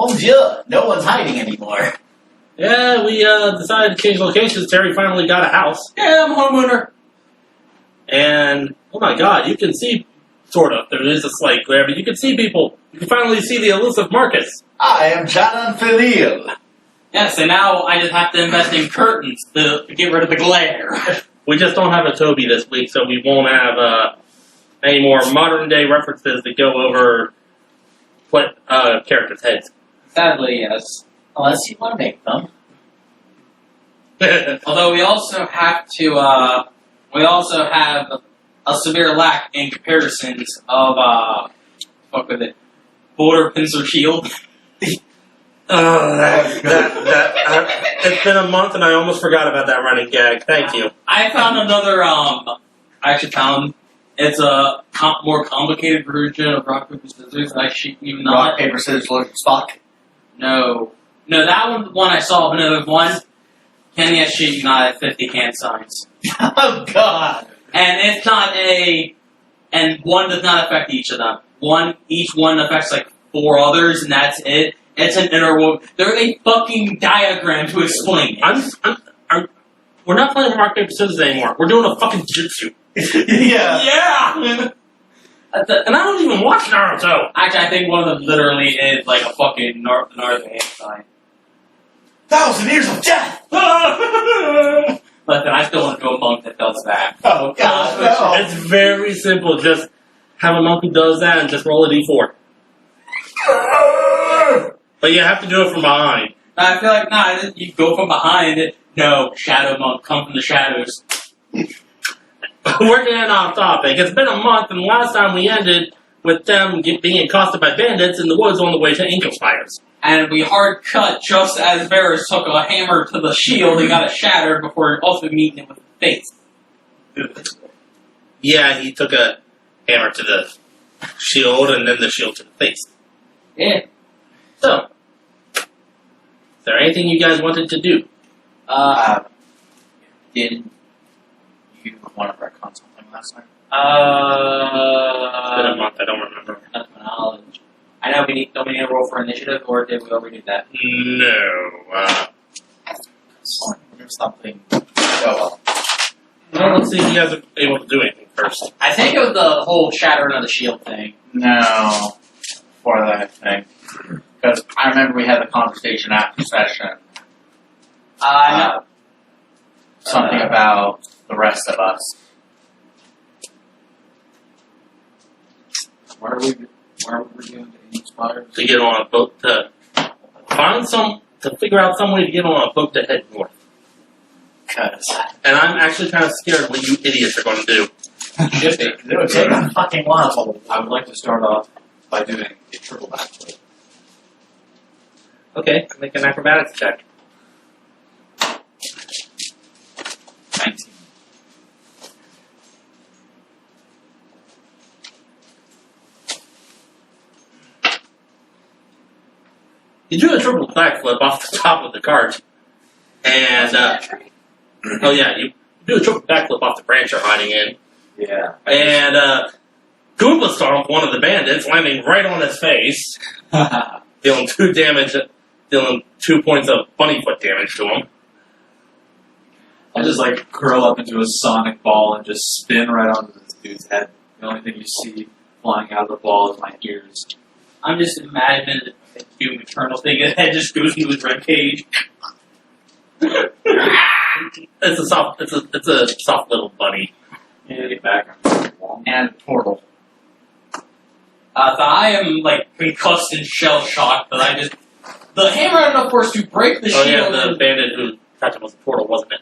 Oh, yeah. No one's hiding anymore. Yeah, we decided to change locations. Terry finally got a house. Yeah, I'm a homeowner. And, oh my god, you can see, sort of, there is a slight glare, but you can see people. You can finally see the elusive Marcus. I am John Philil. Yeah, so now I just have to invest in curtains to get rid of the glare. We just don't have a Toby this week, so we won't have any more modern day references that go over what characters' heads. Sadly, yes. Unless you want to make them. Although we also have a severe lack in comparisons of, fuck with it, border pencil shield. It's been a month and I almost forgot about that running gag. Thank you. I found another, it's a more complicated version of rock, paper, scissors. I shit you not. Rock, paper, scissors, look, Spock. No, that one I saw, but no, there's one. Kenny, I shit you not, at 50 hand signs. Oh, God. And it's not and one does not affect each of them. Each one affects like 4 others, and that's it. It's an interwoven. There's a fucking diagram to explain it. We're not playing rock, paper, scissors anymore. We're doing a fucking jutsu. Yeah. Yeah! And I don't even watch Naruto. Actually, I think one of them literally is like a fucking North hand sign. 1,000 years of death! Listen, I still want to do a monk that does that. Oh, God, no. It's very simple. Just have a monk who does that and just roll a d4. But you have to do it from behind. I feel like, you go from behind it. No, shadow monk, come from the shadows. We're getting off topic. It's been a month, and last time we ended with them being accosted by bandits in the woods on the way to Angel Spires. And we hard cut just as Varus took a hammer to the shield and got it shattered before also meeting it with the face. Yeah, he took a hammer to the shield and then the shield to the face. Yeah. So, is there anything you guys wanted to do? Did you want to retcon something last time? It's been a month, I don't remember. Not to my knowledge. I know don't we need a roll for initiative, or did we already do that? No. There's something. Oh, Well, let's see if you guys are able to do anything first. I think it was the whole shattering of the shield thing. No. For that thing. Because I remember we had the conversation after session. No. Something about the rest of us. Why are we doing the Angel Spires? To get on a boat to figure out some way to get on a boat to head north. And I'm actually kind of scared what you idiots are going to do. It would take a fucking while. I would like to start off by doing a triple backflip. Okay, make an acrobatics check. 19. You do a triple backflip off the top of the cart. And, oh yeah, you do a triple backflip off the branch you're hiding in. Yeah. And, Goomba stomped one of the bandits, landing right on his face, dealing 2 points of bunny foot damage to him. I just like curl up into a sonic ball and just spin right onto this dude's head. The only thing you see flying out of the ball is my ears. I'm just imagining the Doom Eternal thing, and head just goes into his ribcage. It's a soft little bunny. Yeah, get back. And portal. So I am, like, concussed and shell-shocked, but the hammer had enough force to break the shield. Oh yeah, the bandit who tried to was the portal, wasn't it?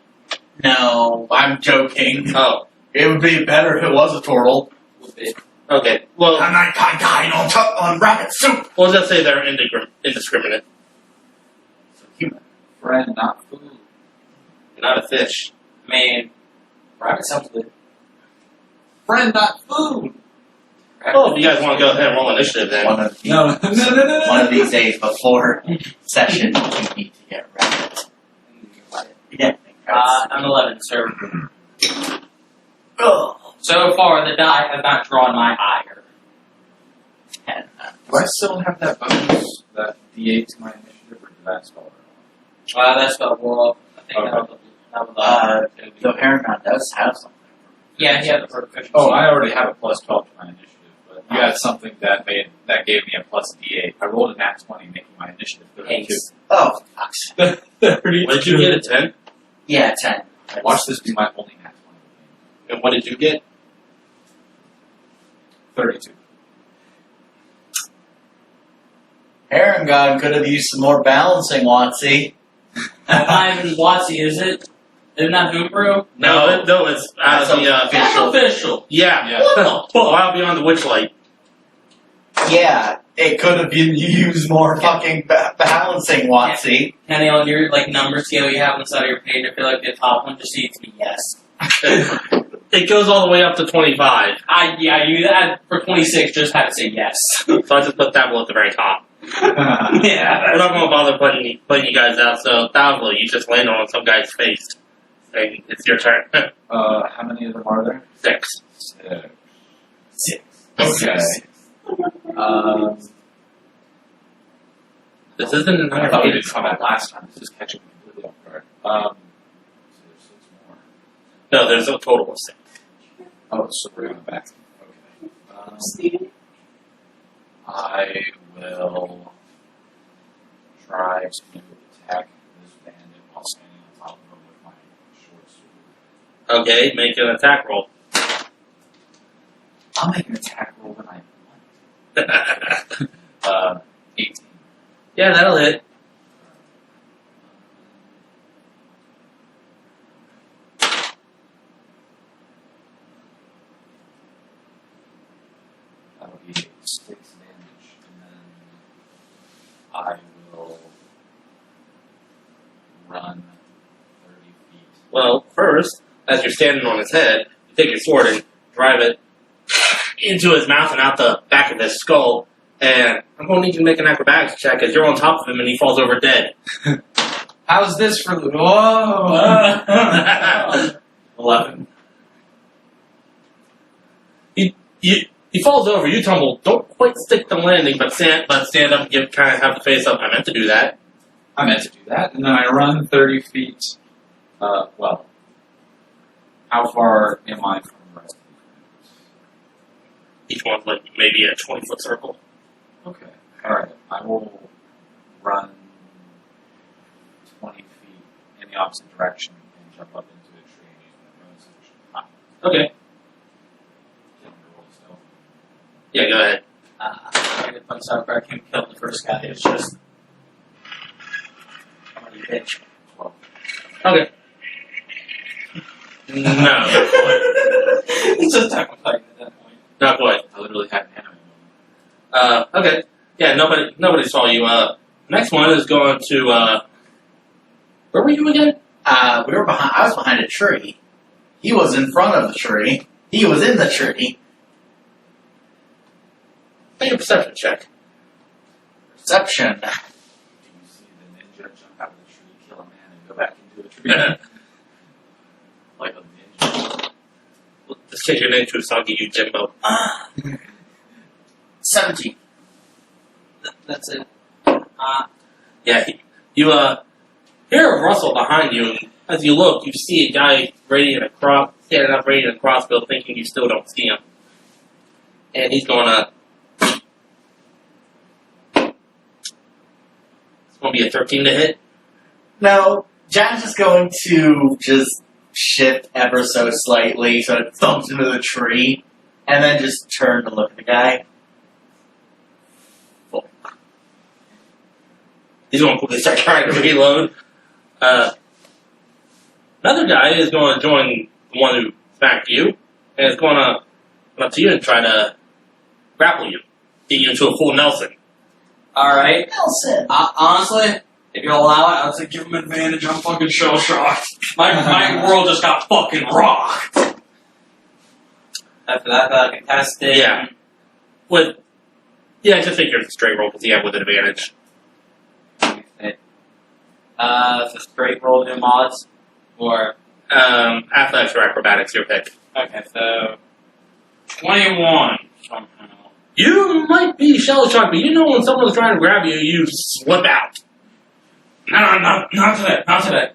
No, I'm joking. Oh. It would be better if it was a turtle. Okay, well, I'm not dying on rabbit soup. we'll just say they're indiscriminate. Human. Friend, not food. Not a fish. I mean, rabbit sounds good. Friend, not food. Well, if you guys want to go ahead and roll initiative then. One of these, No. One of these days before session, you need to get rabbit. Yeah. I'm 11, sir. So far, the die has not drawn my ire. And, Do I still have that bonus? That D8 to my initiative, or did that spell? That spell roll up. I think that was The Paragon does have something. yeah, he had the proficiency. Oh, I already have a plus 12 to my initiative, but you had something that gave me a plus D8. I rolled a nat 20, making my initiative 32. Oh, fuck. 32. What did you get? A 10? Yeah, 10. Watch this be my only nat 20. And what did you get? 32. Paragon could have used some more balancing, Watsy. Not even Watsy, is it? Isn't that Hoombroo? No, it's That's the That's official. Yeah. Yeah. What the fuck? While beyond the witchlight. Yeah, it could have been used more fucking balancing, Watsy. Kenny, on your number scale you have on the side of your page, I feel like the top one just needs to be yes. It goes all the way up to 25. You had for 26 just had to say yes. So I just put Thablo at the very top. Yeah. We're not going to bother putting you guys out, so Thablo, you just landed on some guy's face. And it's your turn. How many of them are there? 6. 6. Okay. This isn't an I thought we did RPG. combat last time. This is catching me completely off guard. So there's 6 more. No, there's a total of 6. Oh, so we're going back. Okay. I will try to attack this bandit while standing on top of him with my short sword. Okay, make an attack roll. I'll make an attack roll when I want. 18. Yeah, that'll hit. That'll be 6 damage, and then I will run 30 feet. Well, first, as you're standing on his head, you take your sword and drive it into his mouth and out the back of his skull. And I'm going to need you to make an acrobatics check because you're on top of him and he falls over dead. How's this for the... Whoa! 11. He falls over, you tumble, don't quite stick the landing, but stand up and kind of have the face up. I meant to do that. I meant to do that, and then I run 30 feet. Well, how far am I from the rest of Each one's like maybe a 20-foot circle. the Okay. Alright, I will run 20 feet in the opposite direction and jump up into a tree and use my bonus action. Okay. Yeah, go ahead. I get punched out where I can kill the first guy. It's just. Bloody bitch. Okay. No, not quite. It's just time to fight at that point. Not quite. I literally had an anime moment. Okay. Yeah, nobody saw you. Next one is going to, where were you again? We were behind. I was behind a tree. He was in front of the tree. He was in the tree. Make a perception check. Perception. Do you see the ninja jump out of the tree, kill a man, and go back into a tree? Like a ninja. Let's change your name to Usagi Yujimbo. 17. That's it. Yeah, you hear a rustle behind you, and as you look, you see a guy standing up ready in a crossbow, thinking you still don't see him. And he's gonna. It's gonna be a 13 to hit. No, John's just going to just shift ever so slightly so it thumps into the tree, and then just turn to look at the guy. He's going to quickly start trying to reload. Another guy is going to join the one who smacked you, and is going to come up to you and try to grapple you, get you into a full Nelson. Alright. Nelson. Honestly, if you'll allow it, I'd say give him advantage. I'm fucking shell shocked. My world just got fucking rocked. After that, I can test it. Yeah. Just take your straight roll because you have with advantage. It's a straight roll new mods. Or. Athletics or acrobatics, your pick. Okay, so. 21 somehow. You might be shell-shocked, but you know when someone's trying to grab you, you slip out. No, not today, not today.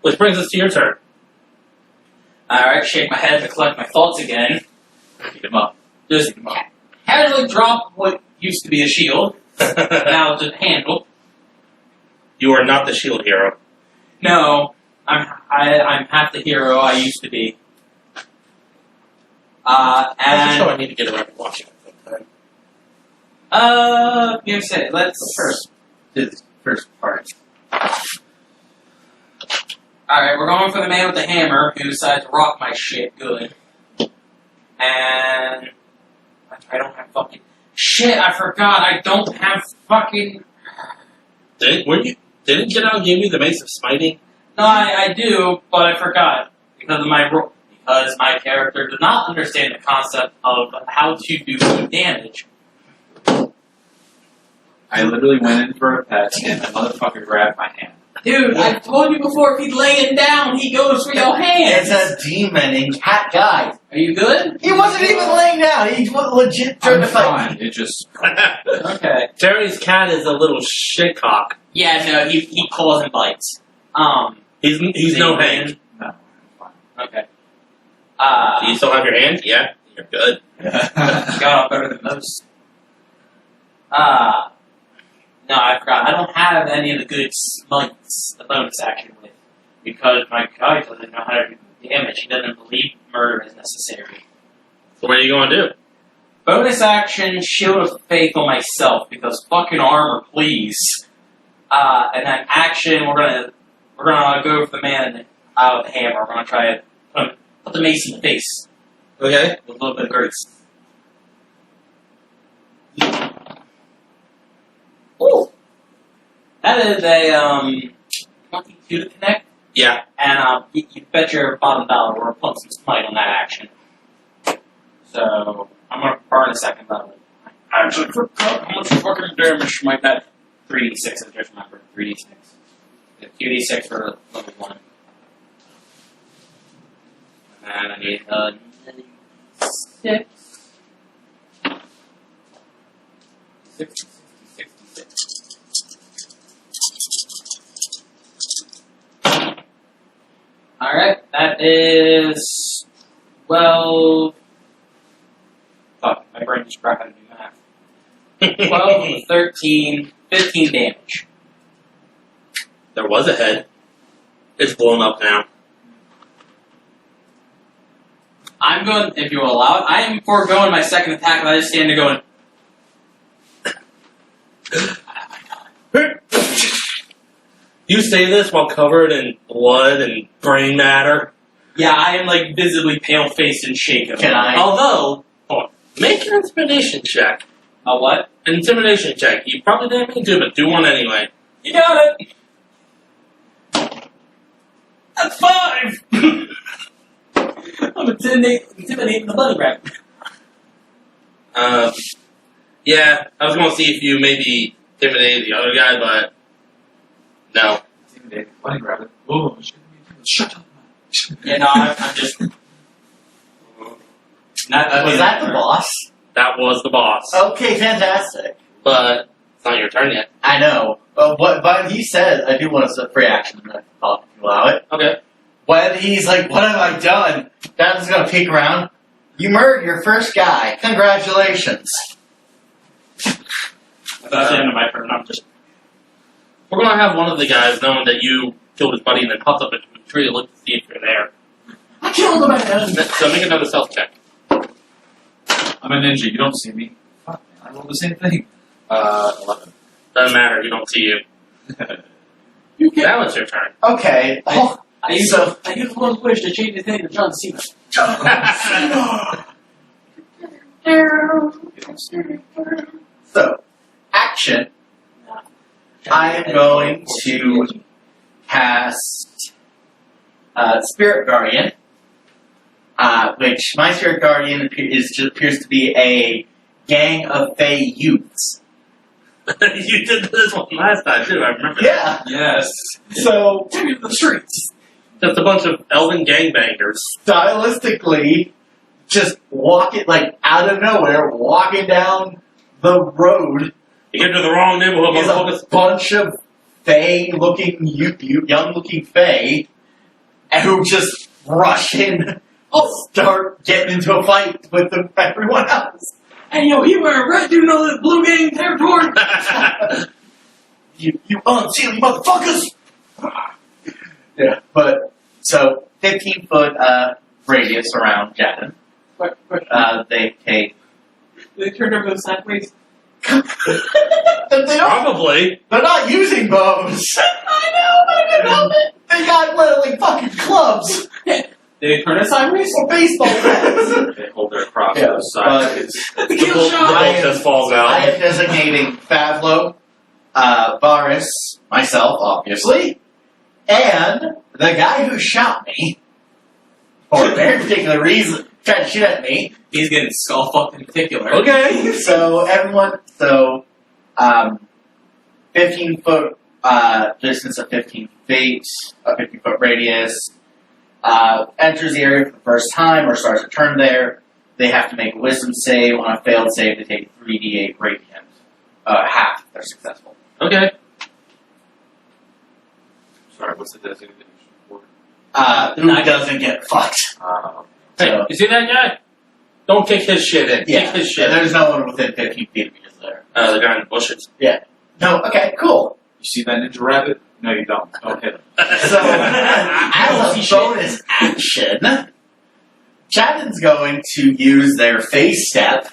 Which brings us to your turn. Alright, shake my head to collect my thoughts again. Pick him up. Just casually drop what used to be a shield. Now it's a handle. You are not the shield hero. No, I'm half the hero I used to be. That's a show I And need to get around to watching sometime. you say let's First part. Alright, we're going for the man with the hammer who decided to rock my shit good. And I don't have fucking shit, I forgot I don't have fucking Didn't Jedi give you the Mace of Smiting? No, I do, but I forgot. Because my character did not understand the concept of how to do damage. I literally went in for a pet, and the motherfucker grabbed my hand. Dude, I told you before, if he's laying down, he goes for your hands. It's a demon and cat guy. Are you good? He wasn't even laying down. He was legit trying I'm to fight. fine. It just... Okay. Terry's cat is a little shitcock. Yeah, no, he claws and bites. He's no hand. No, I'm fine. Okay. Do you still have your hand? Yeah, you're good. Got off better than most. No, I forgot. I don't have any of the good smites, the bonus action with, because my guy doesn't know how to do damage. He doesn't believe murder is necessary. So what are you going to do? Bonus action, Shield of Faith on myself, because fucking armor, please. And then action, we're gonna go for the man out with the hammer. We're gonna try to put the mace in the face Okay. with a little bit of grace. Ooh, that is a 22 to connect, Yeah. and you bet your bottom dollar we're putting some smite on that action. So I'm gonna burn a second level. I actually forgot how much fucking damage my pet. 3d6, I just remembered. 3d6. 2d6 for level 1. And I need 6. 66. Alright, that is 12. Fuck, my brain just forgot how to do math. 12, 13, 15 damage. There was a head. It's blown up now. I'm going, if you will allow it, I am foregoing my second attack, and I just stand there going. You say this while covered in blood and brain matter. Yeah, I am like visibly pale faced and shaken. Can I? Although, hold on, make an intimidation check. A what? An intimidation check. You probably didn't mean to, but do one anyway. You got it! That's 5! I'm intimidating the bunny rabbit. Yeah, I was going to see if you maybe intimidated the other guy, but no. Bunny rabbit. Oh, shut up. Yeah, no, I'm just. Was that the boss? That was the boss. Okay, fantastic. But it's not your turn yet. I know. But he said, I do want a free action if you allow it. Okay. When he's like, what have I done? Dad's gonna peek around. You murdered your first guy. Congratulations. That's the end of my turn. I'm just. We're going to have one of the guys knowing that you killed his buddy and then popped up into the tree to look to see if you're there. I killed the man! So make another stealth check. I'm a ninja. You don't see me. Fuck, man. I rolled the same thing. 11. Doesn't matter, he don't see you. You can't. Now it's your turn. Okay. Oh, I used so one wish to change his name to John Cena. So, action. I am going to cast Spirit Guardian, which my Spirit Guardian appears to be a gang of Fey youths. You did this one last time too, I remember. Yeah. Yes. So, Take it to the streets. Just a bunch of elven gangbangers. stylistically, just walking, like, out of nowhere, walking down the road You get to the wrong neighborhood, is motherfuckers. a bunch of young-looking fae who just rush in, start getting into a fight with everyone else. Hey, yo, he wearing red, you know that blue gang territory? You unsealy motherfuckers! Yeah, but, so, 15-foot radius around Jaden. They take... They turned over the sideways. They don't, Probably. they're not using bows! I know, but I couldn't help it. They got literally fucking clubs! They turn it sideways? Or baseball bats! They hold their cross Yeah, to the side. The The kill bolt shot! just falls I out. am designating Favlo, Varus, myself, obviously, and the guy who shot me, for a very particular reason, tried to shoot at me. He's getting skull fucked in particular. Okay. So everyone, 15-foot distance of 15 feet, a 15-foot radius, enters the area for the first time or starts a turn there. They have to make a wisdom save. On a failed save, they take 3d8 radiant. Half if they're successful. Okay. Sorry, what's the designation for? Who doesn't get fucked? Hey, So- you see that guy? Don't kick his shit in. Yeah, Kick his shit in. there's no one within 15 feet of me, is there? The guy in the bushes. No, okay, cool. You see that ninja rabbit? No, you don't. Don't hit him. So, as a bonus action, Chapman's going to use their phase step.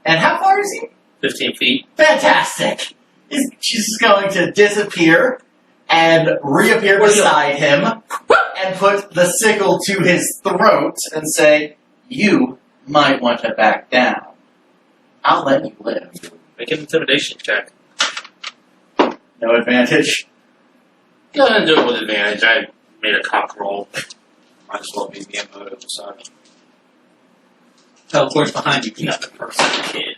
And how far is he? 15 feet. Fantastic! She's just going to disappear and reappear beside him and put the sickle to his throat and say, "You might want to back down. I'll let you live." Make an intimidation check. No advantage. Go ahead and do it with advantage. I made a cock roll. Might as well be the input of the side. Teleports behind you, not the person, kid.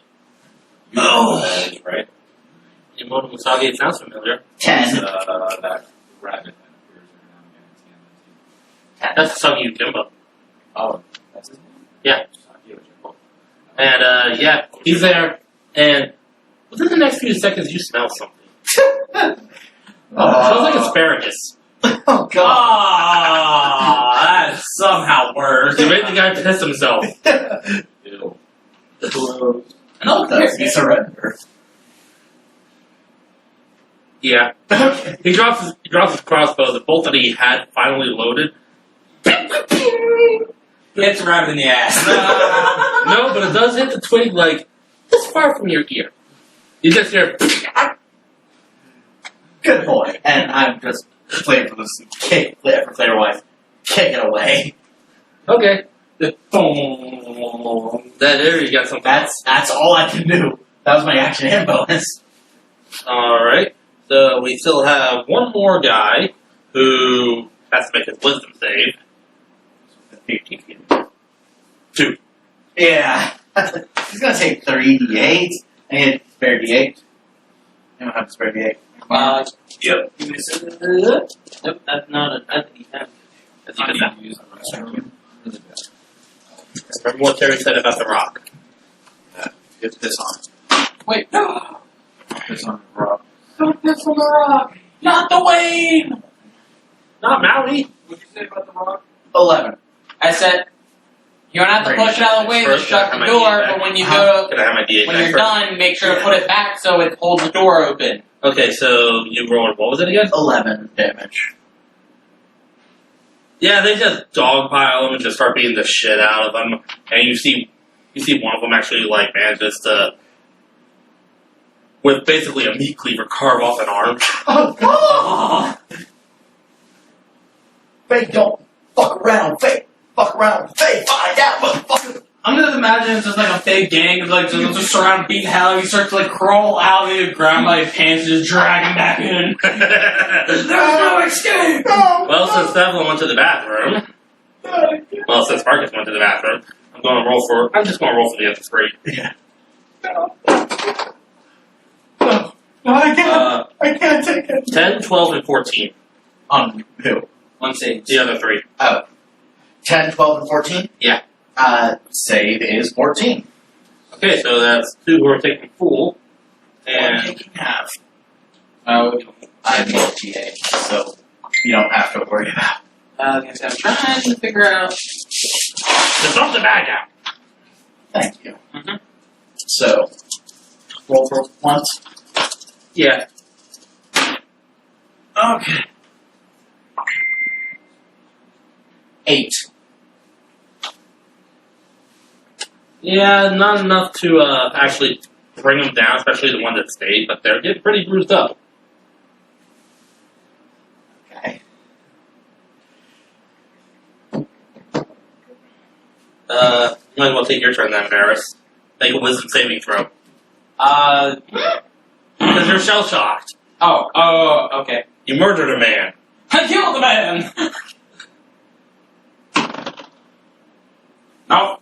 Oh. Right? Emoto Musagi, it sounds familiar. 10. That rabbit that appears every now and then. That's Musagi Ukimbo. Oh, that's his name? Yeah. Oh. And, yeah, he's there, and within the next few seconds, you smell something. It smells like asparagus. Oh, God. Ah, that's somehow worse. You made the guy piss himself. Ew. Another Does he surrender? Yeah. Okay. He drops his crossbow that both that he had finally loaded. Hits a rabbit in the ass. No, but it does hit the twig like this far from your ear. You just hear. Good boy. And I'm just playing for this kick, player-wise. Kick it away. Okay. The thong. There you got something. That's all I can do. That was my action and bonus. Alright. So we still have one more guy who has to make his wisdom save. 15 feet. 2. Yeah. He's gonna take 3d8. I need a spare d8. I don't have a spare d8. Yep. Nope, that's not a. That's an E10. That's even that. Use the restroom. Really bad. Remember what Terry said about the rock. Get this on. Wait, no! This on the rock. Don't piss on the rock! Not the Wayne! Not Maui. What'd you say about the rock? 11. I said, you don't have to push it out of the way to First, shut can the I have my door, D8 but back? when you go, Can I have my D8 when back you're first? done, make sure to put it back so it holds the door open. Okay, so you rolled, what was it again? 11 damage. Yeah, they just dogpile them and just start beating the shit out of them. And you see one of them actually, like, manages to, with basically a meat cleaver, carve off an arm. Oh, God! Faye, don't fuck around, Faye. Fuck around, Faye. Find out, motherfucker. I'm just imagining it's just like a fake gang of like just surround beating hell and he starts to like crawl out of the ground by his pants and just drag him back in. There's no escape! Well, since Devlin went to the bathroom, since Marcus went to the bathroom, I'm just gonna roll for the other 3. Yeah. No, I can't take it. 10, 12, and 14. On who? One save. The other 3. Oh. 10, 12, and 14? Yeah. Save is 14. Okay, so that's 2 who are taking Fool. And taking half. Oh, I'm the LTA, so you don't have to worry about I'm trying to figure out. just dump the bag out. Thank you. Mhm. So, roll for once. Yeah. Okay. 8. Yeah, not enough to actually bring them down, especially the one that stayed, but they're getting pretty bruised up. Okay. You might as well take your turn then, Varys. Make a wisdom saving throw. Because you're shell shocked. Okay. You murdered a man. I killed the man! No.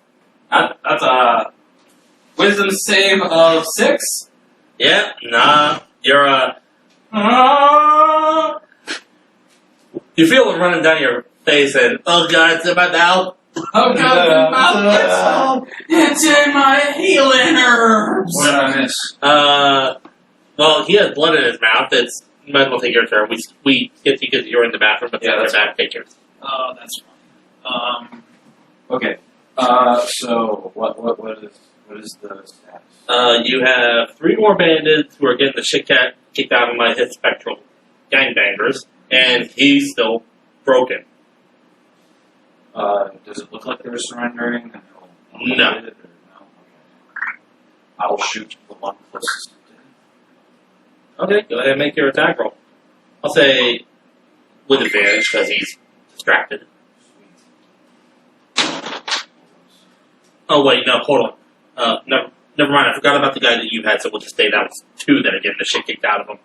That's a wisdom save of 6. Yeah, nah. You're you feel it running down your face and, oh god, it's in my mouth. Oh god, it's in my healing herbs! What did I miss? Well, he has blood in his mouth. It's, you might as well take your turn. We get you because you're in the bathroom, but Yeah, the other that's back pictures. Oh, that's fine. Okay. So what is the status? You have 3 more bandits who are getting the shit kicked out of my his spectral gangbangers, and he's still broken. Does it look like they're surrendering? And No. no. Okay. I will shoot the one closest to him. Okay, go ahead and make your attack roll. I'll say with advantage because he's distracted. Sweet. Oh wait, no, hold on. Never mind. I forgot about the guy that you had, so we'll just say that was 2 that are getting the shit kicked out of him.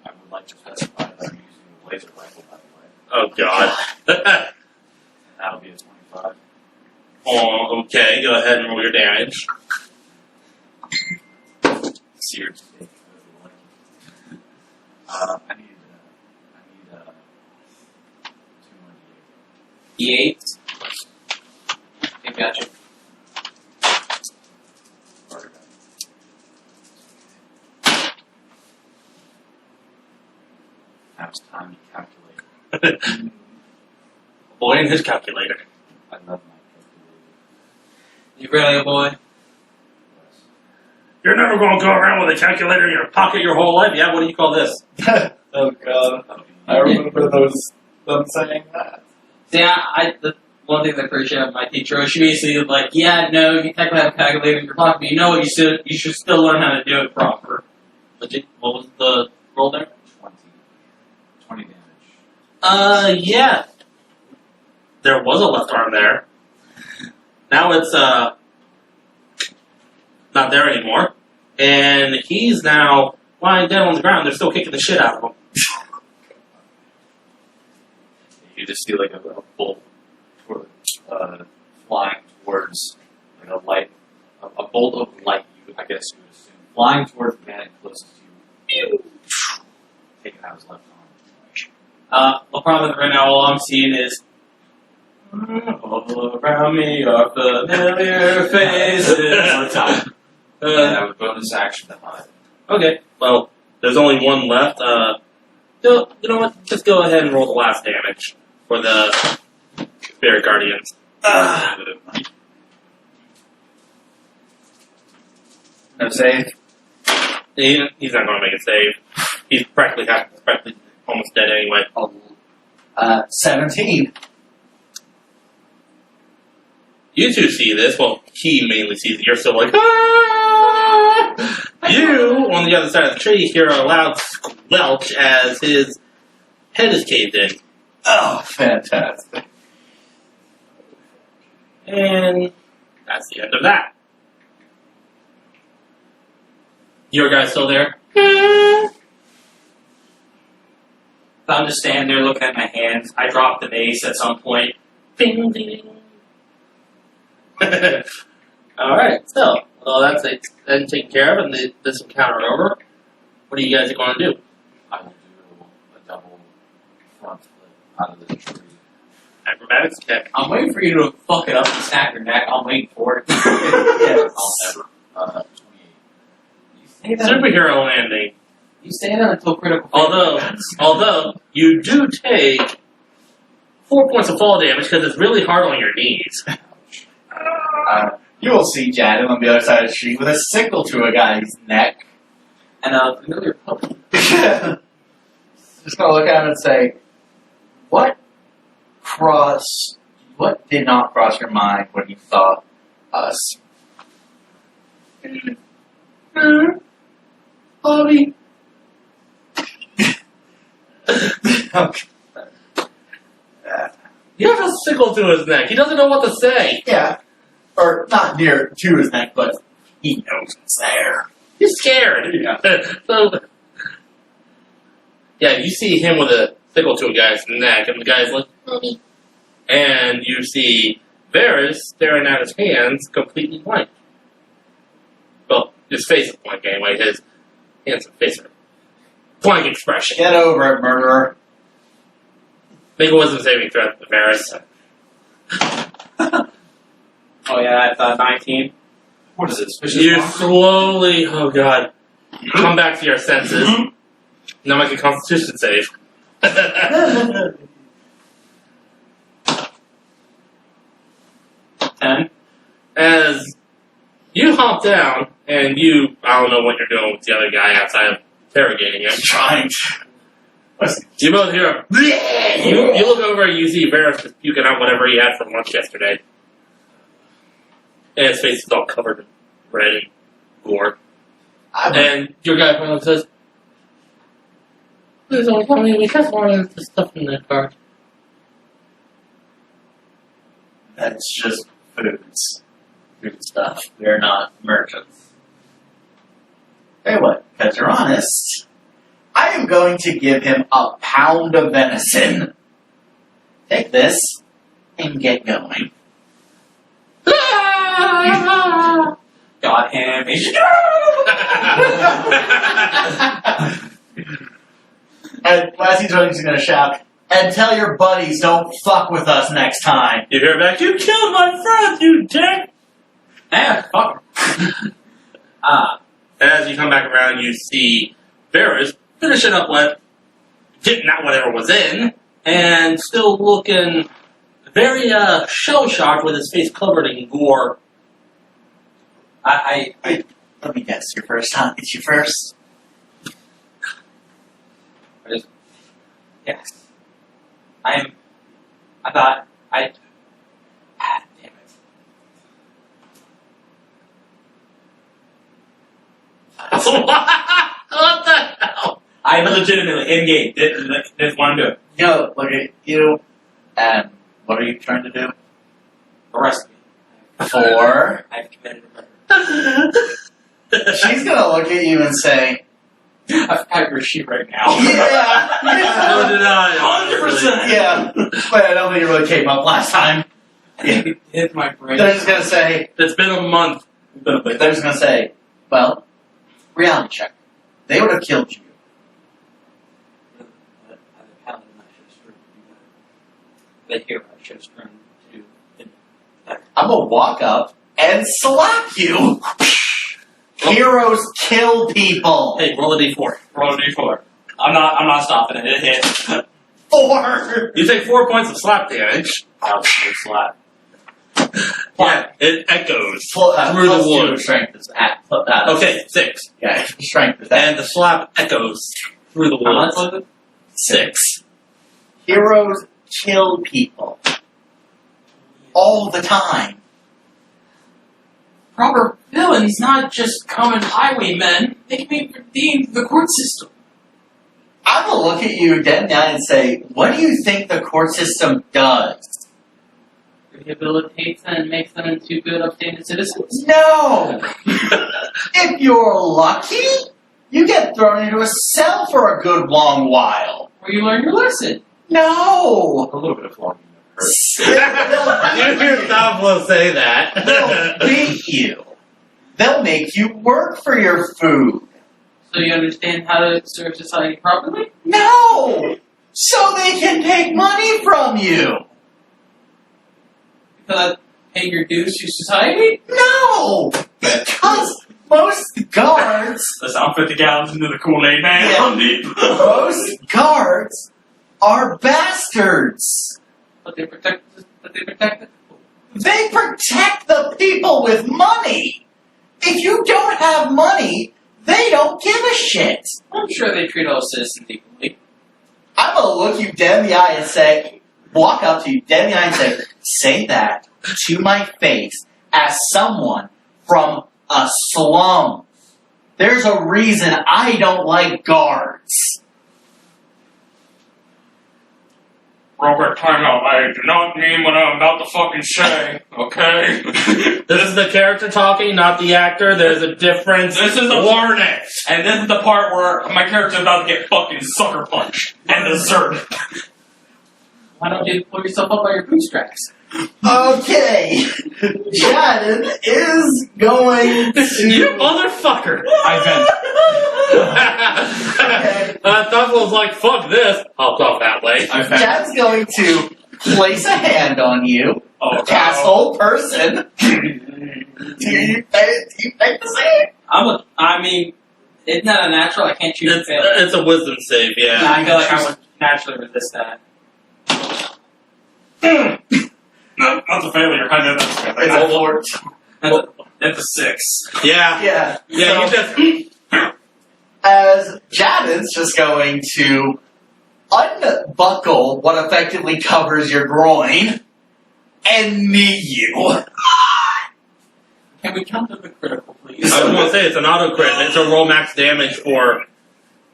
I would like to specify that I'm using the laser rifle, by the way. Oh god. That'll be a 25. Oh, okay. Go ahead and roll your damage. Seared steak. I need 2 more D8. I gotcha. D8. Now it's time to calculate. Boy and his calculator. I love my calculator. You really a boy? You're never going to go around with a calculator in your pocket your whole life. Yeah, what do you call this? Oh god. I remember them saying that. See, the one thing I appreciate of my teacher was she basically was like, yeah, no, you technically have a calculator in your pocket, but you know what, you should still learn how to do it proper. What was the roll there? 20 damage. Yeah. There was a left arm there. Now it's, not there anymore. And he's now lying dead on the ground. They're still kicking the shit out of him. You just see like a bolt flying towards like a bolt of light. I guess you would assume flying towards the man closest to you, taking out his left arm. The problem right now, all I'm seeing is all around me are familiar faces. One time. And I would bonus action to hide. Okay. Well, there's only one left. You know what? Just go ahead and roll the last damage for the Spirit Guardians. No save. He's not going to make a save. He's practically almost dead anyway. 17. You two see this. Well, he mainly sees it. You're still like, ah! You, on the other side of the tree, hear a loud squelch as his head is caved in. Oh, fantastic. And that's the end of that. Your guy still there? I'm just standing there looking at my hands. I dropped the mace at some point. Ding, ding. Alright, so, well, that's it. Then taken care of, and this encounter over. What are you guys going to do? I will do a double front foot out of the tree. Acrobatics check. I'm waiting for you to fuck it up and snap your neck. I'm waiting for it. Yes. I'll ever. 28. You say that. Superhero landing. You say that until critical. failure. Although you do take 4 points of fall damage because it's really hard on your knees. You will see Jadon on the other side of the street with a sickle to a guy's neck. And a familiar puppy. Just gonna look at him and say, what did not cross your mind when you saw us? Bobby. You have a sickle to his neck. He doesn't know what to say. Yeah. Or not near to his neck, but he knows it's there. He's scared. Yeah. So, yeah, you see him with a sickle to a guy's neck, and the guy's like, Bobby. And you see Varys staring at his hands, completely blank. Well, his face is blank anyway. His hands and face are blank expression. Get over it, murderer. Make a wisdom saving throw to Varys. Oh yeah, that's 19. What is it? You slowly, oh god, come back to your senses. Now make a Constitution save. 10. As you hop down, and I don't know what you're doing with the other guy outside of interrogating him. Trying. You both hear you look over and you see Varys just puking out whatever he had for lunch yesterday. And his face is all covered in red and gore. And your guy finally says, "Please don't tell me we just wanted the stuff in the car." That's just foods. Food stuff. We're not merchants. Hey, what? Because you're honest. I am going to give him a pound of venison. Take this and get going. Got him. And as he's running, he's going to shout, and tell your buddies don't fuck with us next time. You hear back, "You killed my friend, you dick!" Ah, fuck. As you come back around, you see Varys finishing up getting out whatever was in, and still looking very shell-shocked with his face covered in gore. Let me guess, your first time. It's your first. Yes. I thought damn it. What the hell? I legitimately, in-game, didn't want to do it. Yo, look at you. And what are you trying to do? Arrest me. For? I've committed a murder. She's gonna look at you and say, I've got your sheet right now. yeah, So did I. 100%. yeah. But I don't think it really came up last time. It hit my brain. They're just gonna say, It's been a month. they're just gonna say, well, reality check. They would have killed you. They hear I should have turned to. I'm gonna walk up and slap you. Heroes kill people. Hey, roll a d4. Roll a d4. I'm not stopping it. It hit. 4. You take 4 points of slap damage. I'll slap. Yeah, it echoes Through through the wood. wood. Strength is at. Okay, 6. Yeah, strength is at. And the slap echoes through the How much woods. was it? 6. Heroes kill people. All the time. Proper villains, not just common highwaymen. They can be redeemed the court system. I'm gonna look at you dead in the eye and say, what do you think the court system does? Rehabilitates them and makes them into good, updated citizens. No! If you're lucky, you get thrown into a cell for a good long while. Where you learn your lesson. No! A little bit of flogging hurt. You hear Stavlo say that. They'll beat you. They'll make you work for your food. So you understand how to serve society properly? No! So they can take money from you. Because I pay your dues to society? No! Because most guards, Listen, I'm 50 gallons into the Kool-Aid, man. Yeah. I'm deep. most guards are bastards. But they protect it. They protect the people with money. If you don't have money, they don't give a shit. I'm sure they treat all citizens equally. I'm gonna look you dead in the eye and say, walk up to you dead in the eye and say that to my face as someone from a slum. There's a reason I don't like guards. Robert, time out. I do not mean what I'm about to fucking say, okay? This is the character talking, not the actor. There's a difference. This is a warning. And this is the part where my character's about to get fucking sucker punched and deserted. Why don't you pull yourself up by your bootstraps? Okay. Shannon is going to... You motherfucker! Thuff was like, fuck this. Hopped off that way. Chad's going to place a hand on you. Oh, Cast whole person. Do you pick the same? I mean, isn't that a natural? I can't choose to fail. It's a wisdom save, yeah. I feel like I would naturally resist that. No, that's a failure. I know that's It's a fort. That's a 6. Yeah. Yeah. Yeah, So, you just... as Jadon's just going to unbuckle what effectively covers your groin and knee you. Can we count the critical, please? I was going to say, it's an auto crit. It's a roll max damage for...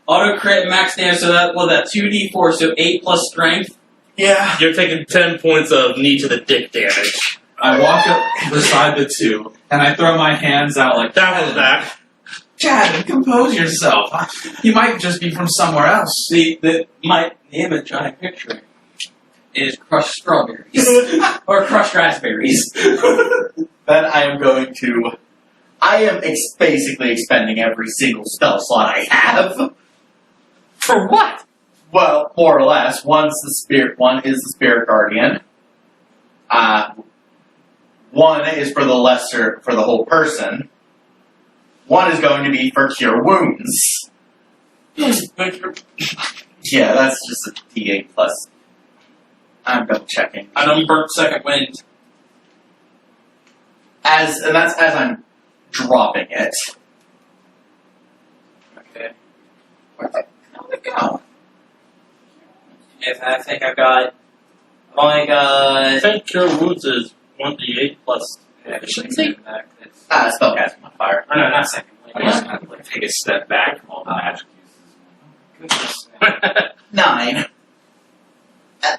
Auto crit max damage, so that 2d4, so 8 plus strength. Yeah. You're taking 10 points of knee to the dick damage. I walk up beside the two, and I throw my hands out like, That was back. Chad, compose yourself. You might just be from somewhere else. My image I'm picturing is crushed strawberries. Or crushed raspberries. Then I am going to... I am basically expending every single spell slot I have. For what? Well, more or less. One is the Spirit Guardian. One is for the whole person. One is going to be for Cure Wounds. Yeah, that's just a D8 plus. I'm double checking. I don't burn second wind. And that's as I'm dropping it. Okay. Where'd it go? Yes, I think I've got... I think Cure Wounds is 1d8 plus... Efficiency? Spellcasting Modifier. Oh, no, not second wind. I just kind of like take a step back from all the magic uses. Goodness. 9.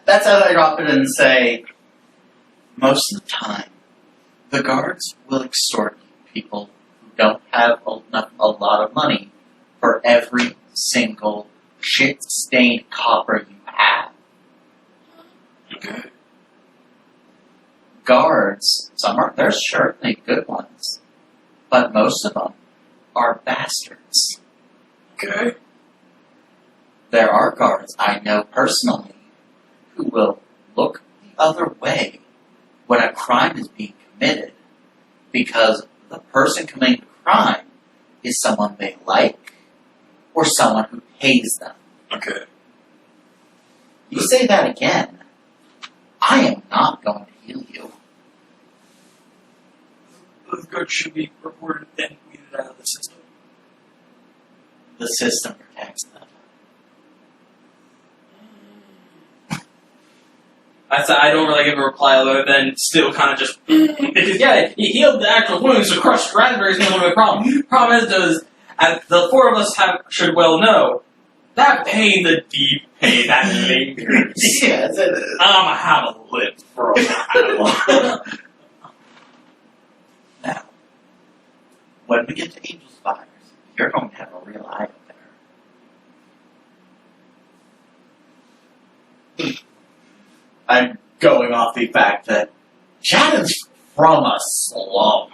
That's how I drop it and say, most of the time, the guards will extort people who don't have a lot of money for every single shit-stained copper you have. Okay. Guards, there's certainly good ones, but most of them are bastards. Okay. There are guards I know personally who will look the other way when a crime is being committed because the person committing the crime is someone they like or someone who pays them. Okay. You say that again, I am not going to heal you. Those goods should be reported and weeded out of the system. The system protects them. I don't really give a reply other than still kind of just because he healed the actual wounds, so crushed raspberries is no longer a problem. Problem is, as the four of us should well know, that pain, the deep pain that lingers. Yes, it is. I'ma have a lip for a while. Now, when we get to Angel Spires, you're going to have a real eye opener. I'm going off the fact that Chad is from a slum.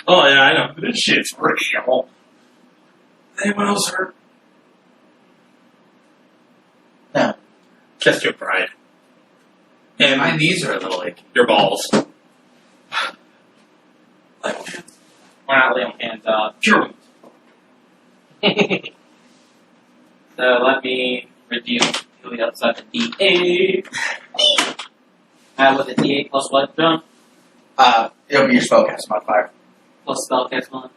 Oh, yeah, I know. This shit's real. Anyone else hurt? No, Just your pride. And My knees are a little achy. your balls. We're not laying hands, pure wounds. So let me reduce the outside to D8. With a D8 plus what, John? It'll be your spellcast modifier. Plus spellcast one.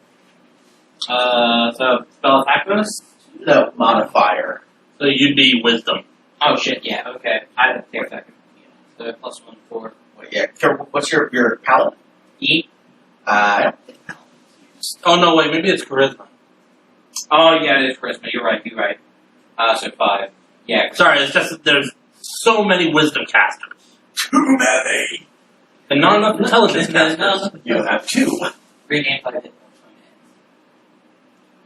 So spell attack bonus? No, modifier. So you'd be wisdom. Oh shit, yeah, okay. I didn't take attack. So plus 1, 4. Wait, yeah. What's your paladin? E? I don't think Oh no, wait, maybe it's charisma. Oh yeah, it is charisma. You're right. So 5. Yeah. Sorry, it's just that there's so many wisdom casters. Too many. And not enough intelligence casters. you have 2. Regain 5 hit points from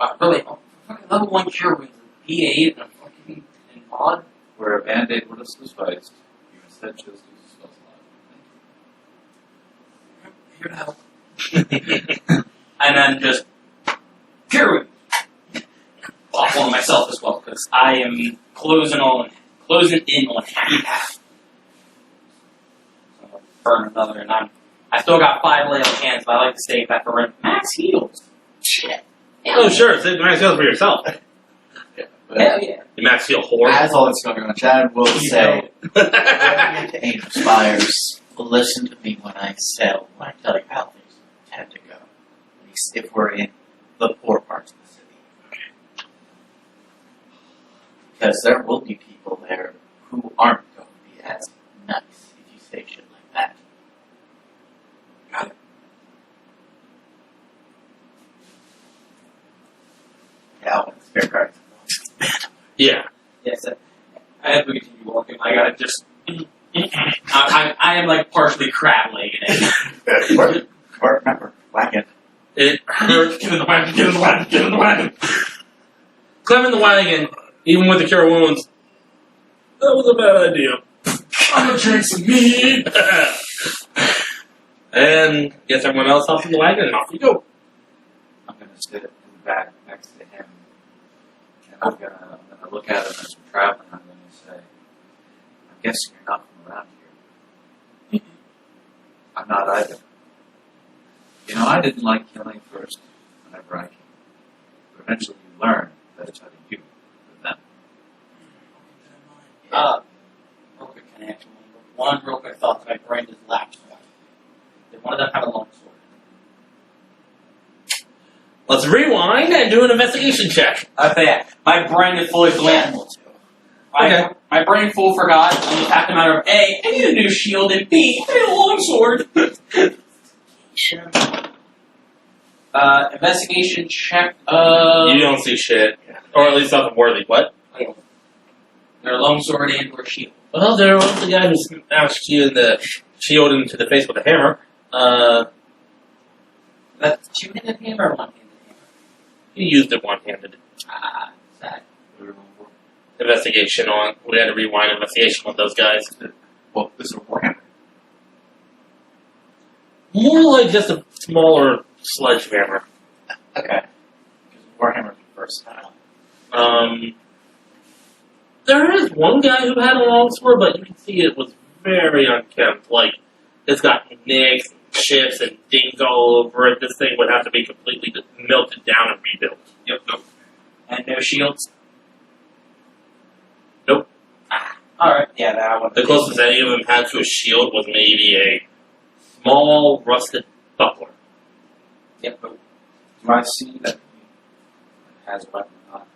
it. Really, fucking level 1 cure wounds. D8 and a fucking mod. Where a band-aid would have sufficed, you instead chose to use a spell slot. Here to help. And then just cure wounds. Off one of myself as well, because I am closing in on half. So I'll burn another, and I still got 5 lay on hands, but I like to save that for max heals. Shit. Oh sure, save max heal for yourself. Hell yeah. You max heal whore. As all this going on, Chad will say, when we get to Angel Spires, listen to me when I tell you how things tend to go. At least if we're in the poor parts of the city. Because there will be people there who aren't going to be as nice if you say shit like that. Got it? Yeah, I'll spare cards. Yeah. Yes, I have to continue walking. I gotta just. I am like partially crab legging it. Or remember, whack it. It hurts. Get in the wagon, get in the wagon, get in the wagon! Climb in the wagon, even with the cure wounds. That was a bad idea. I'm gonna drink some meat! And gets everyone else off in the wagon, and off you go. I'm going to sit in the back next to him, and I'm going to look at him as we're traveling, and I'm going to say, I'm guessing you're not from around here. I'm not either. You know, I didn't like killing first whenever I came. But eventually you learn that it's either you or them. Real quick connection. One real quick thought that my brain just lapsed on. Did one of them have a long sword? Let's rewind and do an investigation check. I say my brain is fully blank. Okay. My brain full forgot. I'm just after a matter of A, I need a new shield, and B, I need a long sword. Investigation check. You don't see shit. Or at least nothing worthy. What? Their long sword and or shield. Well, there was the guy who smashed you in the shield into the face with a hammer. That's two-handed hammer or one-handed hammer? He used it one-handed. Sad. Investigation on. We had to rewind investigation on those guys. Well, this is a Warhammer. More like just a smaller sledgehammer. Okay. Because Warhammer's the first style. There is one guy who had a long sword, but you can see it was very unkempt. Like, it's got nicks, and chips, and dings all over it. This thing would have to be completely melted down and rebuilt. Yep. And no shields? Nope. Alright, yeah, that one. The closest any of them had to a shield was maybe a small rusted buckler. Yep. Do I see that he has a weapon or not?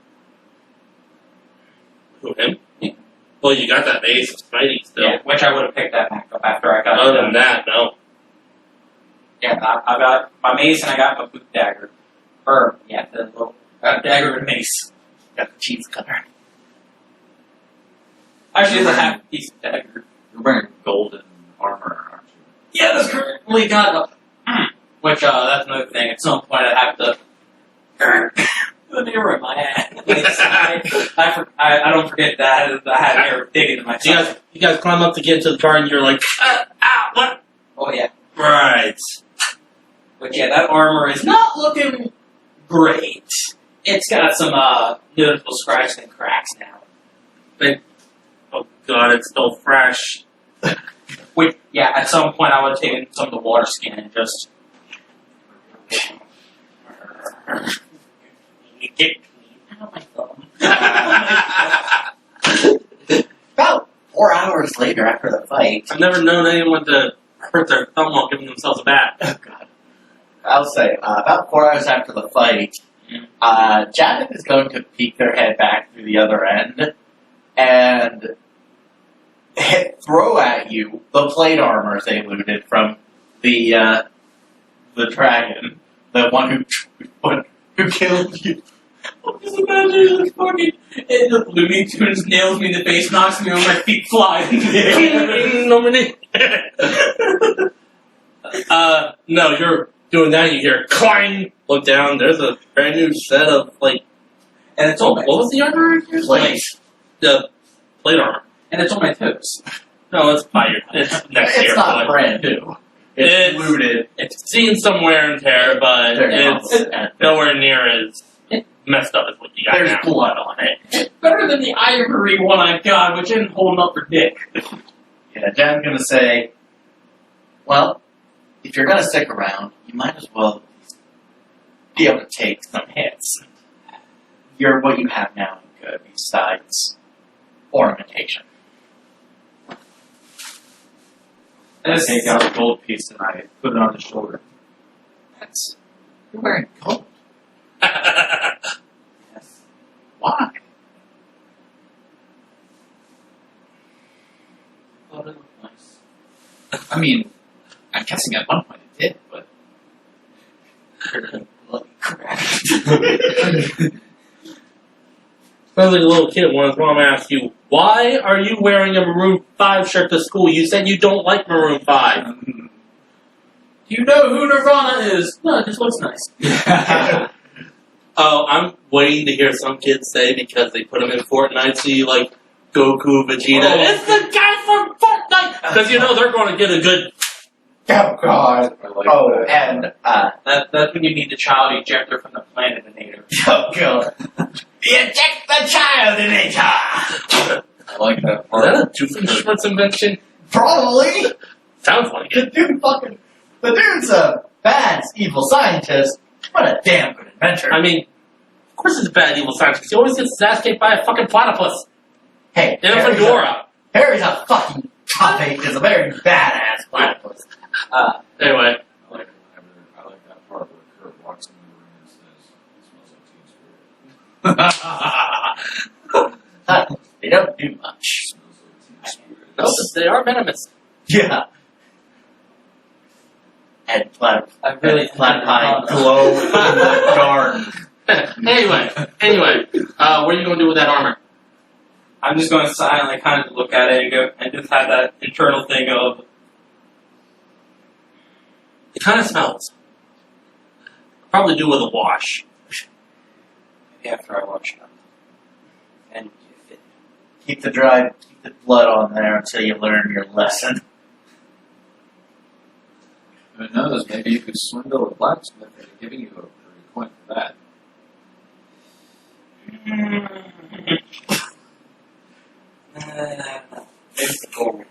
Who, him? Yeah. Well, you got that mace of Spidey still. Yeah, which I would have picked that back up after I got Other than that, no. Yeah, I got my mace and I got my boot dagger. Or, yeah, the little dagger and mace. Got the cheese cutter. Actually, it's a half-piece dagger. You're wearing golden armor, aren't you? Yeah, that's currently got a... Which, that's another thing. At some point, I have to... the mirror in my hand. I don't forget that. I had an arrow digging in my side. You guys climb up to get into the car and you're like, what? Oh, yeah. Right. But yeah, that armor is not looking great. It's got some noticeable scratches and cracks now. god, it's still fresh. Wait, yeah, at some point I would have taken some of the water skin and just. Get Ow, my thumb. About 4 hours later after the fight, I've never known anyone to hurt their thumb while giving themselves a bath. oh god, I'll say about 4 hours after the fight, Javik is going to peek their head back through the other end and throw at you the plate armor they looted from the dragon, the one who killed you. Just imagine like fucking the Looney Tunes nails me in the face, knocks me on my feet, fly in the air. No, you're doing that, you hear clang, look down, there's a brand new set of, like, And it's what on my was the armor? Plate. The plate armor. and it's on my toes. No, it's fire. It's next year. It's not but brand new. It's- Looted. It's seen some wear and tear, but it's nowhere near as messed up as what you got There's now. blood on it. It's better than the ivory one I got, which isn't holding up for dick. Yeah, Jan's gonna say, well, if you're gonna stick around, you might as well be able to take some hits. What you have now is good, besides ornamentation. I take out a gold piece and I put it on his shoulder. You're wearing gold. Yes. Why? Oh, that looks nice. I mean, I'm guessing at one point it did, but Bloody crap. Sounds like a little kid when his mom asks you, why are you wearing a Maroon 5 shirt to school? You said you don't like Maroon 5. Do you know who Nirvana is? No, it just looks nice. Oh, I'm waiting to hear some kids say, because they put him in Fortnite, see, like, Goku, Vegeta. Oh. It's the guy from Fortnite! Because, you know, they're going to get a good... Oh god. I like Oh, that. and That's when you need the child ejector from the Planetinator. oh god. Eject the child in it. I like that Is part. that a Doofenshmirtz invention? Probably. Sounds like it. The dude's a bad, evil scientist, but a damn good inventor. I mean, of course it's a bad evil scientist. He always gets his ass kicked by a fucking platypus. Hey, In a fedora. Harry's a fucking topic, is a very badass platypus. Anyway. I like that part where Kurt walks in the room and says, "It smells like Teen Spirit." They don't do much. Smells like Teen Spirit. No, they are venomous. Yeah. And I platypi glow in the dark. anyway, what are you going to do with that armor? I'm just going to silently kind of look at it and go, and just have that internal thing of, It kind of smells. Probably do with a wash. maybe after I wash it up. And if it, Keep the blood on there until you learn your lesson. Who knows? Maybe you could swindle a blacksmith into giving you a pretty coin for that. maybe the gold.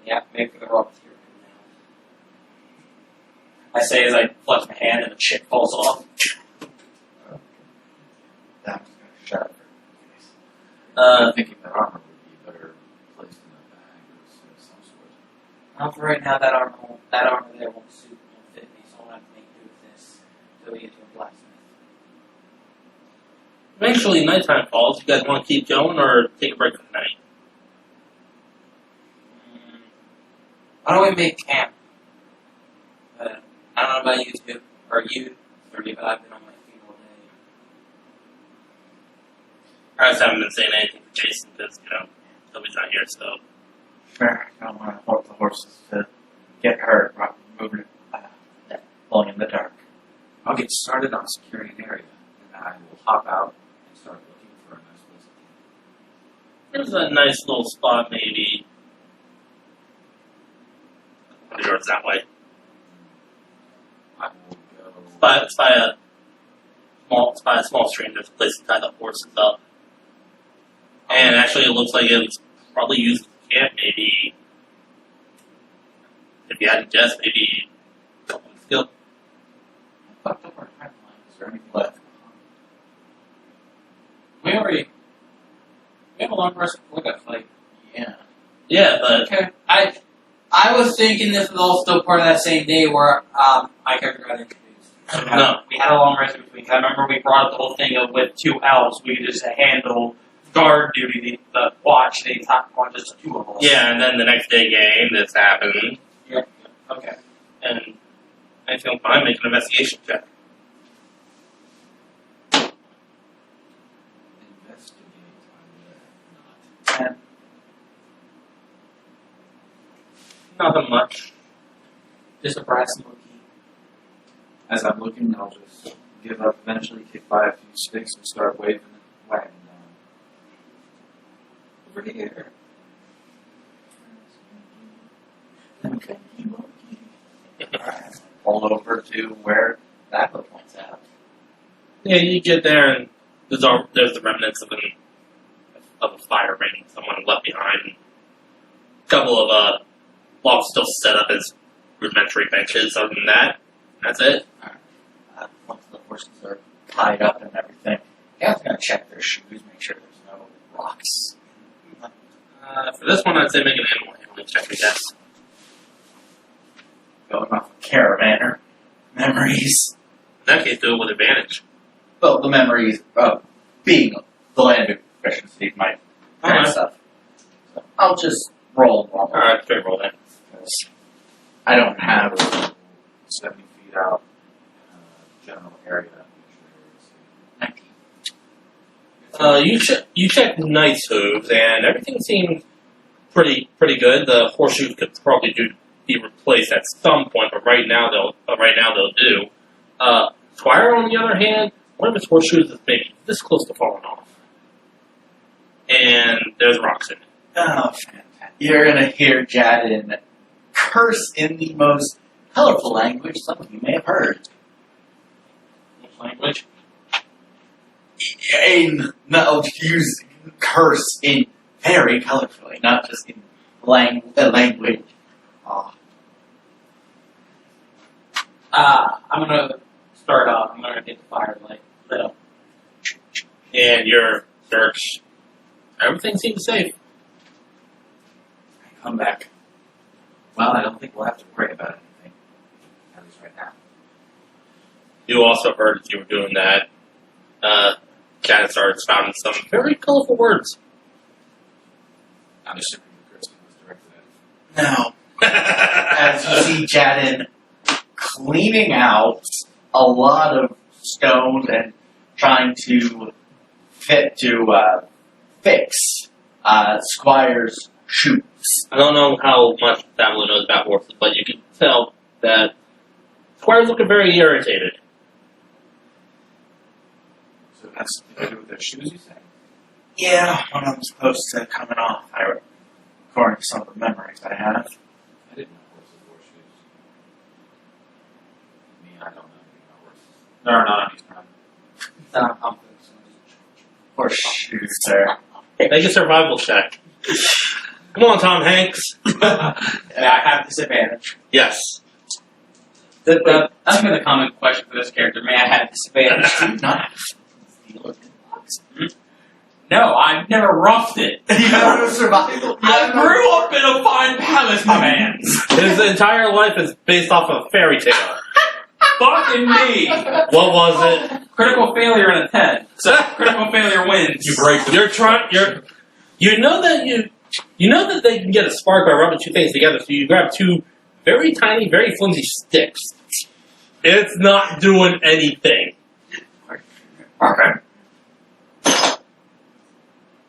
Yeah, maybe the raw material now. I say as I flex my hand and the shit falls off. That was gonna shut up. I'm thinking that armor would be better placed in a bag or some sort. Not for right now, that armor there won't fit me, so I'll have to make do with this until we get to a blacksmith. Eventually, nighttime falls. You guys want to keep going or take a break for the night? Why don't we make camp? I don't know about you two, or you three, but I've been on my feet all day. I just haven't been saying anything to Jason because, you know, nobody's not here, so. Sure, I don't want to help the horses to get hurt while moving along in the dark. I'll get started on securing an area, and I will hop out and start looking for a nice place to camp. There's a nice little spot, maybe. Yours that way. I will go. It's by a small stream. There's a place to tie the horses up. And actually, it looks like it's probably use camp, maybe. If you had to guess, maybe something skill. Fucked up our timeline. Is there anything left? We have a long rest before that fight. Yeah. Yeah, but Okay. I was thinking this was all still part of that same day where my character got introduced. No. We had a long rest between. I remember we brought up the whole thing of with 2 elves, we could just handle guard duty, the watch, they talked about just the 2 of us. yeah, and then the next day game, this happened, Yeah. Okay. and I feel fine. Make an investigation check. Investigate. I would not. 10. Nothing much. Just a brass monkey. As I'm looking, I'll just give up eventually, kick by a few sticks, and start waving and wagging down. Over here. All over to where that points out. Yeah, you get there and there's the remnants of a fire raining. Someone left behind. A couple of logs still set up as rudimentary benches. Other than that, that's it. Once the horses are tied up and everything, yeah, I was gonna check their shoes, make sure there's no rocks. For this one, I'd say make an animal handling check, I guess. Going off of Caravaner memories. In that case, do it with advantage. Well, the memories of being the land of proficiency, my Alright. stuff. So I'll just roll normal. Alright, straight roll that. Because I don't have 70 feet out, general area. 19. You check Knight's hooves, and everything seems pretty good. The horseshoes could probably be replaced at some point, but right now they'll do. Squire, on the other hand, one of his horseshoes is maybe this close to falling off, and there's rocks in it. Oh, fantastic. You're going to hear Jadin curse in the most colorful language some of you may have heard. Which language? Use curse in very colorfully, not just in language. Oh. I'm gonna start off. I'm gonna get the fire lit up. And your search, everything seems safe. I come back. Well, I don't think we'll have to worry about anything. At least right now. You also heard as you were doing that, Shards found some very colorful words. I'm assuming the cursing was directed at Now, as you see Jadin cleaning out a lot of stones and trying to fix Squire's shoes. I don't know how much Pamela knows about horses, but you can tell that Squire's looking very irritated. So that's something to do with their shoes, you say? Yeah, one of them's close to coming off, according to some of the memories I have. I didn't know horses wore shoes. Me, I don't know anything about horses. No, not on these ground. I'm Or shoes, sir. Make a survival check. Come on, Tom Hanks. And I have disadvantage. Yes. That's been a common question for this character. May I have disadvantage? Do not steal a box. No, I've never roughed it. You have no survival. I grew up in a fine palace, my man. His entire life is based off of a fairy tale. Fucking me. What was it? Critical failure in a 10. So critical failure wins. You break the You know that they can get a spark by rubbing two things together, so you grab two very tiny, very flimsy sticks. It's not doing anything. Okay.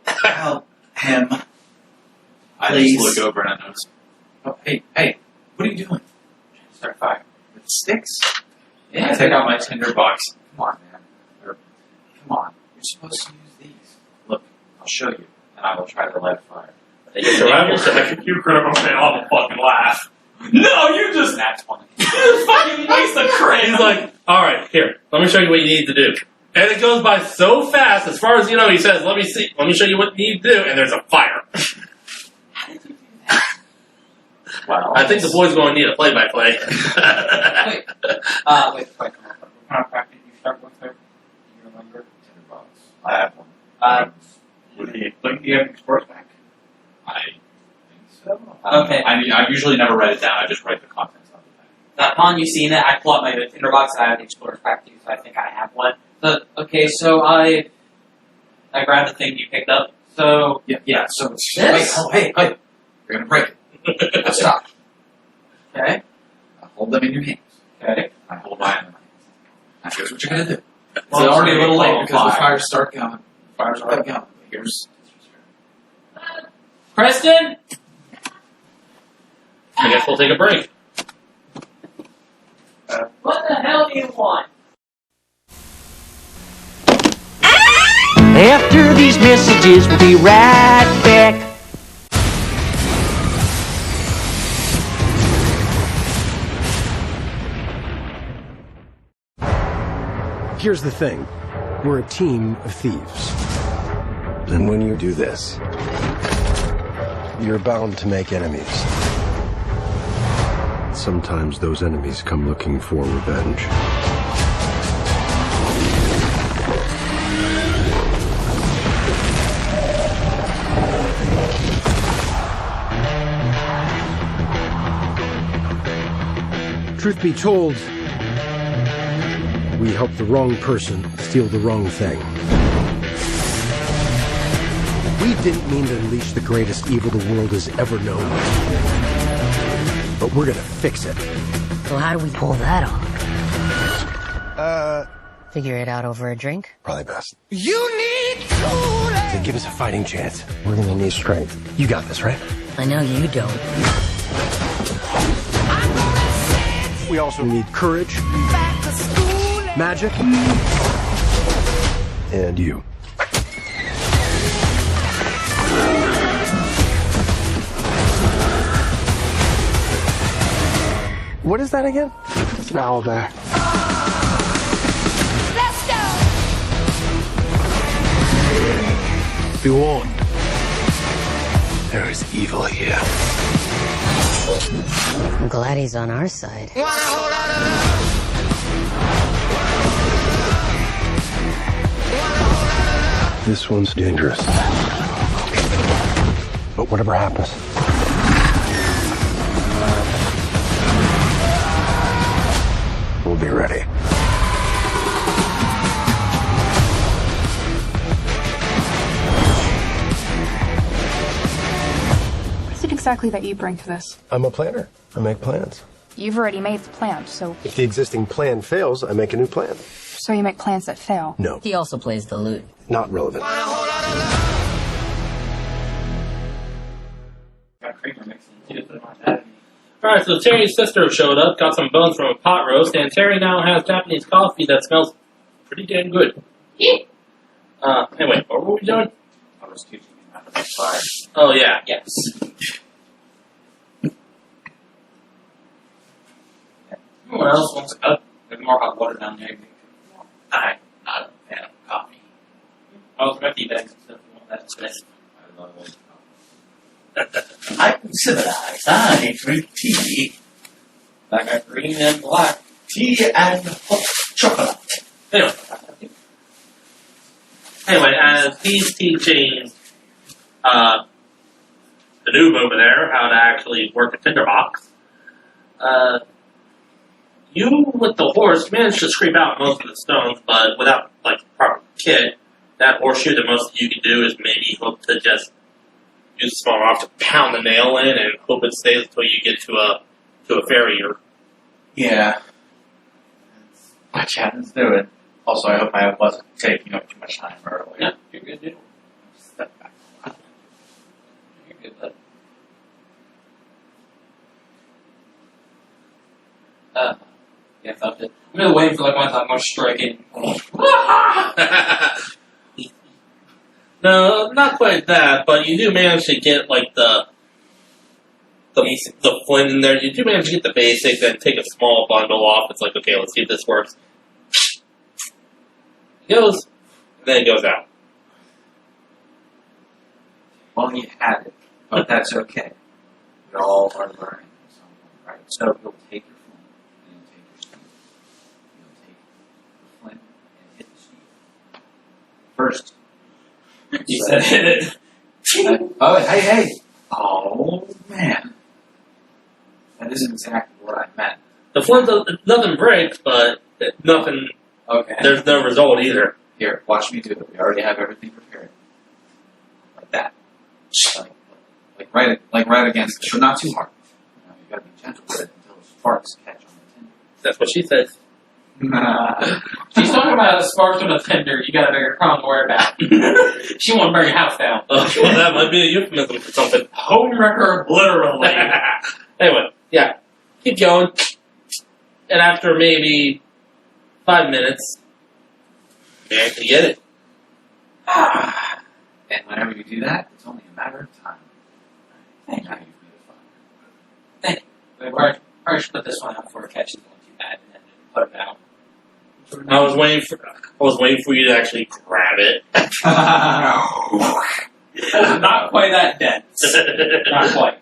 Help him. I Please. just look over and I notice. Oh, hey, what are you doing? Start fire. With sticks? Yeah, I take out my tinderbox. Come on, man. Come on. You're supposed to use these. Look, I'll show you, and I will try to light a fire. Survival check. You critical fail, I'll fucking laugh. No, you just That's one. you just fucking waste a crit. He's like, alright, here, let me show you what you need to do. And it goes by so fast, as far as you know, he says, let me show you what you need to do, and there's a fire. Well, I think the boys going to need a play-by-play. Wait, What kind of pack did you start with there? Do you remember? $10. I have one. Would you think you have an explorer's pack? I think so. Okay. I usually never write it down. I just write the contents of the pack. Upon you seeing it, I pull out my tinderbox and I have the Explorer's Pack too, so I think I have one. But, okay, so I grabbed the thing you picked up. So, Yeah. So it's This? Hey! You're gonna break it. Now stop. okay, Now hold them in your hands. okay. I hold mine in my hands. Now here's what you're gonna do. It's already a little late because the Fire. fires start going. Fires already going. Here's Preston? I guess we'll take a break. What the hell do you want? After these messages, we'll be right back. Here's the thing. We're a team of thieves. And when you do this, you're bound to make enemies. Sometimes those enemies come looking for revenge. Truth be told, we helped the wrong person steal the wrong thing. We didn't mean to unleash the greatest evil the world has ever known. But we're gonna fix it. So how do we pull that off? Figure it out over a drink? Probably best. You need to give us a fighting chance. We're gonna need strength. You got this, right? I know you don't. We also need courage, magic, and you. What is that again? It's an owlbear. Let's go! Be warned. There is evil here. I'm glad he's on our side. This one's dangerous. But whatever happens, we'll be ready. What is it exactly that you bring to this? I'm a planner. I make plans. You've already made the plan, so If the existing plan fails, I make a new plan. you make plans that fail. No, He also plays the lute. not relevant. Got creamer mixing too, put it on that. Alright, so Terry's sister showed up, got some bones from a pot roast, and Terry now has Japanese coffee that smells pretty damn good. Anyway, what were we doing? I was teaching you how to make fire. Oh, yeah. Yes. What else wants a cup? There's more hot water down there. I'm not a fan of coffee. Oh, it's tea bags and stuff. You want that today? I love it. I'm civilized. I drink tea. I got green and black. Tea and hot chocolate. Anyway, as he's teaching the noob over there how to actually work a tinderbox, you with the horse managed to scrape out most of the stones, but without like proper kit, that horseshoe, the most you can do is maybe hope to just use a small rock to pound the nail in and hope it stays until you get to a farrier. Yeah. What Chapman's doing. Also, I hope I wasn't taking up too much time earlier. Yeah, you're good, dude. Step back. You're good, bud. Yeah, fucked it. I'm really waiting for like one time more striking. No, not quite that, but you do manage to get like the flint in there. You do manage to get the basics and take a small bundle off. It's like, okay, let's see if this works. It goes, and then it goes out. Well, you had it, but that's okay. We all are learning. Alright, so you'll take your flint, and you'll take your steel. You'll take the flint and hit the steel. First. You said hit it. Oh, hey! Oh, man. That isn't exactly what I meant. The flint, nothing breaks, but nothing. Okay. There's no result either. Here, watch me do it. We already have everything prepared. Like that. Like right against it, but not too hard. You know, you gotta be gentle with it until the sparks catch on the tinder. That's what she says. She's talking about a spark on a tender. You got a bigger problem to worry about. She won't burn your house down. Well, that might be a euphemism for something. Homewrecker, literally. Anyway, yeah. Keep going. And after maybe 5 minutes, you actually get it. And whenever you do that, it's only a matter of time. Thank Now you. you've made a fire. We probably should put this one out for a catch. It's going too bad, and then put it out. I was waiting for you to actually grab it. Not quite that dense. Not quite.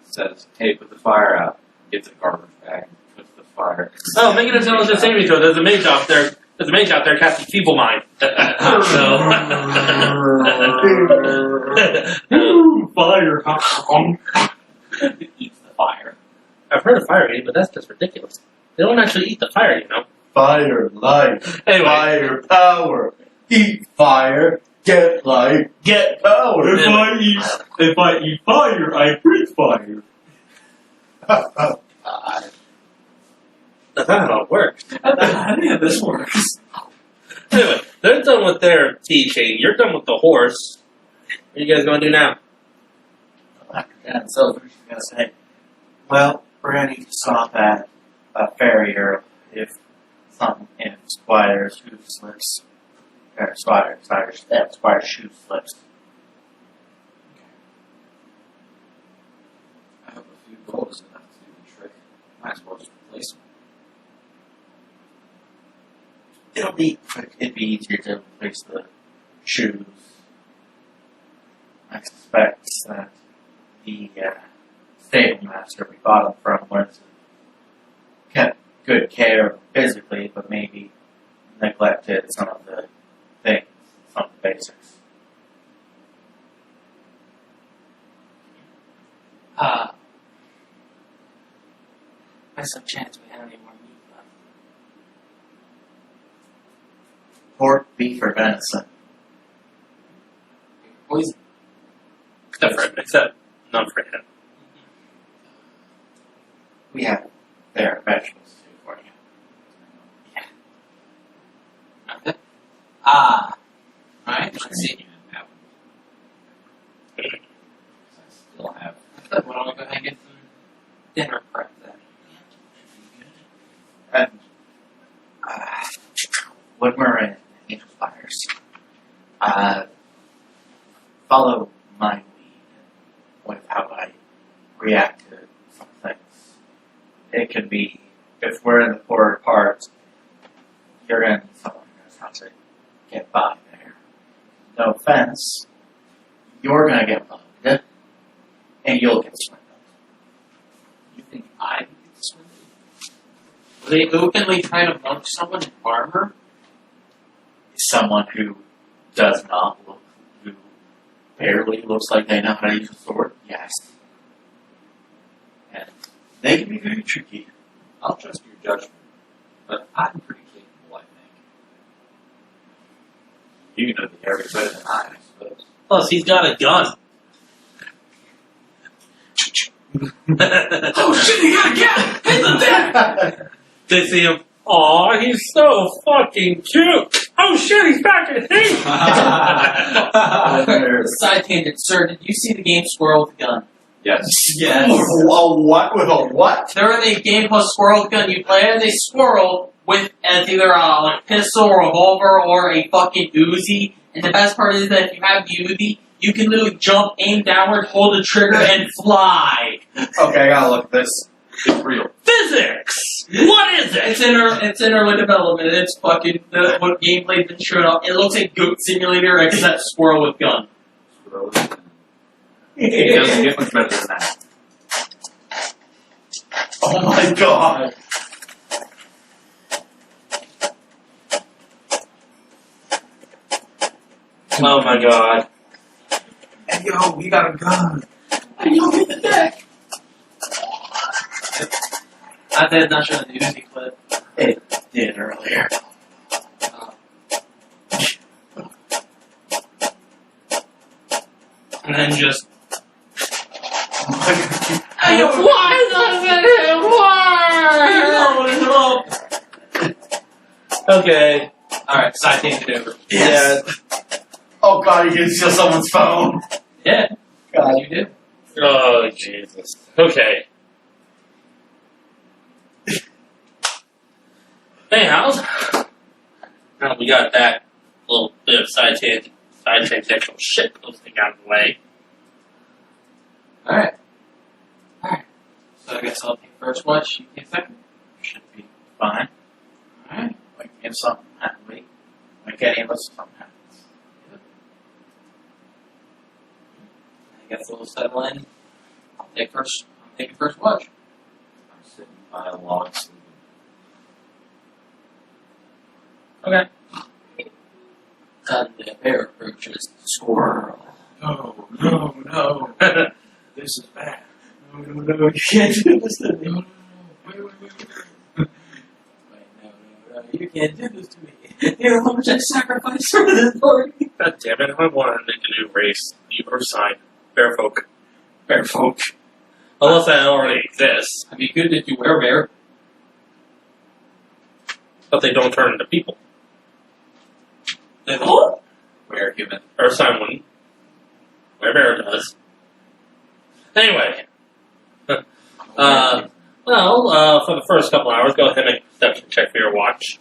Says, hey, put the fire out. Gets a garbage bag, puts the fire. Oh, make an intelligence saving throw. There's a mage out there. Casting Feeble Mind. Fire. Eats the fire. I've heard of fire eating, but that's just ridiculous. They don't actually eat the fire, you know. Fire, life, Anyway. fire, power. Eat fire, get life, get power. If I eat fire, I breathe fire. That's not how it works. Yeah, this works. Anyway, they're done with their teaching. You're done with the horse. What are you guys going to do now? And so she's going to say, well, we're going to need to stop at a farrier if Squire's shoe slips. Or Squire's shoe slips. I hope a few gold is enough to do the trick. Might as well just replace them. It'd be easier to replace the shoes. I suspect that the stable master we bought them from was kept good care of them physically, but maybe neglected some of the things, some of the basics. There's some chance we have any more meat left. Pork, beef, or venison. Poison. Except none for him. We have their vegetables too for you. Okay. Alright, let's see. I still have. Why don't we go ahead and get some dinner prep then? And when we're in Angel Spires, follow my lead with how I react to some things. It could be, if we're in the poorer parts, you're going to need someone who knows how to get by there. No offense, you're going to get mugged, and you'll get swindled. You think I can get swindled? Were they openly trying to mug someone in armor? Someone who does not look, who barely looks like they know how to use a sword, yes. And they can be very tricky. I'll trust your judgment, but I'm pretty capable, I think. You know the area better than I suppose. Plus, he's got a gun. Oh shit, he got a gun! Hit the deck! They see him. Aw, he's so fucking cute. Oh shit, he's back in heat. Side tangent, sir, did you see the game Squirrel with a Gun? Yes. Yes. A what with a what? There is a game called Squirrel with a Gun. You play as a squirrel with as either a like pistol or revolver or a fucking Uzi. And the best part is that if you have the Uzi, you can literally jump, aim downward, hold the trigger, and fly. Okay, I gotta look at this. It's real. Physics. What is it? It's in early development. And it's fucking what gameplay's been showing up. It looks like Goat Simulator except Squirrel with Gun. It doesn't get much better than that. Oh my god. Oh my god. Hey, yo, we got a gun. Hey, yo, get the deck. I did not show the Uzi clip. It did earlier. And then just. Hey, why does it? Why? Okay. Alright, side tangent over. Yes. Oh god, you can steal someone's phone. Yeah. God. You did. Oh, Jesus. Okay. Anyhow, now we got that little bit of side tangential shit posting out of the way. Alright. Alright. So I guess I'll take first watch, you take second. Should be fine. Alright. Like, if something happens, like any of us, something happens. I guess we'll settle in. I'll take first watch. I'm sitting by a log sleeping. Okay. And the bear approaches the squirrel. No, no, no. This is bad. No, no, no. You can't do this to me. No, no, no. Wait, no. You can't do this to me. You know how much I sacrificed for this party? God damn it, I wanted to make a new race. The Earth sign. Bear folk. Bear folk. Unless that already exists. It'd be good if you wear bear. But they don't turn into people. They don't. We're human. Earth sign wouldn't. Where bear does. Anyway. For the first couple hours, go ahead and make a perception check for your watch.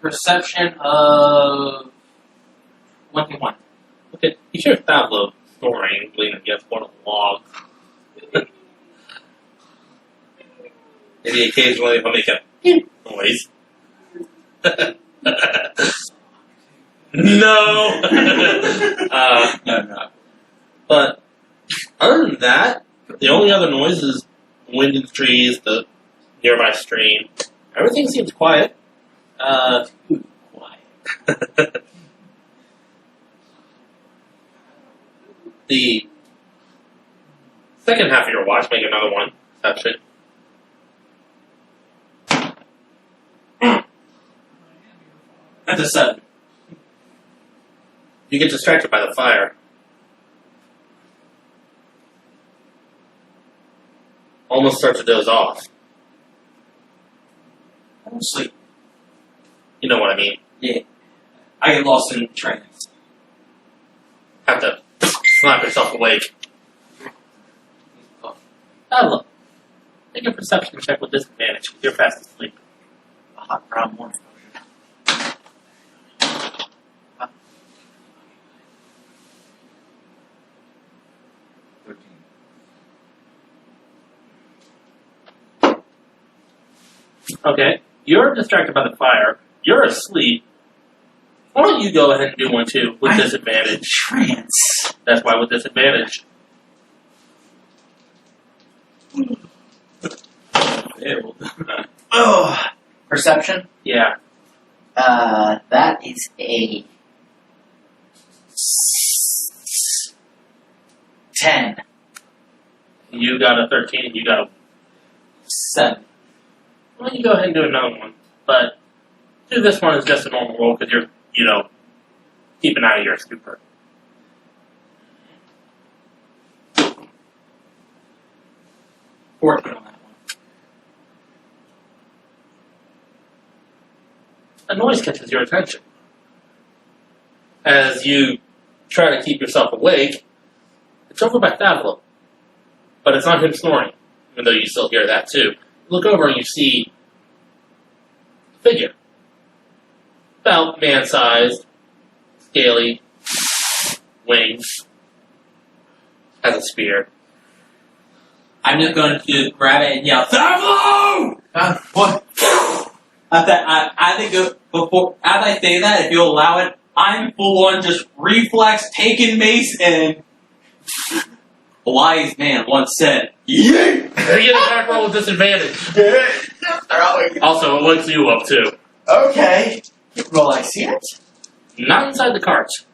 Perception of 21. Okay, you hear Pablo snoring, leaning against one of the logs. Maybe occasionally he'll make a noise. No! No. But other than that, the only other noise is wind in the trees, the nearby stream. Everything seems quiet. Quiet. The second half of your watch, make another one. Perception. That's a 7. You get distracted by the fire. Almost start to doze off. I don't sleep. You know what I mean. Yeah. I get lost in trance. Have to slap yourself awake. Oh, look. Make a perception check with disadvantage. You're fast asleep. A hot brown one. Okay. You're distracted by the fire. You're asleep. Why don't you go ahead and do one too with disadvantage? Trance. That's why with disadvantage. Oh, perception. Yeah. That is a 10. You got a 13 and you got a 7. Why don't you go ahead and do another one? But do this one as just a normal roll because you're, keeping out of your stupor. Working on that one. A noise catches your attention. As you try to keep yourself awake, it's over by Favlo. But it's not him snoring, even though you still hear that too. You look over and you see a figure. About man-sized, scaly, wings, has a spear. I'm just going to grab it and yell, Favlo! What? As I say that, if you'll allow it, I'm full on just reflex taking mace and A wise man once said, Yeah. You get an attack roll with disadvantage. Also, it wakes you up too. Okay. Will I see it? Not inside the carts.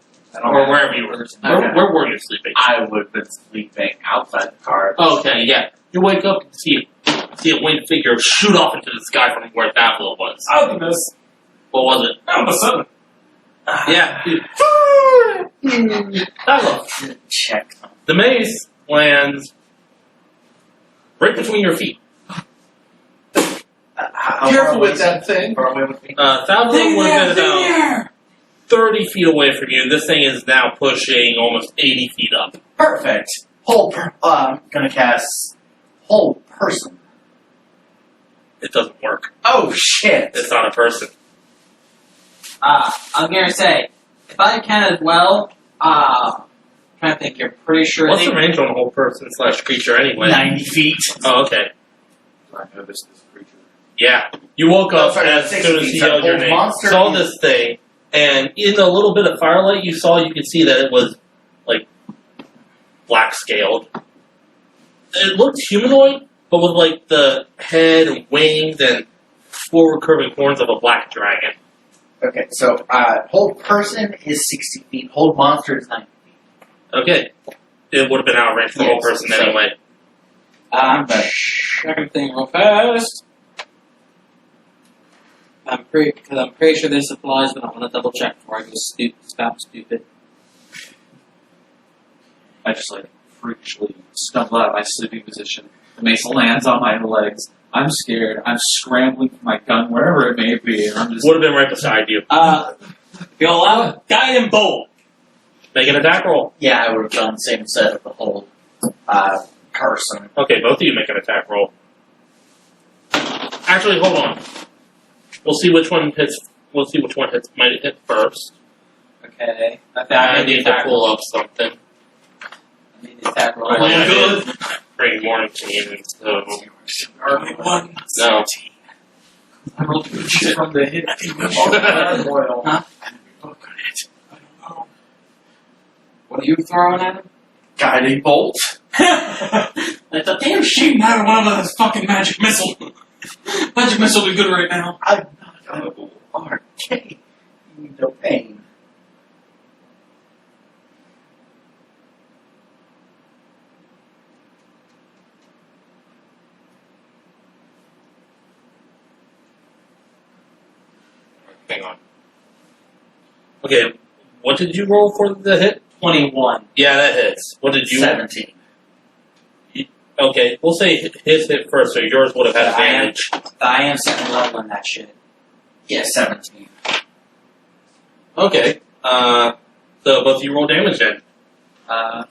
Or wherever you were. Where were you sleeping? I would have been sleeping outside the car. Okay, yeah. You wake up and see a winged figure shoot off into the sky from where Babylon was. Optimus. What was it? Out of the sun. Yeah. Babylon. Check. The maze lands right between your feet. How Careful far away with is that it? thing. Far away with me? Babylon would have been about 30 feet away from you. This thing is now pushing almost 80 feet up. Perfect. I'm gonna cast whole person. It doesn't work. Oh shit! It's not a person. I'm gonna say, if I can as well, trying to think, you're pretty sure What's they... the range on a whole person / creature anyway? 90 feet. Oh, okay. I know this creature. Yeah. You woke up sorry, as 60 soon as feet, he so yelled your whole name. monster Saw is- this thing, and in a little bit of firelight you could see that it was, like, black scaled. It looked humanoid, but with, like, the head and wings and forward curving horns of a black dragon. Okay, so whole person is 60 feet. Whole monster is 90 feet. Okay. It would have been out of range for the whole Yes, person so- anyway. I'm gonna check everything real fast. I'm pretty sure this applies, but I want to double check before I go stupid. I just like freakishly stumble out of my sleeping position. The mace lands on my legs. I'm scared. I'm scrambling for my gun wherever it may be, and I'm just. Would have been right beside you. If you allow, guide and bolt. Make an attack roll. Yeah, I would have done the same set of the whole person. Okay, both of you make an attack roll. Actually, hold on. We'll see which one hits. We'll see which one might hit first. Okay. I need to pull up something. I made the attack roll. Oh, yeah, Good. Bring more in, so Only one. no. I rolled good shit. From the hit. Huh? What are you throwing at him? Guiding bolt. It's a damn shame neither one of us has fucking magic missile. Magic missile would be good right now. I'm not going to arcade. No pain. Hang on. Okay, what did you roll for the hit? 21. Yeah, that hits. What did you? 17. Okay, we'll say his hit first, so yours would have had advantage. I am second level in that shit. Yeah, 17. Okay, so both of you roll damage then. I.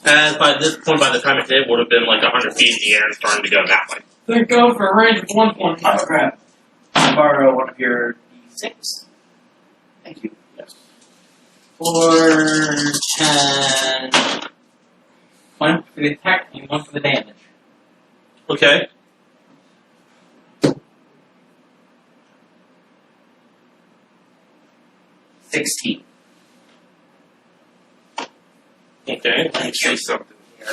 As by this point, by the time it hit, would have been like 100 feet in the air and starting to go that way. Thank God for a range of 1.5. Oh, crap. Can I borrow one of your D6? Thank you. Yes. 4, 10. 1 for the attack and 1 for the damage. Okay. $16. Okay, let me see something here.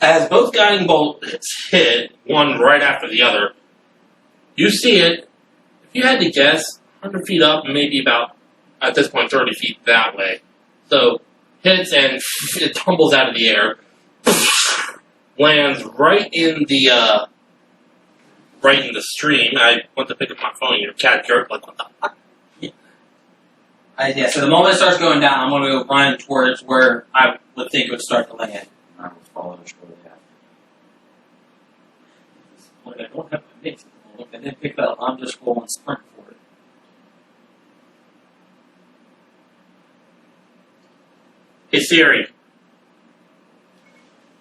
As both guiding bolts hit, one right after the other, you see it, if you had to guess, 100 feet up, maybe about, at this point, 30 feet that way. So, hits and it tumbles out of the air, lands right in the stream. I went to pick up my phone, your cat jerked like, what the fuck? Yeah, so the moment it starts going down, I'm going to go run towards where I would think it would start to land. I will follow shortly after. Look, I don't have my mix. Look, I didn't pick that up. I'm just going sprint for it. Hey Siri,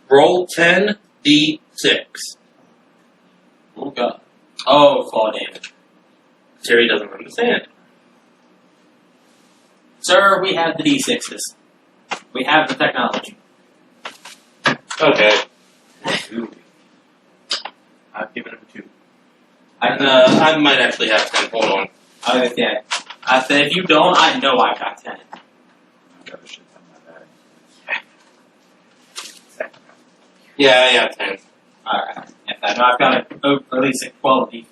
roll 10d6. Oh, God. Oh, fall damage. Siri doesn't understand. Sir, we have the D6s. We have the technology. Okay. I've given it a 2. I might actually have 10. Hold on. Okay. I said, if you don't, I know I got 10. I've got a shit ton in my bag. Yeah, yeah, 10. Alright. Yes, I know I've got at least like 12 of these things.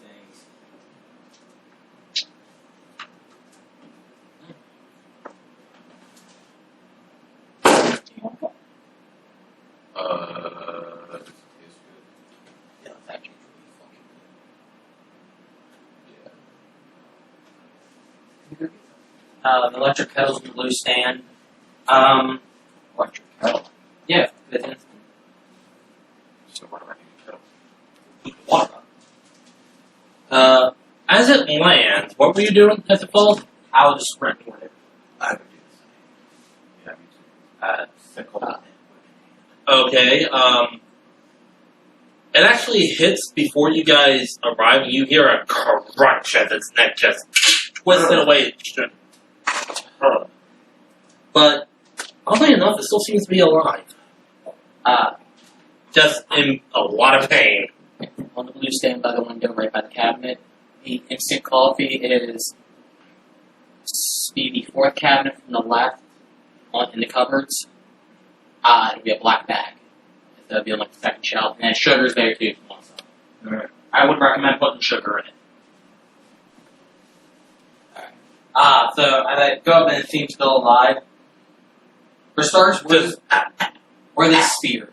It is good. Yeah, it's actually really fucking good. The electric kettle's in the blue stand. Electric kettle. Yeah, good instant. So what do I need to kettle? Heat the water up. As it lands, what were you doing as it falls? I will just sprint toward it. I would do the same. Yeah, me too. Sickle. Okay, it actually hits before you guys arrive, and you hear a crunch as its neck just twisted away. But, oddly enough, it still seems to be alive. Just in a lot of pain. On the blue stand by the window, right by the cabinet. The instant coffee is the fourth cabinet from the left in the cupboards. It'll be a black bag. That'll be on like the second shelf. And then sugar's there too if you want some. Alright. I would recommend putting sugar in it. Alright. So as I go up and it seems still alive. For starters, where they spear?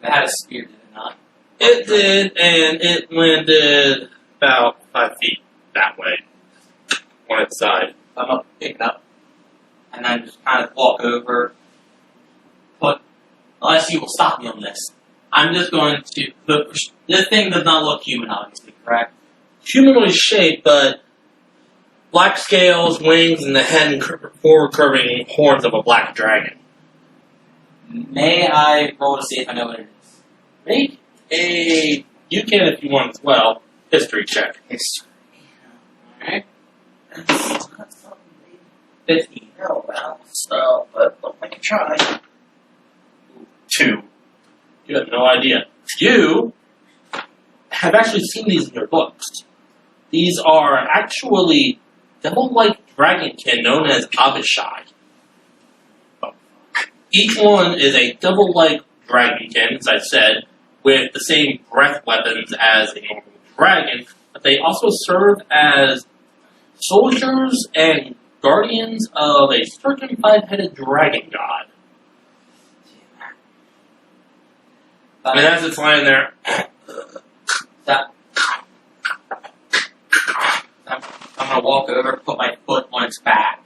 They had a spear, did it not? It did, and it landed about 5 feet that way. On its side. I'm gonna pick it up. And then just kind of walk over. Unless you will stop me on this. I'm just going to... This thing does not look human, obviously, correct? Humanoid shape, but black scales, wings, and the head and forward curving horns of a black dragon. May I roll to see if I know what it is? Make a... You can if you want as well. History check. History. Alright. 15. Oh, well, so, but let me try. 2. You have no idea. You have actually seen these in your books. These are actually devil-like dragonkin known as Abishai. Each one is a devil-like dragonkin, as I said, with the same breath weapons as a normal dragon, but they also serve as soldiers and guardians of a certain 5-headed dragon god. And as it's lying there, I'm gonna walk over, put my foot on its back,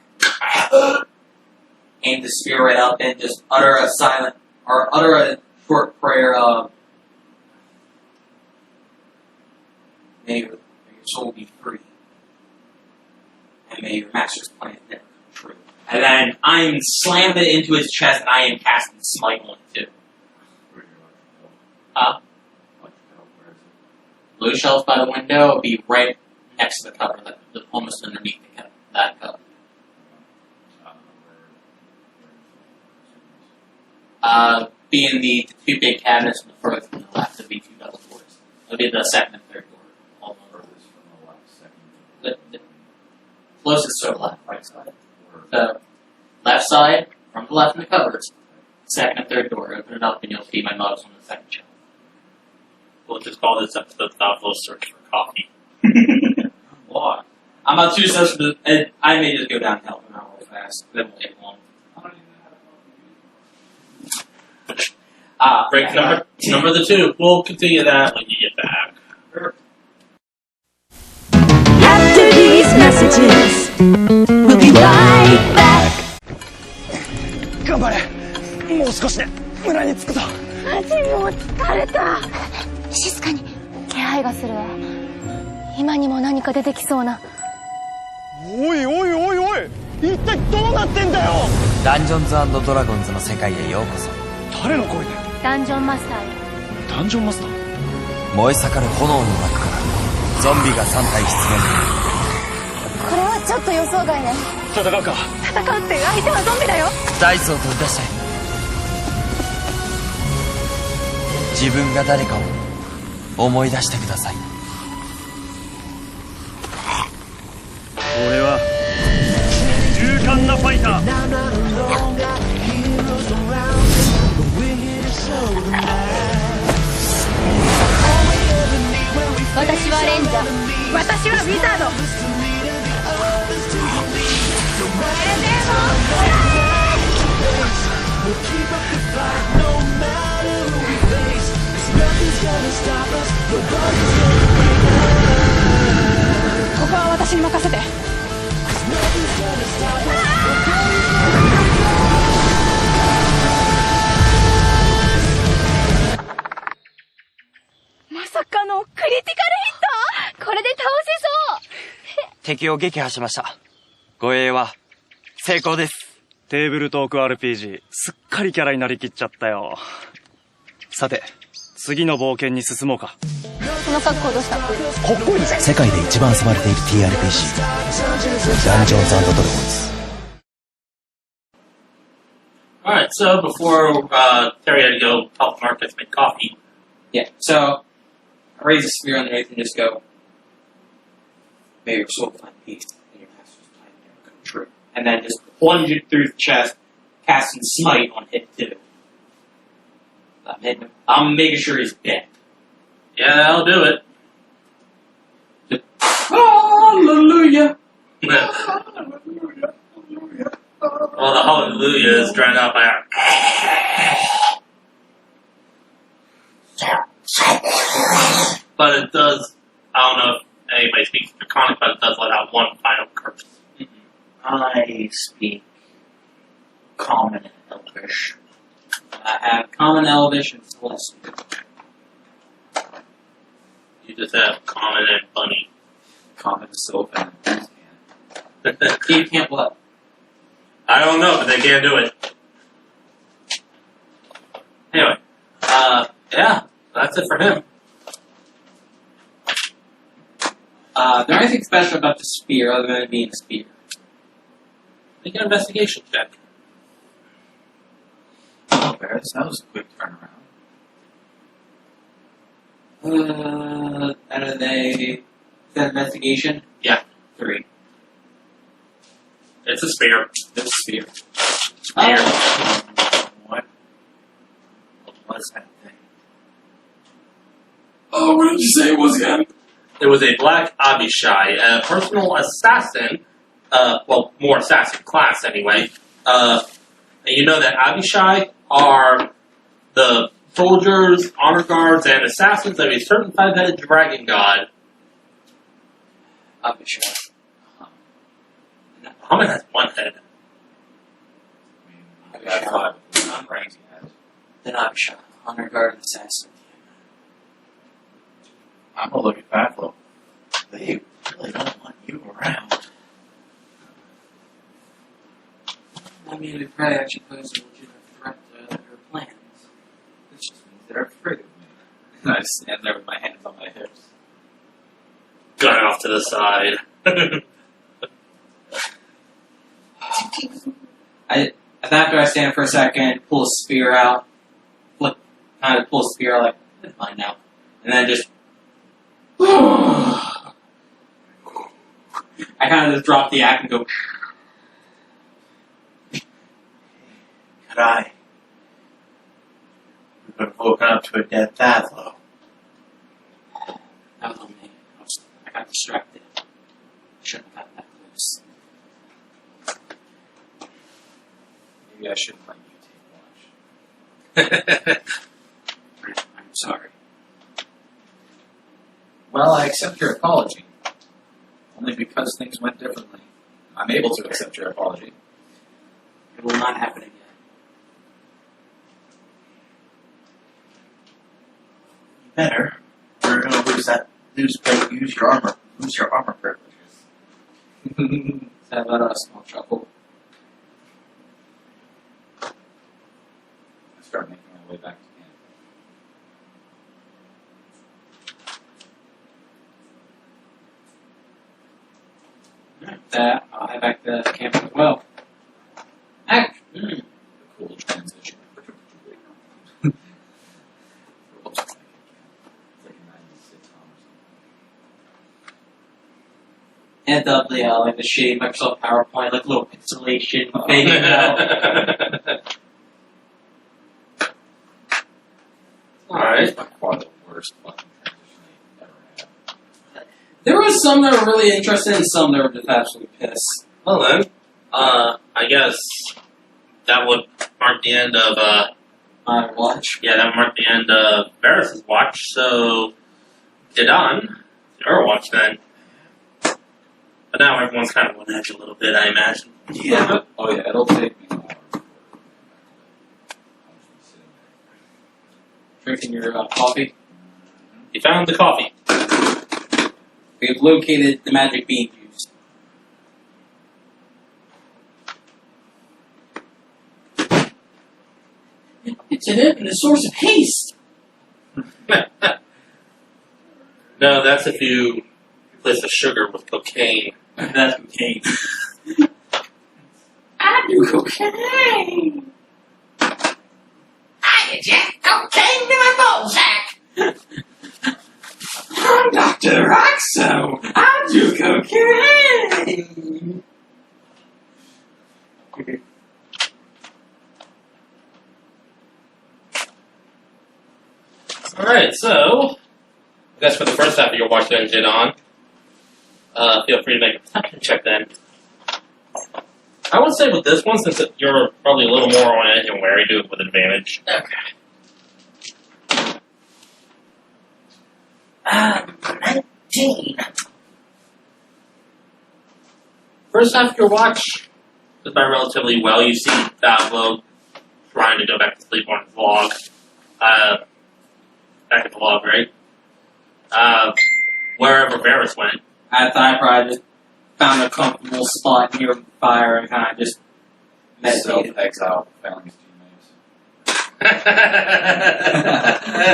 aim the spear right up, and just utter a short prayer of, may your soul be free, and may your master's plan never come true. And then I'm slamming it into his chest, and I am casting smite on it too. Blue shelf by the window will be right next to the cover, almost underneath that cover. Be in the 2 big cabinets on the further from the left. It'll be 2 double doors. It'll be the second and third door. All over. The closest to the left, right side. The left side, from the left in the cupboards. Second and third door. Open it up and you'll see my mugs on the second shelf. we'll just call this episode Thoughtful Search for Coffee. Why? I'm about 2 steps from the... I may just go down and help him out real fast. It won't take long. Break number the 2. We'll continue that when you get back. After these messages, we'll be right back. 頑張れ。もう少しで村に着くぞ。マジもう疲れた。静かに。気配がするわ。今にも何か出てきそうな。おいおいおいおい。一体どうなってんだよ。ダンジョンズ&ドラゴンズの世界へようこそ。誰の声だよ。ダンジョンマスターよ。ダンジョンマスター。燃え盛る炎の中からゾンビが3体出現。これはちょっと予想外ね。戦うか。戦うって相手はゾンビだよ。ダイスを取り出して自分が誰かを思い出してください。俺は勇敢なファイター。私はレンジャー。私はウィザード。ここは私に任せて。まさかのクリティカルヒット。これで倒せそう。敵を撃破しました。護衛は成功です。テーブルトーク RPG、すっかりキャラになりきっちゃったよ。さて、次の冒険に進もうか。この格好どうした？かっこいいぜ。世界で一番遊ばれている TRPG、ダンジョンズ&ドラゴンズ。Alright, so before Terry had to go help Marcus make coffee. Yeah, so I raise a spear underneath and just go, may your soul find peace and your master's plan never come true. And then just plunge it through the chest, casting smite on hit 2. I'm hitting him. I'm making sure he's dead. Yeah, that'll do it. Hallelujah! Well, the hallelujah is drowned out by our... But it does, I don't know if anybody speaks Draconic, but it does let out one final curse. I speak Common and Elvish. I have Common, Elvish, and Celestial. You just have Common and Bunny. Common, Sylvan, and You can't what? I don't know, but they can't do it. Anyway, yeah, that's it for him. Is there anything special about the spear other than it being a spear? Make an investigation check. oh, Barris, that was a quick turnaround. And are they... Is that investigation? Yeah. 3. It's a spear. It's a spear. Spear. What was that thing? Oh, what did you say it was again? It was a Black Abishai, a personal assassin, well, more assassin class anyway. And you know that Abishai are the soldiers, honor guards, and assassins of a certain 5-headed dragon god. Abishai. Bahamut has 1 head. I got 5 with the crazy head. Then Abishai. Honor guard and assassin. I'm gonna look at Baffalo. They really don't want you around. I mean, we probably actually pose a legitimate threat to their plans. It just means they're afraid of me. And I stand there with my hands on my hips. Gun off to the side. After I stand for a second, pull a spear out, pull a spear out like, it's mine now. And then just, I kind of just drop the act and go, Could I? We could have woken up to a dead Baffalo. that was on me. I got distracted. Shouldn't have gotten that close. Maybe I shouldn't let you take watch. I'm sorry. Well, I accept your apology. Only because things went differently. I'm able to accept your apology. It will not happen again. You better. We're gonna use your armor privileges. Is that about a small chuckle? I start making my way back to camp. That I'll head back to camp as well. Act. The cool transition. It's like a 90s And like the shitty Microsoft PowerPoint, like little pixelation, fading out. Alright. It's by far the worst fucking transition I've ever had. There was some that were really interesting and some that were just absolutely pissed. Well then, I guess that would mark the end of, My watch. yeah, that would mark the end of Varys' watch, so, Didon, your watch then. But now everyone's kind of on edge a little bit, I imagine. Yeah. Oh yeah, it'll take me an hour before I'm just sitting there. Drinking your coffee. You found the coffee. We've located the magic bean juice. It's an infinite source of haste. No, that's if you replace the sugar with cocaine. That's cocaine. I do cocaine. I inject cocaine to my ball sack. I'm Dr. Roxo. I do cocaine. Alright, so, I guess for the first half of your watch then, Didon, feel free to make a perception check then. I would say with this one, since you're probably a little more on edge and wary, do it with advantage. Okay. 19. First half of your watch goes by relatively well. You see Davlo trying to go back to sleep on his log. Back at the log, right? Wherever Varys went. I thought I probably just found a comfortable spot near the fire and kind of just meditated. Self-exile, failing his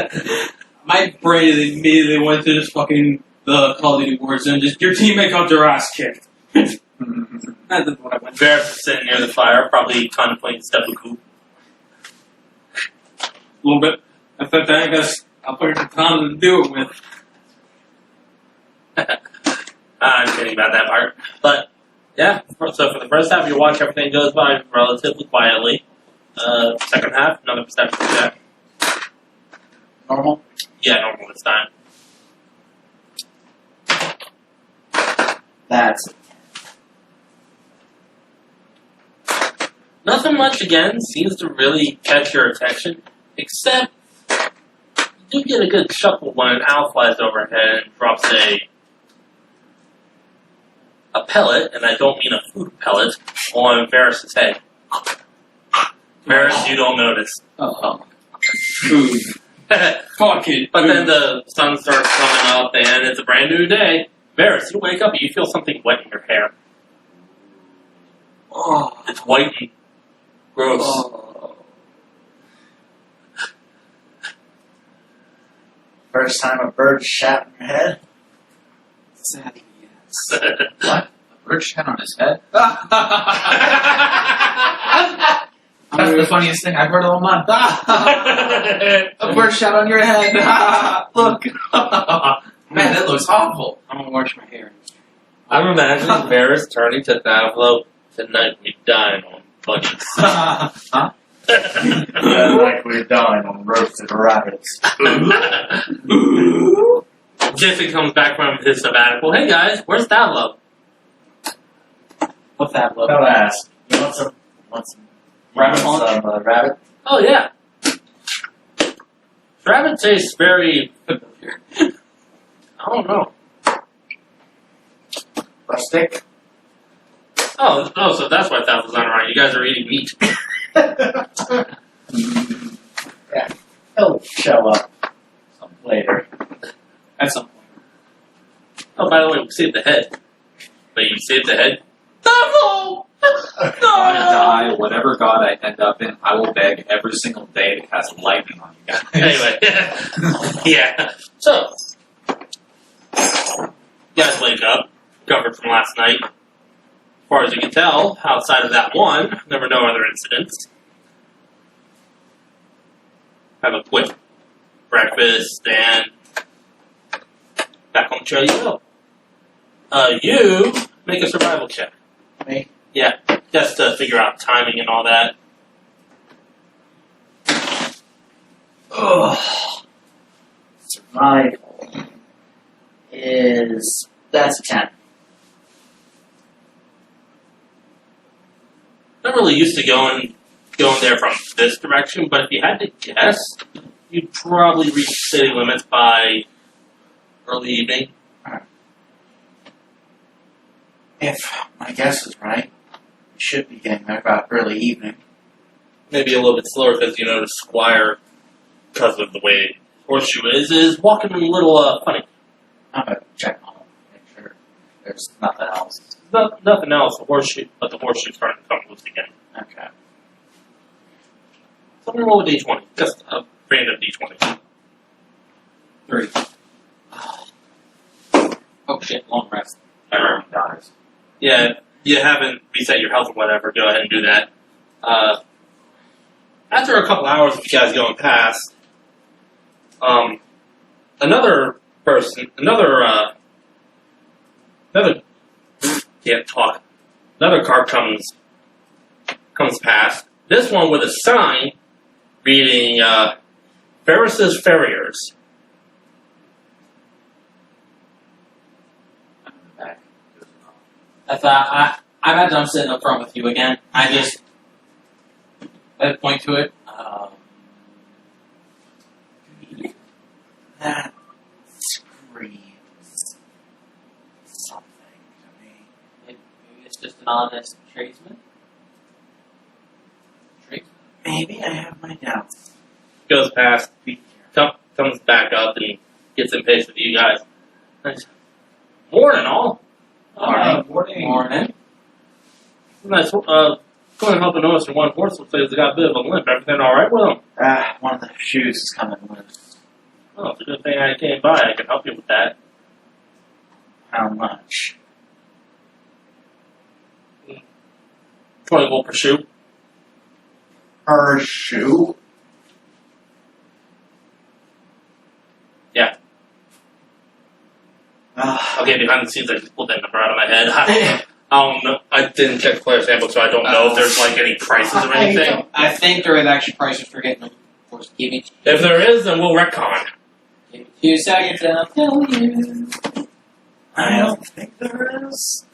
teammates. My brain immediately went to just fucking the Call of Duty Warzone. Just your teammate got their ass kicked. That's what I went. Varys is sitting near the fire, probably contemplating seppuku. A little bit. I thought I guess I'll put the time to do it with. I'm kidding about that part. But, yeah, so for the first half of your watch, everything goes by relatively quietly. Second half, another perception check. Normal? Yeah, normal this time. That's Nothing much again seems to really catch your attention, except you do get a good chuckle when an owl flies overhead and drops a pellet, and I don't mean a food pellet, on Varys' head. Varys, you don't notice. Oh. Food. Fuck it. But then the sun starts coming up, and it's a brand new day. Varys, you wake up and you feel something wet in your hair. Oh. It's white and gross. Oh. first time a bird shat in your head. Sadly, yes. What? A bird shat on his head? That's the funniest thing I've heard all month. A bird shat on your head. Look. Man, that looks awful. I'm gonna wash my hair. I'm imagining Varys turning to Davlo. Tonight we dine on bunnies. Like we dine on roasted rabbits. Jesse comes back from his sabbatical. Hey guys, where's Davlo? What's that look? Don't ask. You want some Rabbit rabbit? Oh yeah. Rabbit tastes very familiar. I don't know. Rustic? Oh, so that's why Davlo's not around. You guys are eating meat. Yeah. He'll show up later. At some point. Oh, by the way, we saved the head. But you saved the head? Davlo! If I die, whatever god I end up in, I will beg every single day to cast lightning on you guys. Anyway, yeah. So, you guys wake up, recovered from last night. As far as you can tell, outside of that one, there were no other incidents. Have a quick breakfast, and back on the trail you go. You make a survival check. Me? Yeah, just to figure out timing and all that. Ugh. Survival is that's a 10. Not really used to going there from this direction, but if you had to guess, you'd probably reach city limits by early evening. If my guess is right, we should be getting there about early evening. Maybe a little bit slower because you know the Squire, because of the way Horseshoe is walking a little funny. I'm gonna check on him, make sure there's nothing else. Nothing else. The horseshoe's starting to come loose again. Okay. So I'm gonna roll a d20, just a random d20. 3. Oh shit, long rest. Everyone dies. Yeah, you haven't reset your health or whatever. Go ahead and do that. After a couple hours of you guys going past, another person, another can't talk. Another car comes past. This one with a sign reading Ferris's Farriers. I'm not done sitting up front with you again. I point to it. That screams something to me. Maybe it's just an honest tradesman. Maybe I have my doubts. Goes past, comes back up and gets impatient with you guys. Nice. Morning, all. Morning. Nice. Go ahead and help notice your one horse looks like he's got a bit of a limp. Everything all right with him? One of the shoes is coming loose. Oh, it's a good thing I came by. I can help you with that. How much? 20 gold per shoe. Per shoe? Yeah. Okay, behind the scenes, I just pulled that number out of my head. I don't know. I didn't check the player's handbook, so I don't know if there's like any prices or anything. I think there is actually prices for getting them. Give me If there is, then we'll retcon. 2 seconds and I'll tell you. I don't think there is.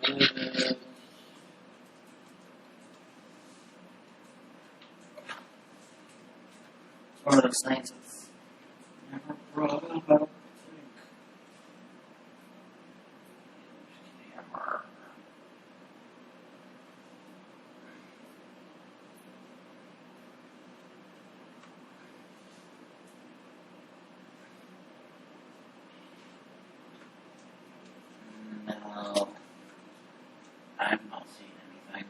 It's one of those things that's never brought up, I don't think. Hammer. No. I'm not seeing anything.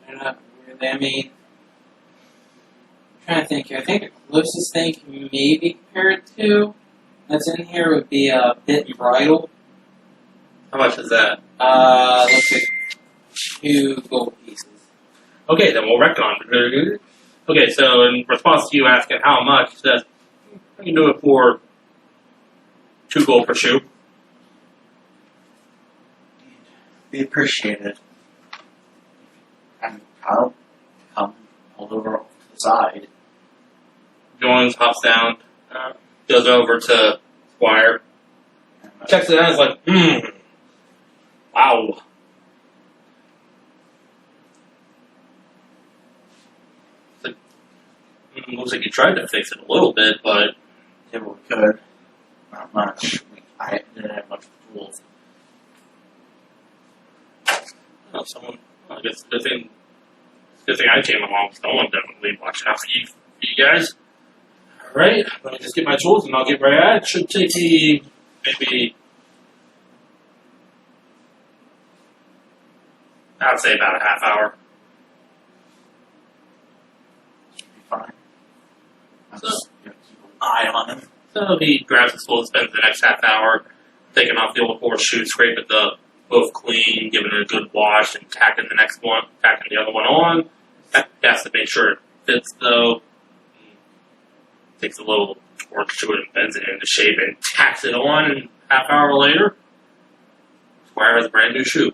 They're not really, I mean, I'm trying to think here. I think the closest thing you can maybe compare it to that's in here would be a bit and bridle. How much is that? Looks like 2 gold pieces. Okay, then we'll retcon. Okay, so in response to you asking how much, it says, I can do it for 2 gold per shoe. Be appreciated. And I'll come hold over to the side. Joins, hops down, goes over to Squire, checks it out, and is like, wow. Looks like you tried to fix it a little bit, but Yeah, we could. Not much. I didn't have much tools. someone, I guess good thing I came along. Someone definitely watched out for you guys. Alright, let me just get my tools and I'll get right at it. Should take me maybe, I'd say about a half hour. Should be fine. I'm just gonna keep an eye on him. So he grabs his tools, spends the next half hour taking off the old horseshoe, scraping the hoof clean, giving it a good wash, and tacking the other one on. Has to make sure it fits though. Takes a little torch to it and bends it into shape and tacks it on. And half hour later, Squire has a brand new shoe.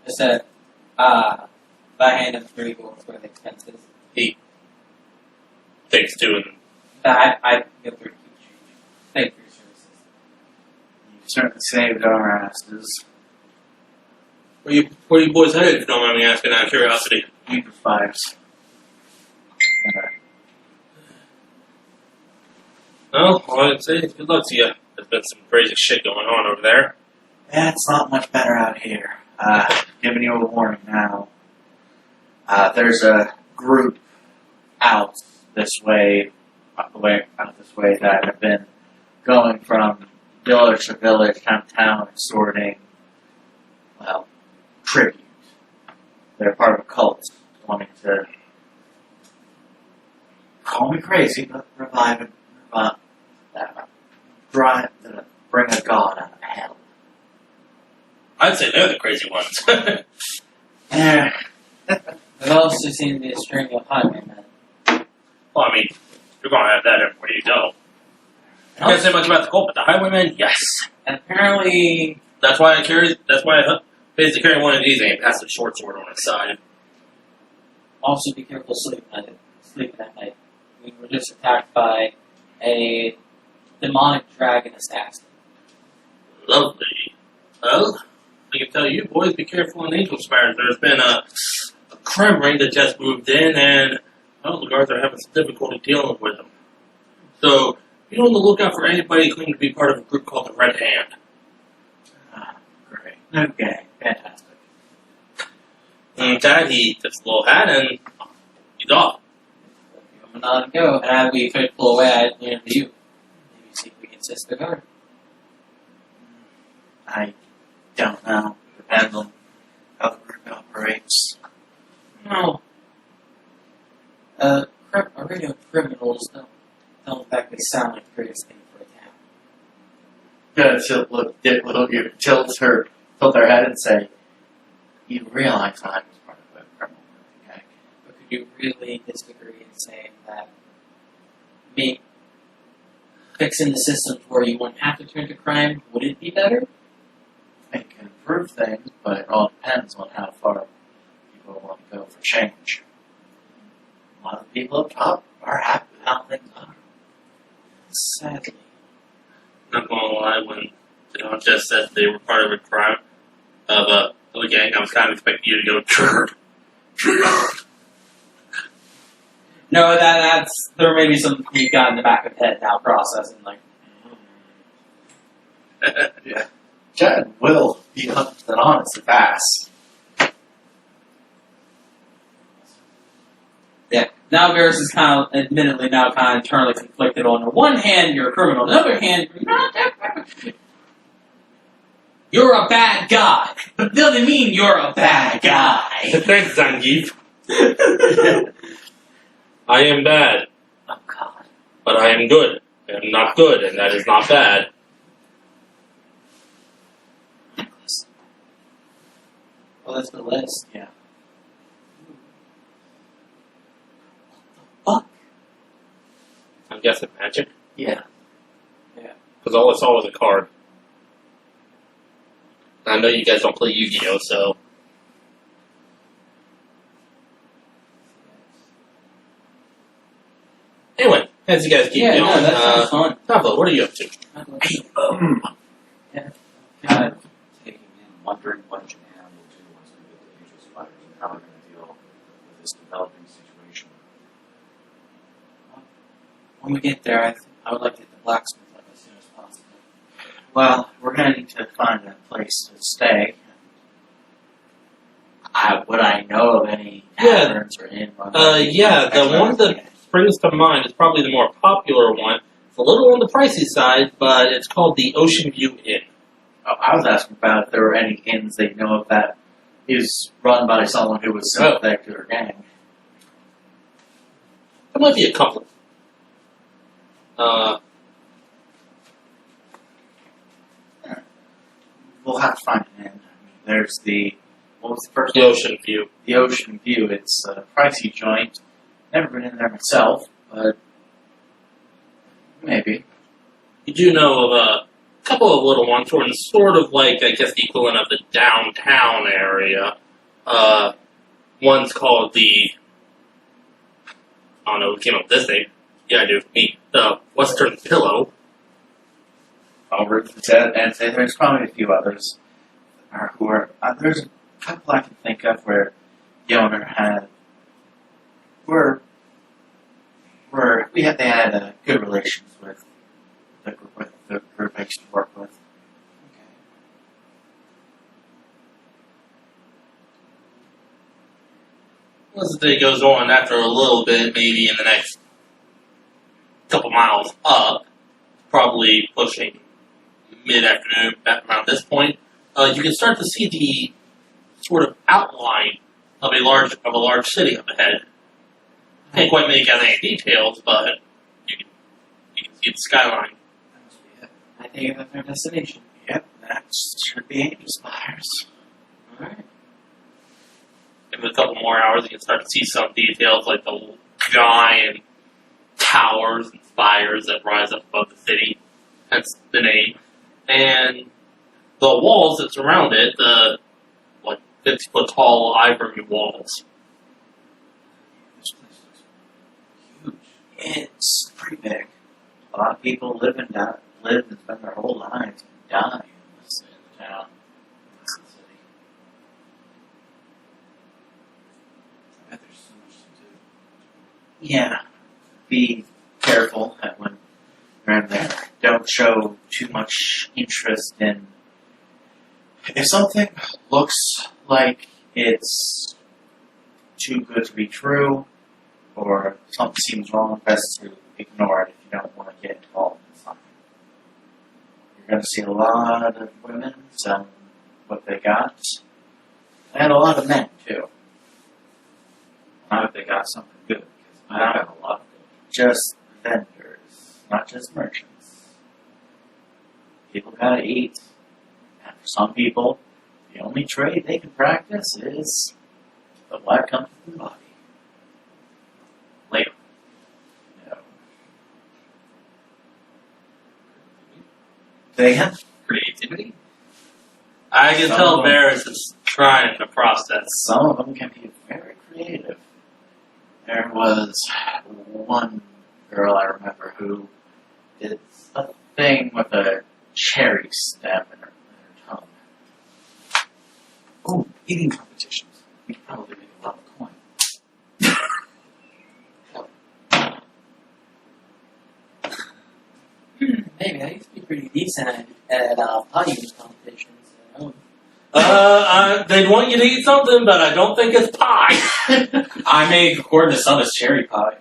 I said, by hand and 3 goals for the expenses. He takes 2 and I get 3 each. Thank you for your services. You certainly saved our asses. where you boys headed, if you don't mind me asking out of curiosity? Angel Spires. Well, all I'd say is good luck to you. There's been some crazy shit going on over there. Yeah, it's not much better out here. Giving you a warning now. There's a group out this way, out this way that have been going from village to village, town to town, extorting, well, tribute. They're part of a cult wanting to, call me crazy, but bring a god out of hell. I'd say they're the crazy ones. Yeah. I've also seen the string of highwaymen. Well, I mean, you're going to have that everywhere you go. I can't say much about the cult, but the highwaymen, yes. And apparently, That's why I basically carry one of these and pass a short sword on its side. also be careful sleeping at night. We were just attacked by a demonic dragon assassin. Lovely. Well, I can tell you, boys, be careful in Angel Spires. There's been a crime ring that just moved in, and, well, the guards are having some difficulty dealing with them. So, be on the lookout for anybody claiming to be part of a group called the Red Hand. Great. Okay, fantastic. And with that, he tips the little hat, and he's off. I'm gonna let him go, and as we could pull away, I'd lean to you. Maybe see if we can assist the guard. I don't know. Depends on how the group operates. No. Radio criminals don't exactly sound like the greatest thing for a town. Good. Tilt their head and say, "You realize I was part of a criminal gang." But could you really disagree in saying that fixing the systems where you wouldn't have to turn to crime, would it be better? It can improve things, but it all depends on how far people want to go for change. A lot of people up top are happy with how things are. Sadly. Not gonna lie, when John just said they were part of a crime, of a gang, I was kind of expecting you to go, Triggered! No, there may be something you got in the back of the head now processing, like, Yeah. Chad will be 100% honest and fast. yeah. Now Varys is kind of, admittedly now kind of internally conflicted. On the one hand, you're a criminal. On the other hand, you're not that bad. You're a bad guy. But it doesn't mean you're a bad guy. Thanks, Zangief. I am bad, Oh, God. but I am good. I am not good, and that is not bad. Well, that's the list. Yeah. I'm guessing magic, Yeah. because all I saw was a card. I know you guys don't play Yu-Gi-Oh, so... Anyway, as you guys keep Yeah, going, no, that sounds fun. Tavo, what are you up to? Kind of taking in, wondering what Japan will do once we get to Angel Spires and how they're going to deal with this developing situation. When we get there, I would like to get the blacksmith up as soon as possible. Well, we're going to need to find a place to stay. Would I know of any Yeah. taverns or inns? Yeah, the one that springs to mind is probably the more popular one. It's a little on the pricey side, but it's called the Ocean View Inn. Oh, I was asking about if there were any inns they know of that is run by someone who was sympathetic to their gang. There might be a couple. We'll have to find an inn. I mean, There's what was the first The Ocean View. The Ocean View. It's a pricey joint. Never been in there myself, but maybe. You do know of a couple of little ones, sort of like, I guess, the equivalent of the downtown area. One's called I don't know who came up with this name. Yeah, I do. Me. The Western Pillow. I'll read that and say there's probably a few others who are. There's a couple I can think of where the owner had. They had good relations with the group I used to work with. As the day goes on, after a little bit, maybe in the next couple miles up, probably pushing mid-afternoon, around this point, you can start to see the sort of outline of a large city up ahead. Can't quite make out any details, but you can see the skyline. That must be it. I think that's their destination. Yep, that should be Angel Spires. Alright. In a couple more hours, you can start to see some details like the giant towers and spires that rise up above the city. Hence the name. And the walls that surround it, the 50-foot tall ivory walls. This place looks huge. It's pretty big. A lot of people live and spend their whole lives and die in this town. This city. I bet there's so much to do. Yeah. Be careful when you're in there. Don't show too much interest in. If something looks like it's too good to be true, or something seems wrong, best to ignore it if you don't want to get involved in something. You're going to see a lot of women selling what they got, and a lot of men, too. I hope they got something good, because I got a lot of good. Just vendors, not just merchants. People gotta eat. And for some people, the only trade they can practice is the what comes from the body. Later. No. They have creativity. I can tell Barris is trying to process. Some of them can be very creative. There was one girl I remember who did a thing with a cherry stem in her tongue. Oh, eating competitions. We could probably make a lot of coin. Maybe I used to be pretty decent at potty competitions. They'd want you to eat something, but I don't think it's pie. I made according to Summer's cherry pie.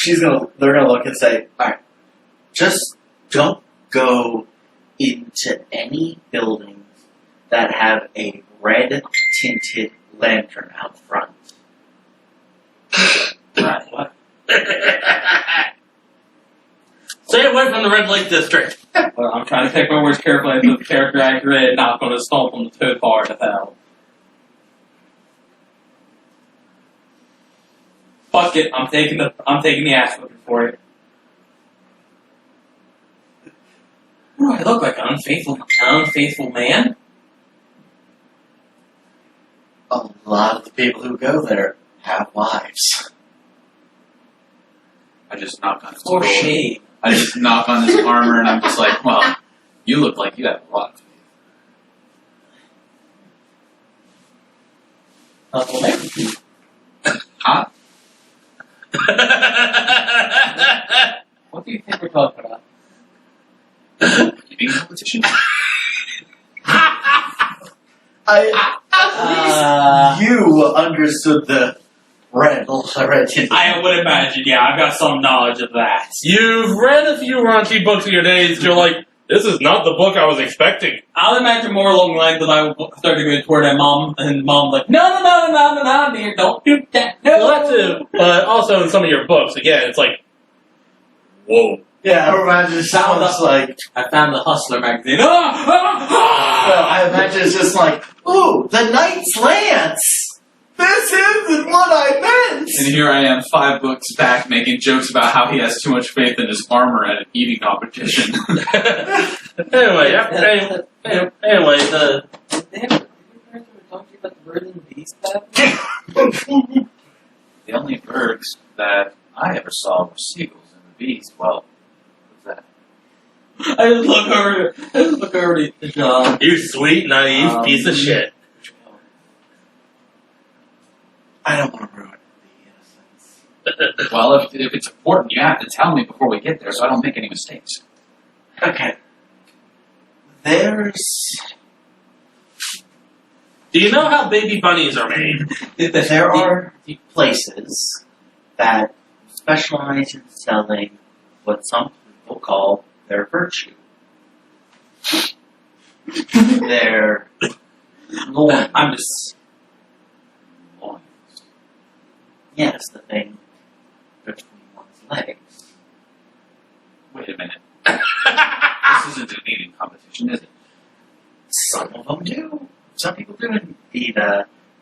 They're gonna look and say, alright, just don't go into any buildings that have a red tinted lantern out front. Right, what? Stay away from the Red Lake District. Well, I'm trying to pick my words carefully so the character accurate, not going to stomp on the toad hard of hell. Fuck it, I'm taking the ass looking for it. What do I look like? An unfaithful man? A lot of the people who go there have wives. I just knock on his Or door. shade. I just knock on his armor and I'm just like, well, you look like you have a lot of faith. Well, maybe. Huh? What do you think we're talking about? Eating competition? At least you understood the red tinted. I would imagine, yeah, I've got some knowledge of that. You've read a few raunchy books in your days. You're like, this is not the book I was expecting. I'll imagine more along the lines that I started going toward that mom, and mom like, no, dear, don't do that, no. Well, that too, but also in some of your books, again, it's like, whoa, Yeah, or imagine it sounds like. I found the Hustler magazine. Well, I imagine it's just like, ooh, the Knight's Lance! This isn't what I meant! And here I am, 5 books back, making jokes about how he has too much faith in his armor at an eating competition. Anyway, anyway, the The only birds that I ever saw were seagulls and the bees. Well, what's that? I just look over to John. you sweet, naive piece of shit. I don't want to ruin the innocence. Well, if it's important, you have to tell me before we get there so I don't make any mistakes. Okay. There's. Do you know how baby bunnies are made? There are places that specialize in selling what some people call their virtue. Their loins. I'm just. Loins. Yes, the thing between one's legs. Wait a minute. This isn't an eating competition, is it? Some of them do. Some people do eat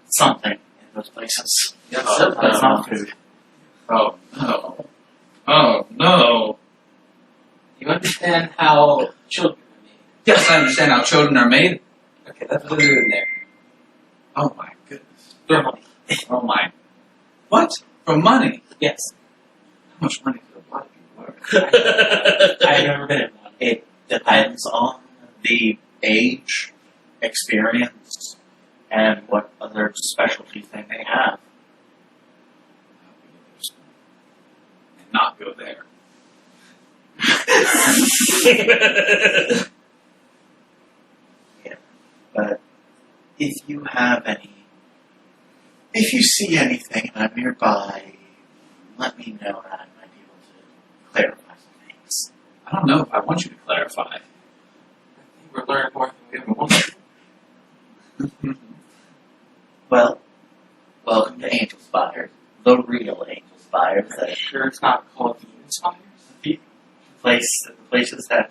something in those places. Yeah, That's not food. Oh, no. Oh, no. You understand how children are made? Yes, I understand how children are made. Okay, let's put it in there. Oh, my goodness. For money. Oh, my. What? For money? Yes. How much money could a lot of you work? I've never been in one. It depends on the age, experience, and what other specialties they may have. And not go there. Yeah. But if you have if you see anything and I'm nearby, let me know and I might be able to clarify some things. I don't know if I want you to clarify. I think we're learning more than we ever wanted. Well, welcome to Angel Spires, the real Angel Spires. That Sure, it's not called Demon Spires? the places that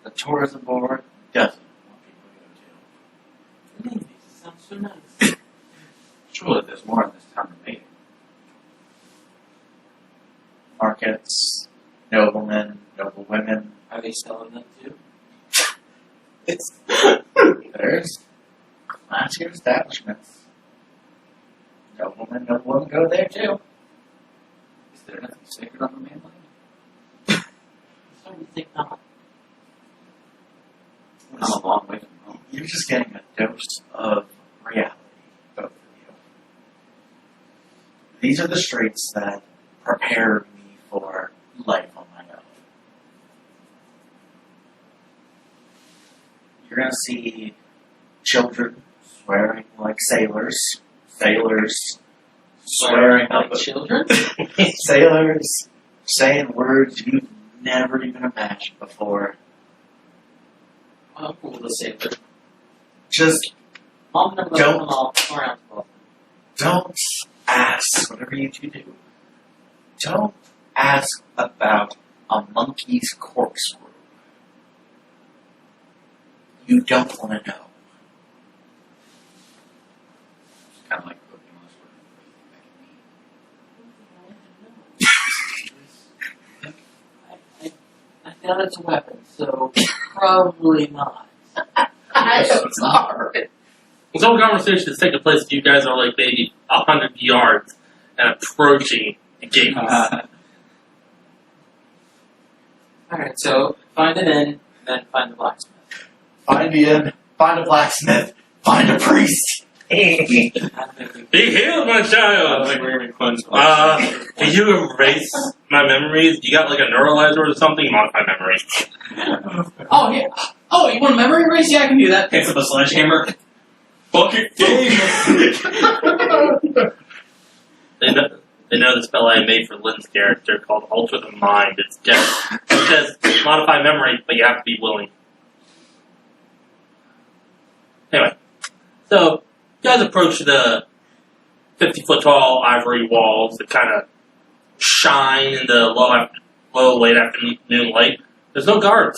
the tourism board doesn't want people to go to. Really makes it sound so nice. Surely there's more in this town than me. Markets, noblemen, noblewomen. Are they selling them too? It's there's classier establishments. Noblemen, noblewomen go there too. Is there nothing sacred on the mainland? I don't think not. I'm a long way from home. You're just getting a dose of reality, both of you. These are the streets that prepared me for life on my own. You're going to see children swearing like sailors, sailors swearing like like children? sailors saying words you've never even imagined before. I'm cool with a sailor. Just Mom never let Don't. them all around. don't ask, whatever you two do, don't ask about a monkey's corkscrew. You don't want to know. It's kind of like cooking on I thought it's a weapon, so probably not. I'm sorry. This whole conversation is taking place. You guys are like maybe 100 yards and approaching the gates. Alright, so find an inn, and then find the blacksmith. Find the inn, find a blacksmith, find a priest. Be healed, my child! Can you erase my memories? You got like a neuralizer or something? Modify memory. Oh, yeah. Oh, you want a memory erase? Yeah, I can do that. Picks up a sledgehammer. Bucket game! They know the spell I made for Lynn's character called Alter the Mind. It says modify memory, but you have to be willing. Anyway, so you guys approach the 50-foot tall ivory walls that kind of shine in the low late afternoon light. There's no guards.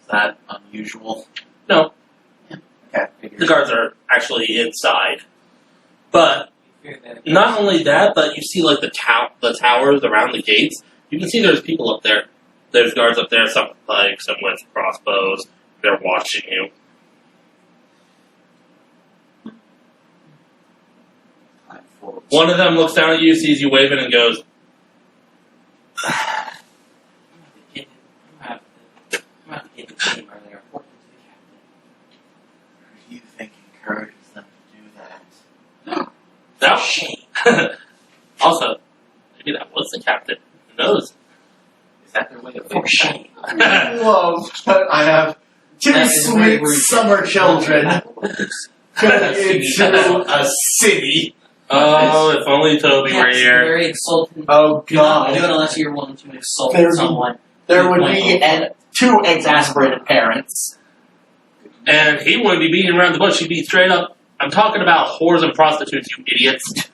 Is that unusual? No, Okay. the guards are actually inside. But not only that, but you see like the towers around the gates. You can see there's people up there. There's guards up there, some with crossbows. They're watching you. One of them looks down at you, sees you waving, and goes, You think encourages them to do that? "Thou shame." Also, maybe that was the captain. Who knows? Is that their way of For shame. Love that I have two That's sweet very summer children going into a city. Oh, if only Toby were Yes, here. very insulting. Oh Do not do it God! unless you're willing to insult There's- someone. There would be two exasperated parents. And he wouldn't be beating around the bush. He'd be straight up. I'm talking about whores and prostitutes, you idiots.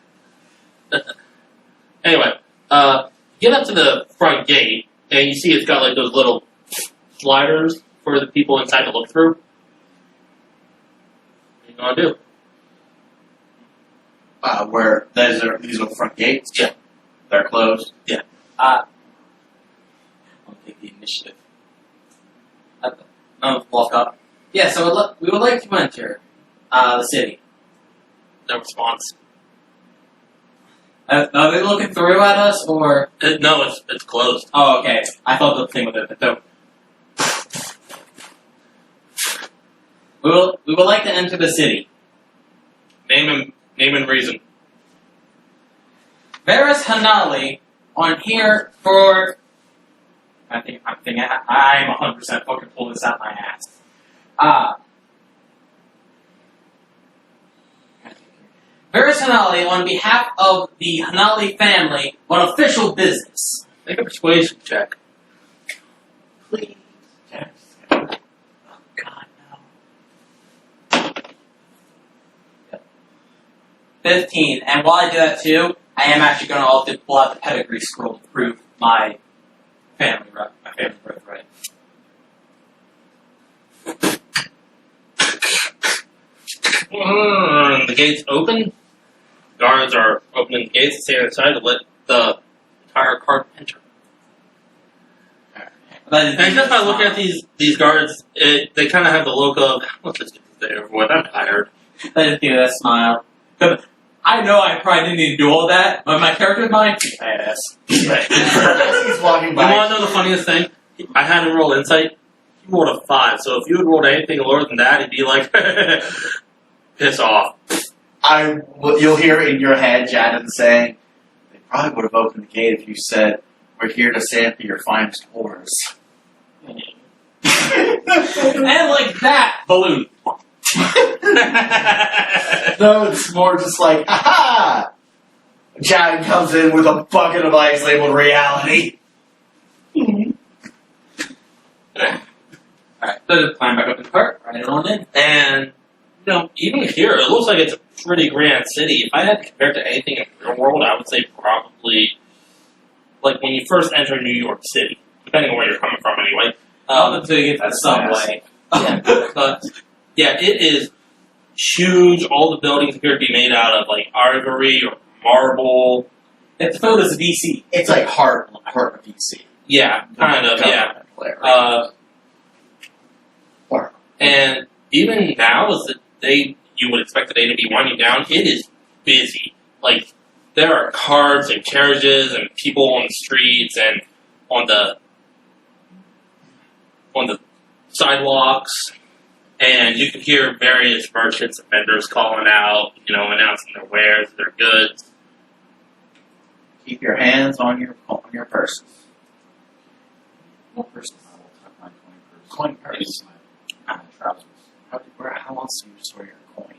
Anyway, get up to the front gate, and you see it's got like those little sliders for the people inside to look through. What are you gonna do? Where these are the front gates. Yeah. They're closed. I'll take the initiative. Walk up. Yeah, so we would like to enter the city. No response. Are they looking through at us, or? No, it's closed. Oh, okay. I thought the thing with it, but we would like to enter the city. Name and reason. Varys Hanali on here for. I'm 100% fucking pull this out my ass. Varys Hanali on behalf of the Hanali family on official business. Make a persuasion check. Please. Yes. Oh God, no. 15. And while I do that too, I am actually going to pull out the pedigree scroll to prove my family birthright. The gates open. Guards are opening the gates and standing inside to let the entire cart enter. And just by looking at these guards, they kind of have the look of, let's just get this day over with, I'm tired. I just give that smile. I know I probably didn't need to do all that, but my character's mind, badass. He's walking You by. want to know the funniest thing? I had him roll insight. He rolled a 5, so if you had rolled anything lower than that, he'd be like, piss off. You'll hear in your head Jadon saying, they probably would have opened the gate if you said, we're here to sample your finest whores. And like that, balloon. No, it's more just like, aha! Jadon comes in with a bucket of ice labeled reality. Alright, so just climb back up in the cart, ride it on in. And, even here, it looks like it's a pretty grand city. If I had to compare it to anything in the real world, I would say probably, like when you first enter New York City, depending on where you're coming from anyway. Until you get to the subway. Yeah, but, yeah, it is huge. All the buildings appear to be made out of, like, ivory or marble. It's filled as DC. It's like heart of DC. Yeah, kind of, yeah. Or And even now, as you would expect the day to be winding down, it is busy. Like, there are cars and carriages and people on the streets and on the sidewalks, and you can hear various merchants and vendors calling out, announcing their wares, their goods. keep your hands on your purses. What person I will tuck my Coin maybe purse. my trousers. How else do you store your coin?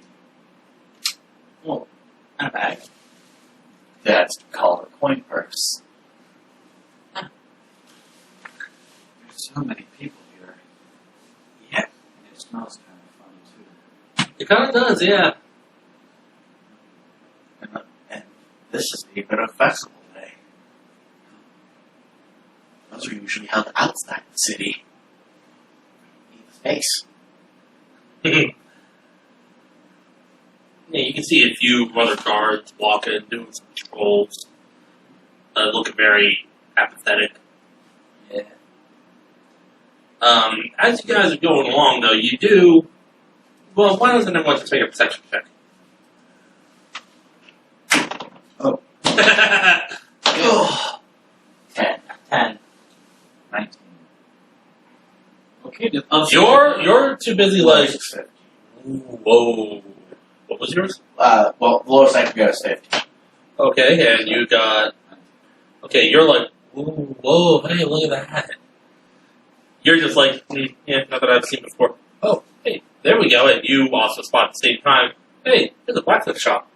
Well, in a bag. That's called a coin purse. There's so many people here. Yeah. And it smells kind of funny too. It kind of does, yeah. And this is even a festival day. Those are usually held outside the city. Need the space. Yeah, you can see a few other guards walking, doing some patrols, looking very apathetic. Yeah. As you guys are going along, though, you do. Well, why doesn't everyone just make a perception check? Oh. 10. 19. Okay, You're too busy, like. Whoa. What was yours? Well, the lowest I can go is 50. Okay, and you got. Okay, you're like, ooh, whoa, hey, look at that. You're just like, yeah, not that I've seen before. Oh, hey, there we go. And you also spot at the same time, hey, there's a blacksmith shop.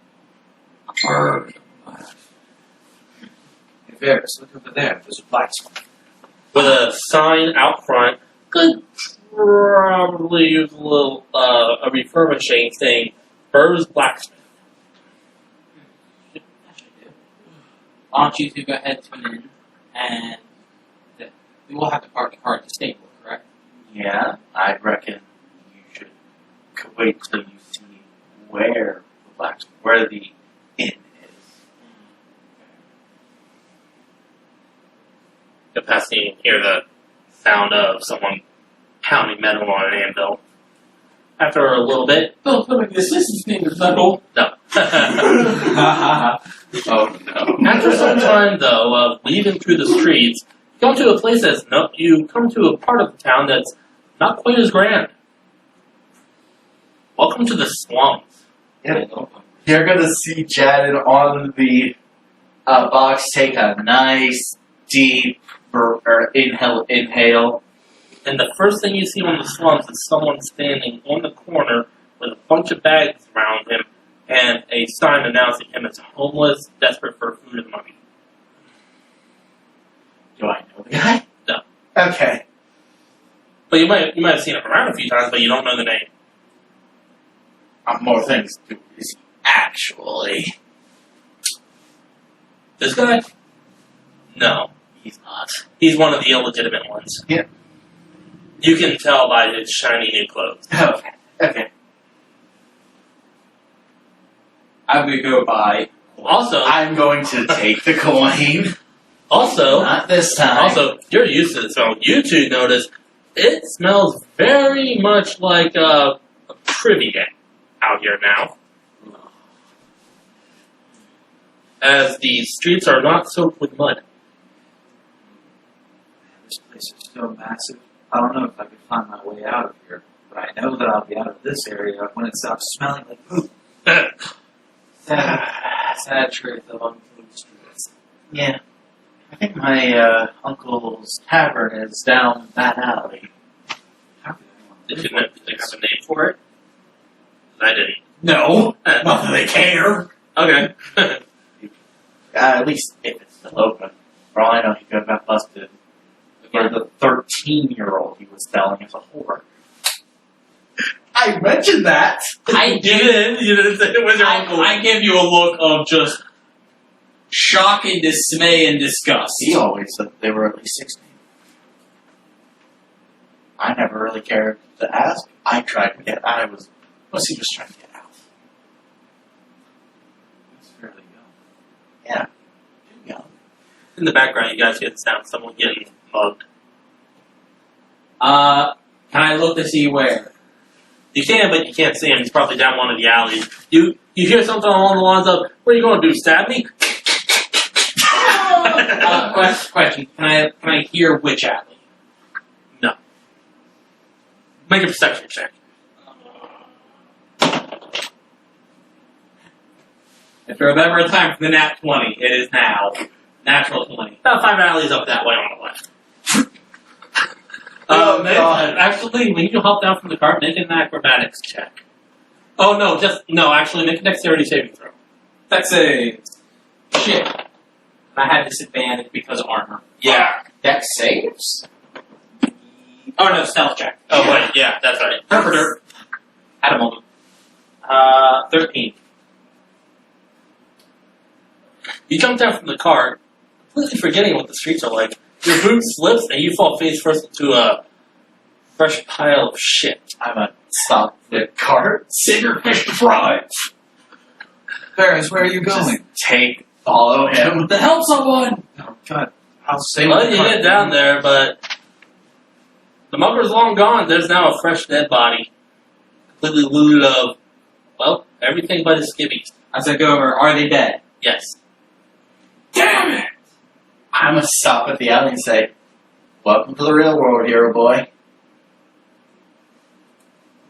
Hey, Varys, look over there. There's a blacksmith. With a sign out front, could probably use a little, a refurbishing saying, Burr's Blacksmith. Why don't you two go ahead to an inn, and we will have to park the car at the stable, correct? Yeah, I reckon you should wait till you see where the inn is. You're passing, you hear the sound of someone pounding metal on an anvil. After a little bit, Don't tell me the assistant's name is metal. no. Oh no. After some time, though, of weaving through the streets, you come to a place you come to a part of the town that's not quite as grand. Welcome to the slums. Yeah. You're gonna see Jaden on the box take a nice deep inhale. And the first thing you see on the slums is someone standing on the corner with a bunch of bags around him and a sign announcing him as homeless, desperate for food and money. Do I know the guy? No. Okay. But you might have seen him around a few times, but you don't know the name. More things to do is actually. This guy? No. He's not. He's one of the illegitimate ones. Yeah. You can tell by his shiny new clothes. Okay. Okay. I would go by. Also, I'm going to take the coin. Also, Not this time. Also, you're used to the smell. You two notice it smells very much like a trivia out here now. As the streets are not soaked with mud. This place is so massive. I don't know if I can find my way out of here, but I know that I'll be out of this area when it stops smelling like poop. Sad truth of unpaved streets. Yeah. I think my uncle's tavern is down that alley. How could anyone Did you have a name for it? I didn't. No. Not that they care. Okay. At least if it's still open. For all I know, he could have got busted for the 13-year-old he was selling as a whore. I mentioned that. I You didn't say it was your uncle. I give you a look of just shock and dismay and disgust. He always said they were at least 16. I never really cared to ask. I tried to get out. Was he just trying to get out? It's fairly young. Yeah. Too young. In the background, you guys get the sound of someone getting mugged. Can I look to see where? You can, but you can't see him. He's probably down one of the alleys. You hear something along the lines of, "What are you going to do? Stab me?" Question. Can I hear which alley? No. Make a perception check. If you remember a time for the nat 20, it is now. Natural 20. About 5 alleys up that way on the left. Oh, God. Actually, when you hop down from the cart, make an acrobatics check. Oh, no, actually, make a dexterity saving throw. That's a shit. And I had disadvantage because of armor. Yeah. Dex saves? Oh no, stealth check. Oh, wait, yeah, that's right. Interpreter. Had a moment. 13. You jump down from the cart, completely forgetting what the streets are like, Your boot slips and you fall face first into a fresh pile of shit. I'm gonna stop the cart. Save your fish to fry. Ferris, where are you going? Follow him. To help someone! Oh, God. I'll save Well, the you cart. get down there, but the mugger's long gone. There's now a fresh dead body. Completely looted of, well, everything but his skivvies. As I go over, are they dead? Yes. Damn it! I'm gonna stop at the alley and say, "Welcome to the real world, hero boy."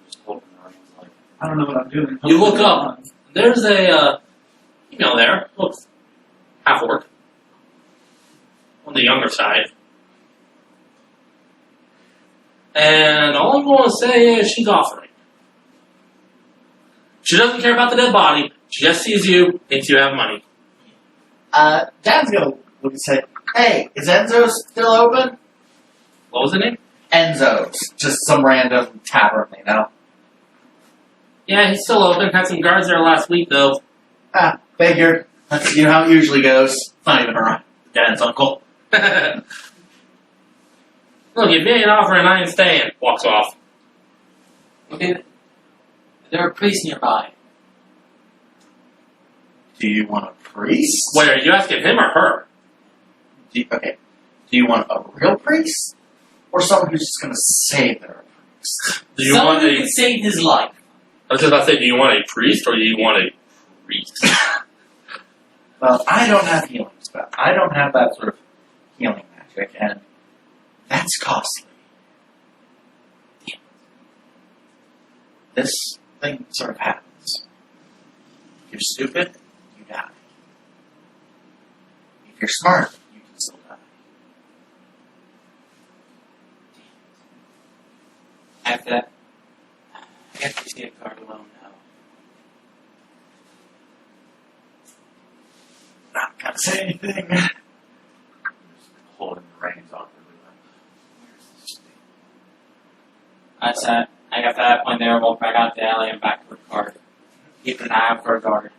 Just holding the reins like, I don't know what I'm doing. You look up. There's a female there. Looks half orc. On the younger side. And all I'm going to say is she's offering. She doesn't care about the dead body. She just sees you, thinks you have money. Dad's gonna look and say, "Hey, is Enzo's still open?" What was the name? Enzo's, just some random tavern, you know. Yeah, he's still open. Had some guards there last week, though. Figured. That's how it usually goes. Not even her dad's uncle. Look, if you ain't offering, I ain't staying. Walks off. Okay. Is there a priest nearby? Do you want a priest? Wait, are you asking him or her? Do you want a real priest? Or someone who's just gonna say they're a priest? Do you Someone want who a... can save his life. I was just about to say, do you want a priest or do you want a priest? Well, I don't have healing spell. I don't have that sort of healing magic, and that's costly. This thing sort of happens. If you're stupid, you die. If you're smart, you can still die. After that, I guess we see a card alone now. Not gonna say anything. just holding the reins awkwardly like, where's this thing? I got to that point there, walk back out the alley and back to the card. Keep an eye out for a guard.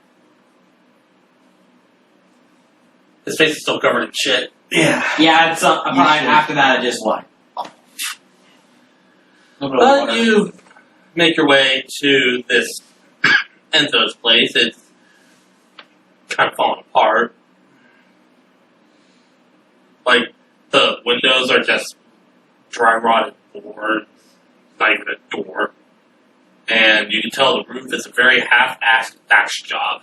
His face is still covered in shit. Yeah. Yeah, it's probably should. after that I just What? But you make your way to this Enzo's place. It's kind of falling apart. Like, the windows are just dry rotted boards, not even a door. And you can tell the roof is a very half-assed thatch job.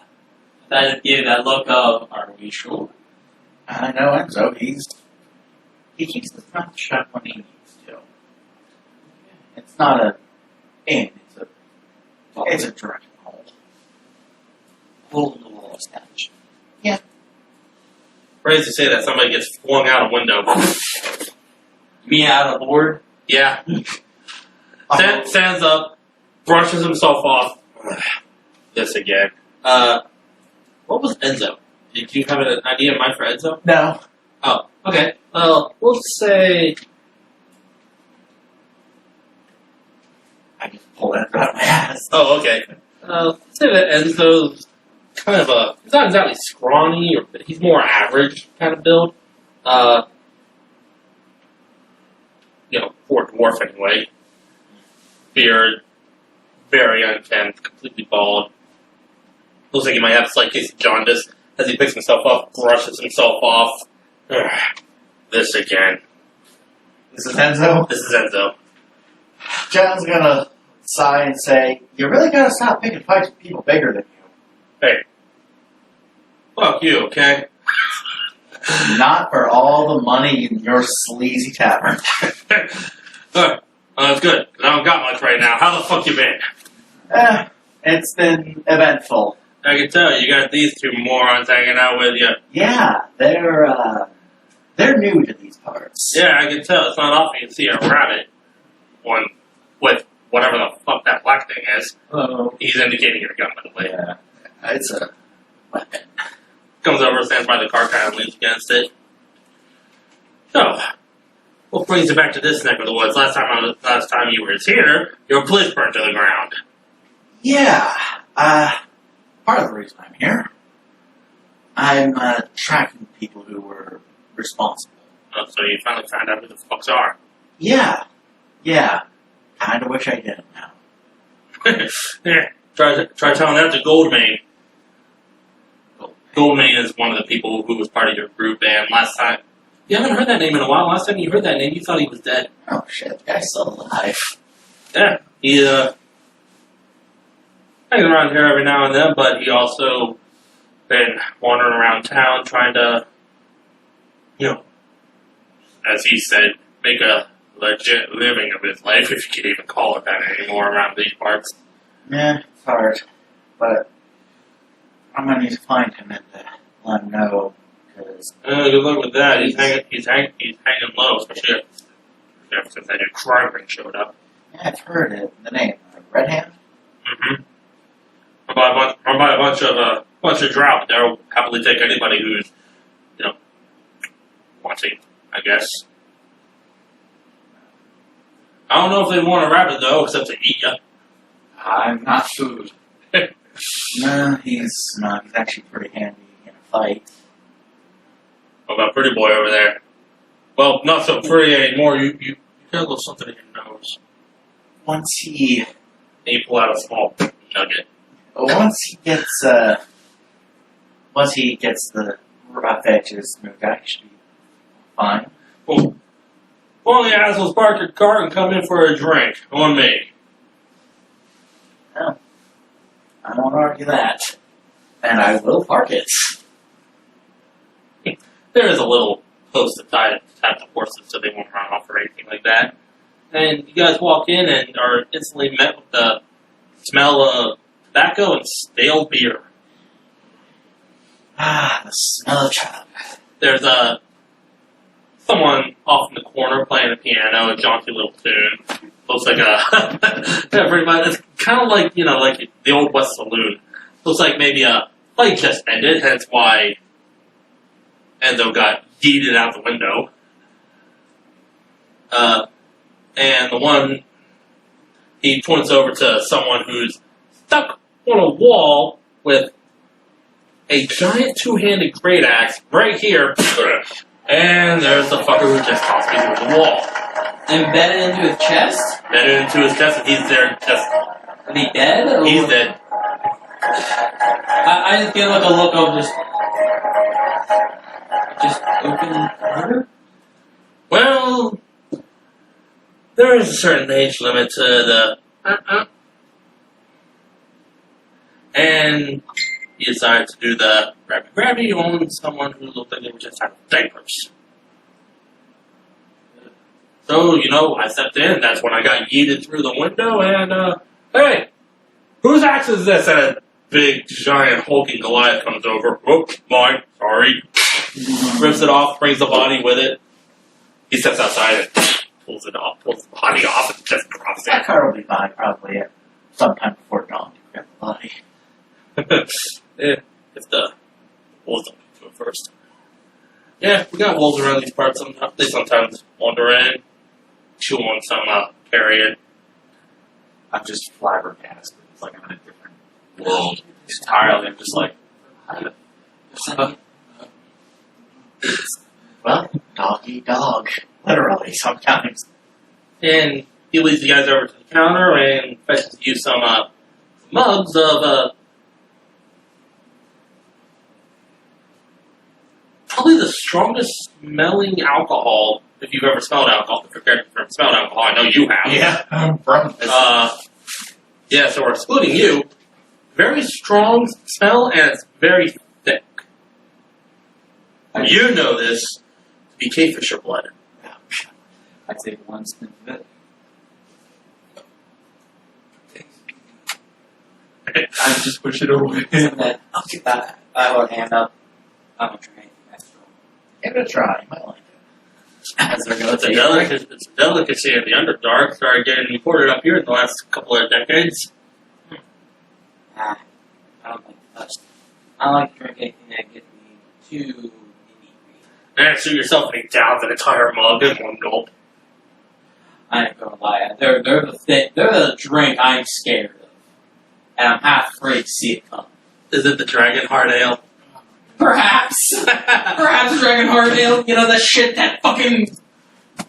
that give that look of, are we sure? I know Enzo. He keeps his mouth shut when he needs to. It's not a inn. It's a direct hole. Hole in the wall establishment. Crazy to say that somebody gets flung out a window. You mean out of board? Yeah. Stands up, brushes himself off. This again. What was Enzo? Did you have an idea in mind for Enzo? No. Oh, okay. Well, we'll say... I just pulled that out of my ass. Oh, okay. Let's say that Enzo's kind of a... He's not exactly scrawny, or he's more average kind of build. For a dwarf anyway. Beard, very unkempt, completely bald. Looks like he might have a slight case of jaundice. As he picks himself up, brushes himself off. This again. This is Enzo. This is Enzo. John's gonna sigh and say, "You really gotta stop picking fights with people bigger than you." Hey. Fuck you, okay? Not for all the money in your sleazy tavern. That's good, 'cause I don't got much right now. How the fuck you been? It's been eventful. I can tell you got these two morons hanging out with you. Yeah, they're new to these parts. Yeah, I can tell. It's not often you see a rabbit one with whatever the fuck that black thing is. Oh. He's indicating your gun, by the way. Yeah. It's a weapon. Comes over, stands by the car, kind of leans against it. So, what brings you back to this neck of the woods? Last time you were here, your place burned to the ground. Yeah. Part of the reason I'm here. I'm tracking people who were responsible Oh, so you finally found out who the fucks are. Yeah. Kinda wish I didn't now. Yeah, try telling that to Goldmane. Goldmane is one of the people who was part of your group, and last time... You haven't heard that name in a while. Last time you heard that name, you thought he was dead. Oh shit, the guy's still alive. Yeah, he, hangs around here every now and then, but he also been wandering around town trying to, as he said, make a legit living of his life, if you could even call it that anymore around these parts. Yeah, it's hard. But I'm gonna need to find him and let him know, because... Good luck with that. He's hanging low, especially since that new crime ring showed up. Yeah, I've heard it. The name, Red Hand? Mm-hmm. Or by a bunch of drought. They'll happily take anybody who's, wanting, I guess. I don't know if they want a rabbit though, except to eat ya. I'm not food. No, he's not. He's actually pretty handy in a fight. What about pretty boy over there? Well, not so pretty anymore. You got a little something in your nose. Once he... And you pull out a small nugget. Once he gets the rough edges moved out, he should be fine. Well, one of the assholes park your car and come in for a drink. On me. No. I won't argue that. And I will park it. There is a little post to tie the horses so they won't run off or anything like that. And you guys walk in and are instantly met with the smell of tobacco and stale beer. Ah, the smell of chop. There's someone off in the corner playing the piano, a jaunty little tune. Looks like everybody. It's kind of like like the old West Saloon. Looks like maybe a fight just ended. Hence why Enzo got yeeted out the window. And the one he points over to someone who's stuck on a wall with a giant two-handed great axe right here. And there's the fucker who just tossed me through the wall. Embedded into his chest? Embedded into his chest, and he's there just... Is he dead? Or he's dead. I just get like a look of just open murder? Well, there is a certain age limit to the... And he decided to do the grabby on someone who looked like they were just out of diapers. So, I stepped in, that's when I got yeeted through the window, and, hey, whose axe is this? And a big, giant, hulking Goliath comes over. Oh, mine, sorry. Rips it off, brings the body with it. He steps outside and pulls the body off, and just drops it. That car will be by probably sometime before dawn to grab the body. If the wolves don't get to it first. Yeah, we got wolves around these parts. They sometimes wander in, chew on some carrion. I'm just flabbergasted. It's like I'm in a different world entirely. I'm just like, well, dog eat dog. Literally, sometimes. And he leads you guys over to the counter and fetches you some mugs of probably the strongest smelling alcohol, if you've ever smelled alcohol. If you're smelled alcohol, I know you have. Yeah, I'm from this. So we're excluding you. Very strong smell, and it's very thick. You know this to be K-Fisher blood. I take one sniff of it. I just push it away. I will hand up. I'm going to try anything extra. Give it a try. You might like it. It's a delicacy of the Underdark. Started getting imported up here in the last couple of decades. I don't like that. I don't like to drink anything that gets me too inebriated. And shoot yourself and he downs an entire mug in one gulp. I ain't gonna lie. They're the drink I'm scared of. And I'm half afraid to see it come. Is it the Dragon Heart Ale? Perhaps. Perhaps Dragonheart, you know, that shit, that fucking...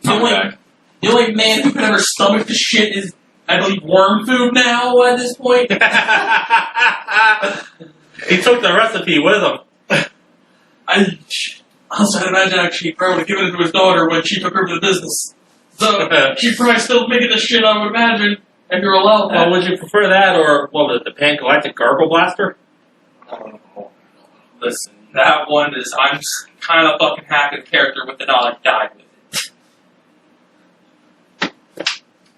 The only man who can ever stomach the shit is, I believe, worm food now at this point. He took the recipe with him. I also imagine actually probably would have given it to his daughter when she took over the business. So she's probably still making the shit, I would imagine, if you're allowed. Well, would you prefer that or, what was it, the Pan-Galactic Gargle Blaster? Listen, that one is, I'm kind of fucking happy the character with the knowledge died with it.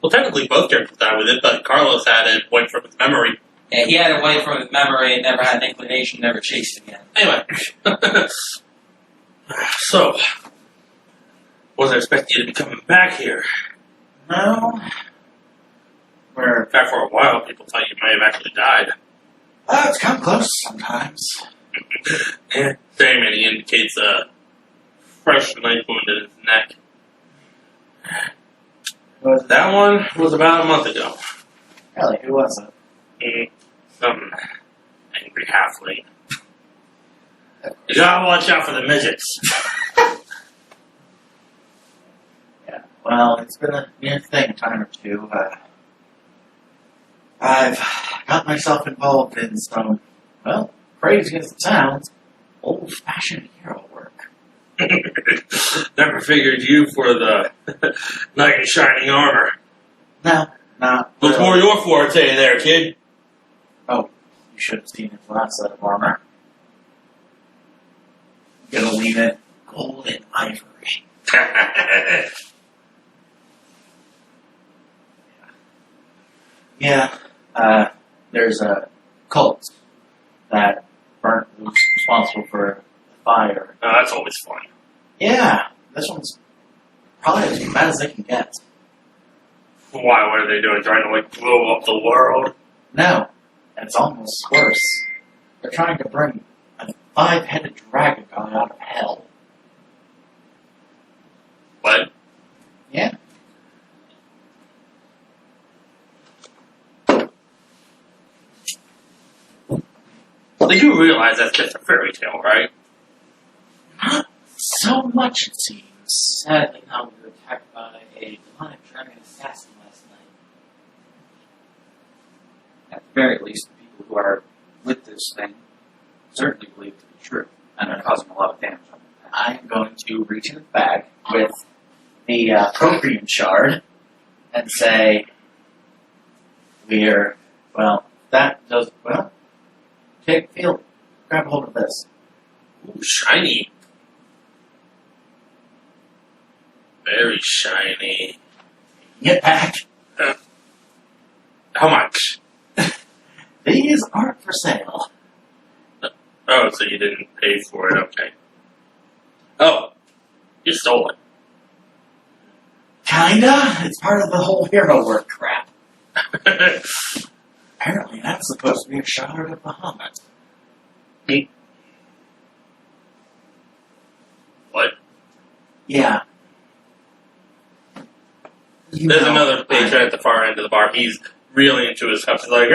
Well, technically both characters died with it, but Carlos had it wiped from his memory. Yeah, he had it wiped from his memory and never had an inclination, never chased it again. Anyway. So, wasn't expecting you to be coming back here. No. In fact, for a while, people thought you may have actually died. It's come close sometimes. Yeah, same, and he indicates a fresh knife wound in his neck. That one was about a month ago. Really, who was it? Some angry halfling. You gotta watch out for the midgets. Yeah, well, it's been a near thing a time or two. I've got myself involved in some, well, crazy as it sounds, old-fashioned hero work. Never figured you for the knight in shining armor. No, not What's more your forte there, kid? Oh, you should have seen his last set of armor. Gonna leave it gold and ivory. Yeah, there's a cult that was responsible for the fire. Oh, that's always fun. Yeah, this one's probably as bad as they can get. Why? What are they doing? Trying to, like, blow up the world? No, it's almost worse. They're trying to bring a 5-headed dragon god out of hell. What? Yeah. They do realize that's just a fairy tale, right? Not so much, it seems. Sadly, now we were attacked by a demonic dragon assassin last night. At the very least, the people who are with this thing certainly believe it to be true, and are causing a lot of damage on the path. I'm going to reach in the bag with the Proprium shard and say, grab hold of this. Ooh, shiny. Very shiny. Get back. How much? These aren't for sale. Oh, so you didn't pay for it, okay. Oh, you stole it. Kinda. It's part of the whole hero work crap. Apparently that's supposed to be a shard of Bahamut. What? Yeah. There's another patron at the far end of the bar. He's really into his cup. He's like,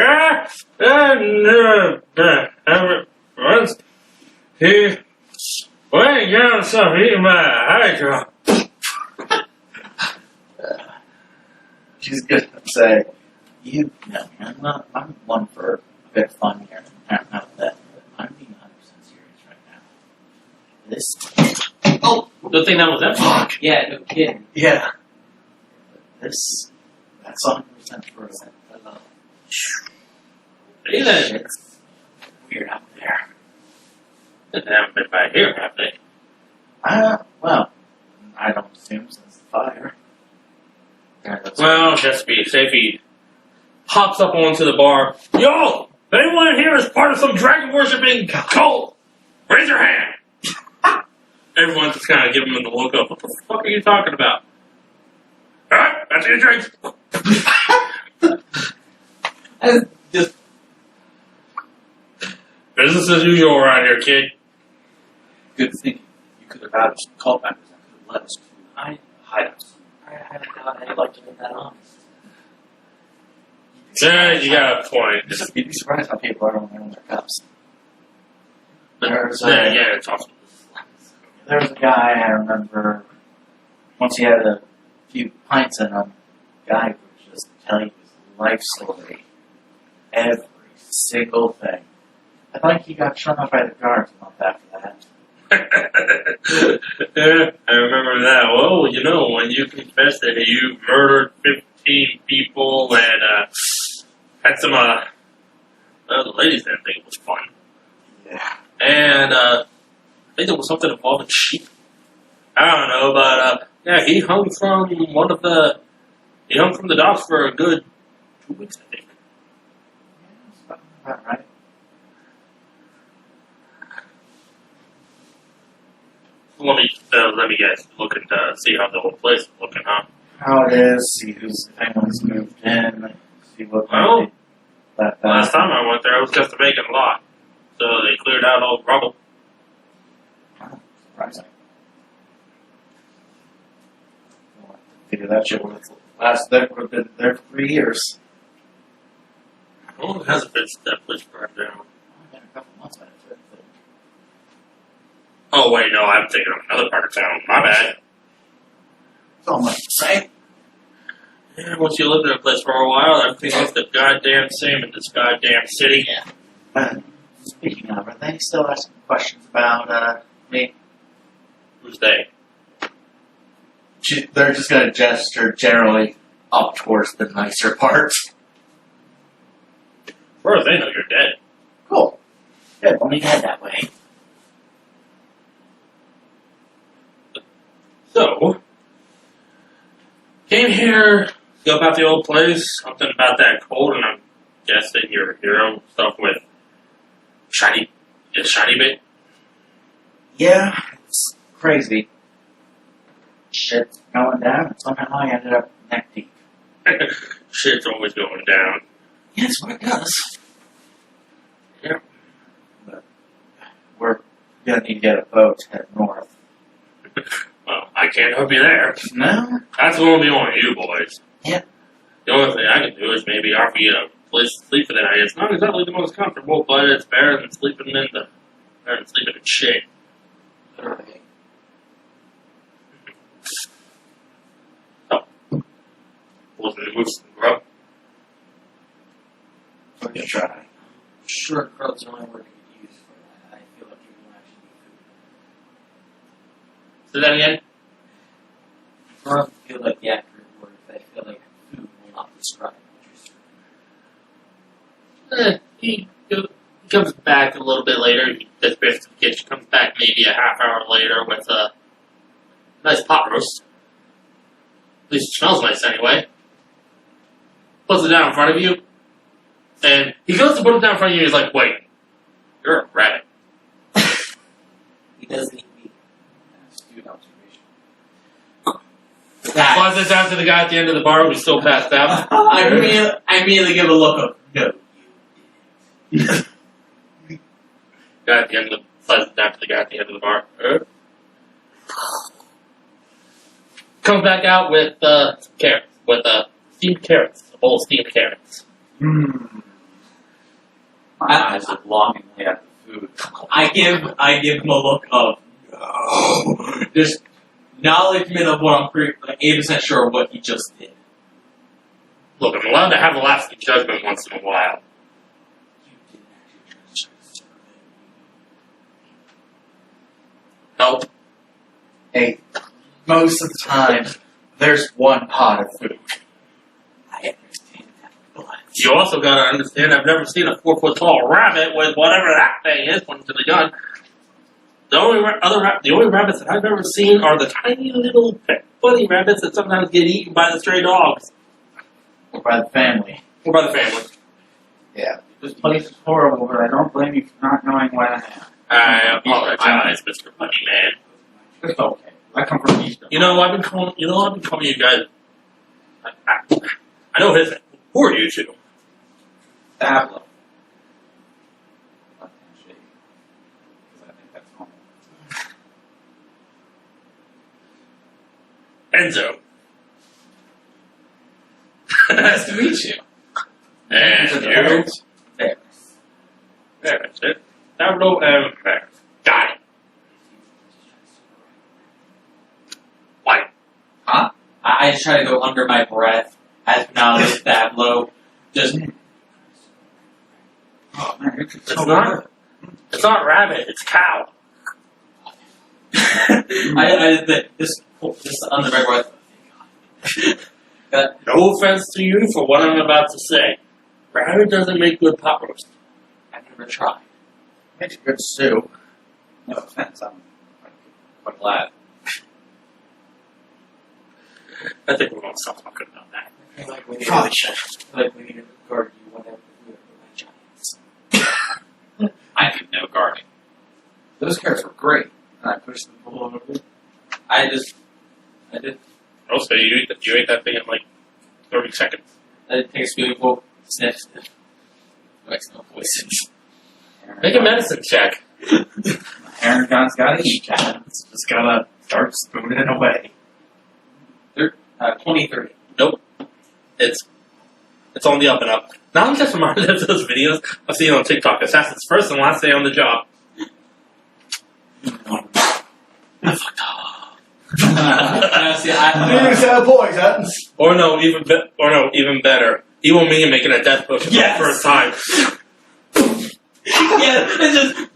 once he went down some eating my hydro. She's gonna say, I'm one for a bit of fun here. Not that, but I'm being 100% serious right now. This. Oh, good thing that was that. Fuck. Yeah, no kidding. Yeah. That's 100% for a Shit's weird out there. They haven't been back here, have they? Well, I don't assume since the fire. Well, just to be safe, he hops up onto the bar. Yo! Anyone here is part of some dragon worshipping cult? Raise your hand! Everyone's just kind of giving him the look of, what the fuck are you talking about? Alright, that's your drinks. Just Business as usual around here, kid. Good thinking. You could have added some cult members that could have led us to hideouts. I thought I'd like to be that honest. Yeah, you got a point. You'd be surprised how people are when they're in their cups. But There's then a- again, it's also There was a guy I remember, once he had a few pints in him, the guy would just tell you his life story. Every single thing. I think he got shot up by the guards a month after that. Yeah, I remember that. Well, you know, when you confessed that you murdered 15 people and had some, the ladies didn't think it was fun. Yeah. And I think there was something involving sheep. I don't know, but yeah, he hung from the docks for a good 2 weeks, I think. Yeah, that's about right. Let me guess. Looking to see how the whole place is looking, huh? How it is, see who's anyone's moved in, see what Well, that Last time I went there, it was just a vacant lot. So they cleared out all the rubble. Surprising. Figure that shit would have been there for 3 years. Well, it hasn't been since that place burned down. Been a couple months, but Oh, wait, no, I'm thinking of another part of town. My bad. it's all much the same. Yeah, once you live in a place for a while, everything looks the goddamn same in this goddamn city. Speaking of, are they still asking questions about me? Who's they? They're just gonna gesture generally up towards the nicer parts. As far as they know, you're dead. Cool. Good, let me head that way. So, came here, go about the old place, something about that cold, and I'm guessing your hero stuff with shiny bit. Yeah, it's crazy. Shit's going down, and somehow I ended up neck deep. Shit's always going down. Yeah, that's what it does. Yeah. But we're gonna need to get a boat to head north. Well, I can't help you there. No? That's going to be on you, boys. Yeah. The only thing I can do is maybe offer you a place to sleep for the night. It's not exactly the most comfortable, but it's better than sleeping in shit. Alright. So, looking to move some grub. We're gonna try. Sure, grub's the only word you could use for that. I feel like you're going to actually need food. Say that again? Grub feel like the accurate word. I feel like food will not describe what you're serving. He comes back a little bit later. He disappears to the kitchen, comes back maybe a half hour later with a nice pot roast. At least it smells nice anyway. Puts it down in front of you. And he goes to put it down in front of you and he's like, wait, you're a rabbit. He does need to be astute observation. Flies it down to the guy at the end of the bar who's still passed out. I immediately give a look of no. Guy at the end of the flies it down to the guy at the end of the bar. Comes back out with carrots, with steamed carrots, a bowl of steamed carrots. My eyes are longingly at the food. I give him a look of no. Just acknowledgement of what I'm pretty like 80% sure of what he just did. Look, I'm allowed to have a lasting judgment once in a while. You didn't actually try to serve Help. Hey, most of the time, there's one pot of food. I understand that, but You also gotta understand, I've never seen a 4-foot tall rabbit with whatever that thing is pointing to the gun. The only rabbits that I've ever seen are the tiny little pet bunny rabbits that sometimes get eaten by the stray dogs. Or by the family. Or by the family. Yeah. This place is horrible, but I don't blame you for not knowing what I am. I apologize, Mr. Bunny Man. It's okay. I come from East. You know, I've been calling you guys. I know his name. Who are you two? Pablo. Because I think that's normal. Enzo. Nice to meet you. And you? There. There, that's it. Tableau and got it. What? Huh? I just try to go under my breath as now this tableau. Just. Oh man, It's not. It's not rabbit. It's cow. Just under my breath. No offense to you for what I'm about to say. Rabbit doesn't make good pot roast. I've never tried. Makes a good stew. no offense, I'm Quite glad. I think we're going to stop talking about that. I feel like we need probably should. we need to guard you whenever we are giants. I do no guarding. Those carrots were great. And I pushed them all over. I did. Also, you ate that thing in like 30 seconds. I did take a spoonful, sniff. Makes no voices. Make a medicine check. Aaron John's got to eat, John. Just gotta start spooning it away. 23. Nope. It's on the up and up. Now I'm just reminded of those videos I've seen on TikTok. Assassin's first and last day on the job. See, poison. Or no, even better. Evil me making a death potion for the first time. yeah, it's just.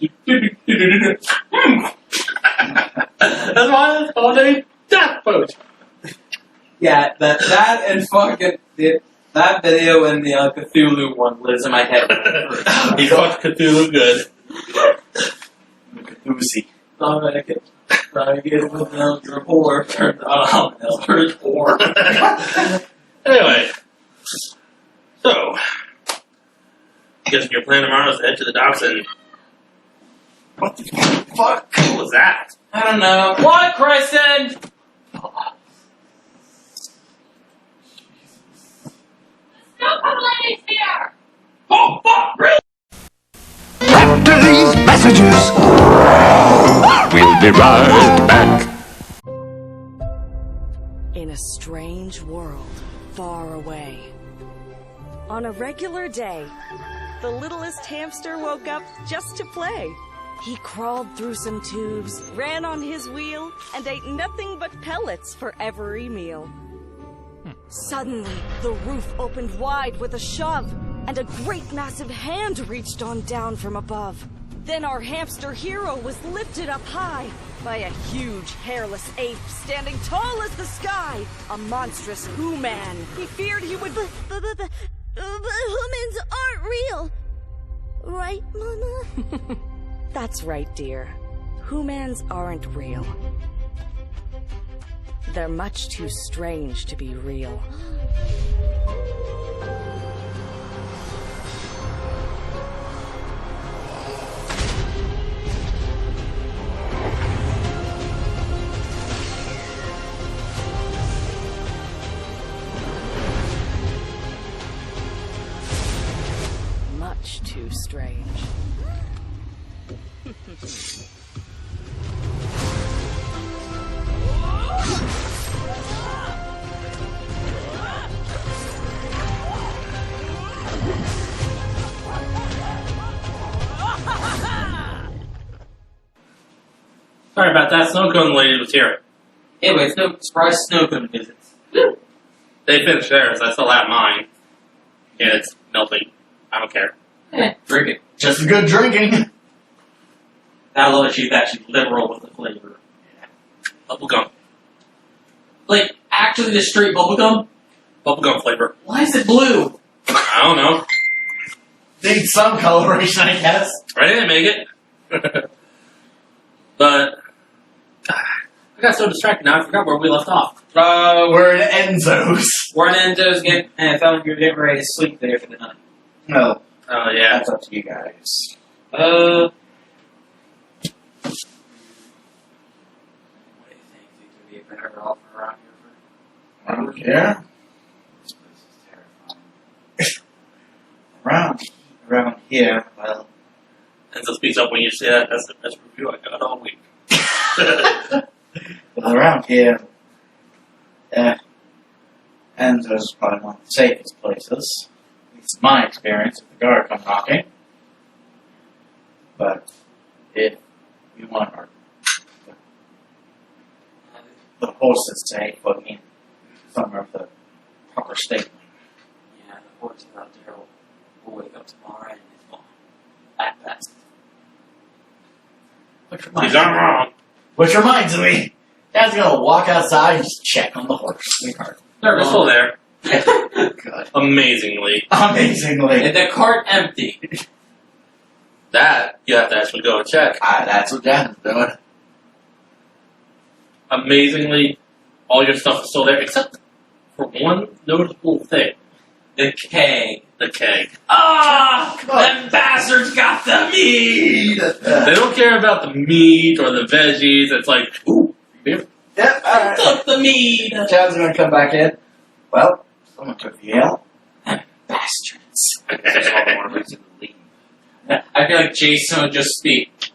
That's why it's called a death potion. Yeah, that and fucking that video and the Cthulhu one lives in my head. He fucked Cthulhu good. Cthulhu. Trying to get with an rapport. Turned out Elder's poor. Anyway, so guess your plan tomorrow is to head to the docks and What the fuck? what was that? I don't know. What, Kristen? Oh, fuck, really? After these messages, we'll be right back. In a strange world, far away. On a regular day, the littlest hamster woke up just to play. He crawled through some tubes, ran on his wheel, and ate nothing but pellets for every meal. Suddenly, the roof opened wide with a shove, and a great massive hand reached on down from above. Then our hamster hero was lifted up high by a huge hairless ape standing tall as the sky, a monstrous Who-Man. He feared he would... But humans aren't real. Right, Mama? That's right, dear. Who-Mans aren't real. They're much too strange to be real. Much too strange. Sorry about that. Snow Cone lady was here. Anyway, it's no surprise Snow Cone visits. They finished theirs. I still have mine. Yeah, it's melting. I don't care. Drink it. Just as good drinking. I love that she's actually liberal with the flavor. Bubblegum. Like, actually the straight bubblegum? Bubblegum flavor. Why is it blue? I don't know. Need some coloration, I guess. I didn't make it. But I got so distracted now I forgot where we left off. We're in Enzo's. We're in Enzo's again, and I felt like you were getting ready to sleep there for the night. No, Oh yeah. that's up to you guys. What do you think? Do you think it'd be a better offer around here I don't care. This place is terrifying. Around here, well, And so speaks up when you say that. That's the best review I got all week. around here, Enzo's is probably one of the safest places. At least in my experience, if the guard come knocking. but if we want the horses to hang fucking somewhere of the proper state. Yeah, the horse out there will wake up tomorrow and it's gone. At best. He's not wrong. Which reminds me, Dad's gonna walk outside and just check on the horse. They're still there. Good. Amazingly. Amazingly. And the cart empty. That, you have to actually go and check. That's what Dad's doing. Amazingly, all your stuff is still there, except for one noticeable thing. The keg. The keg. Ah! Them bastards got the meat! They don't care about the meat or the veggies. It's like, ooh, beer. Yep, alright. Took the meat! Dad's gonna come back in. Well, someone took the ale. Bastards. That's all the more reason to leave. I feel like Jason would just speak.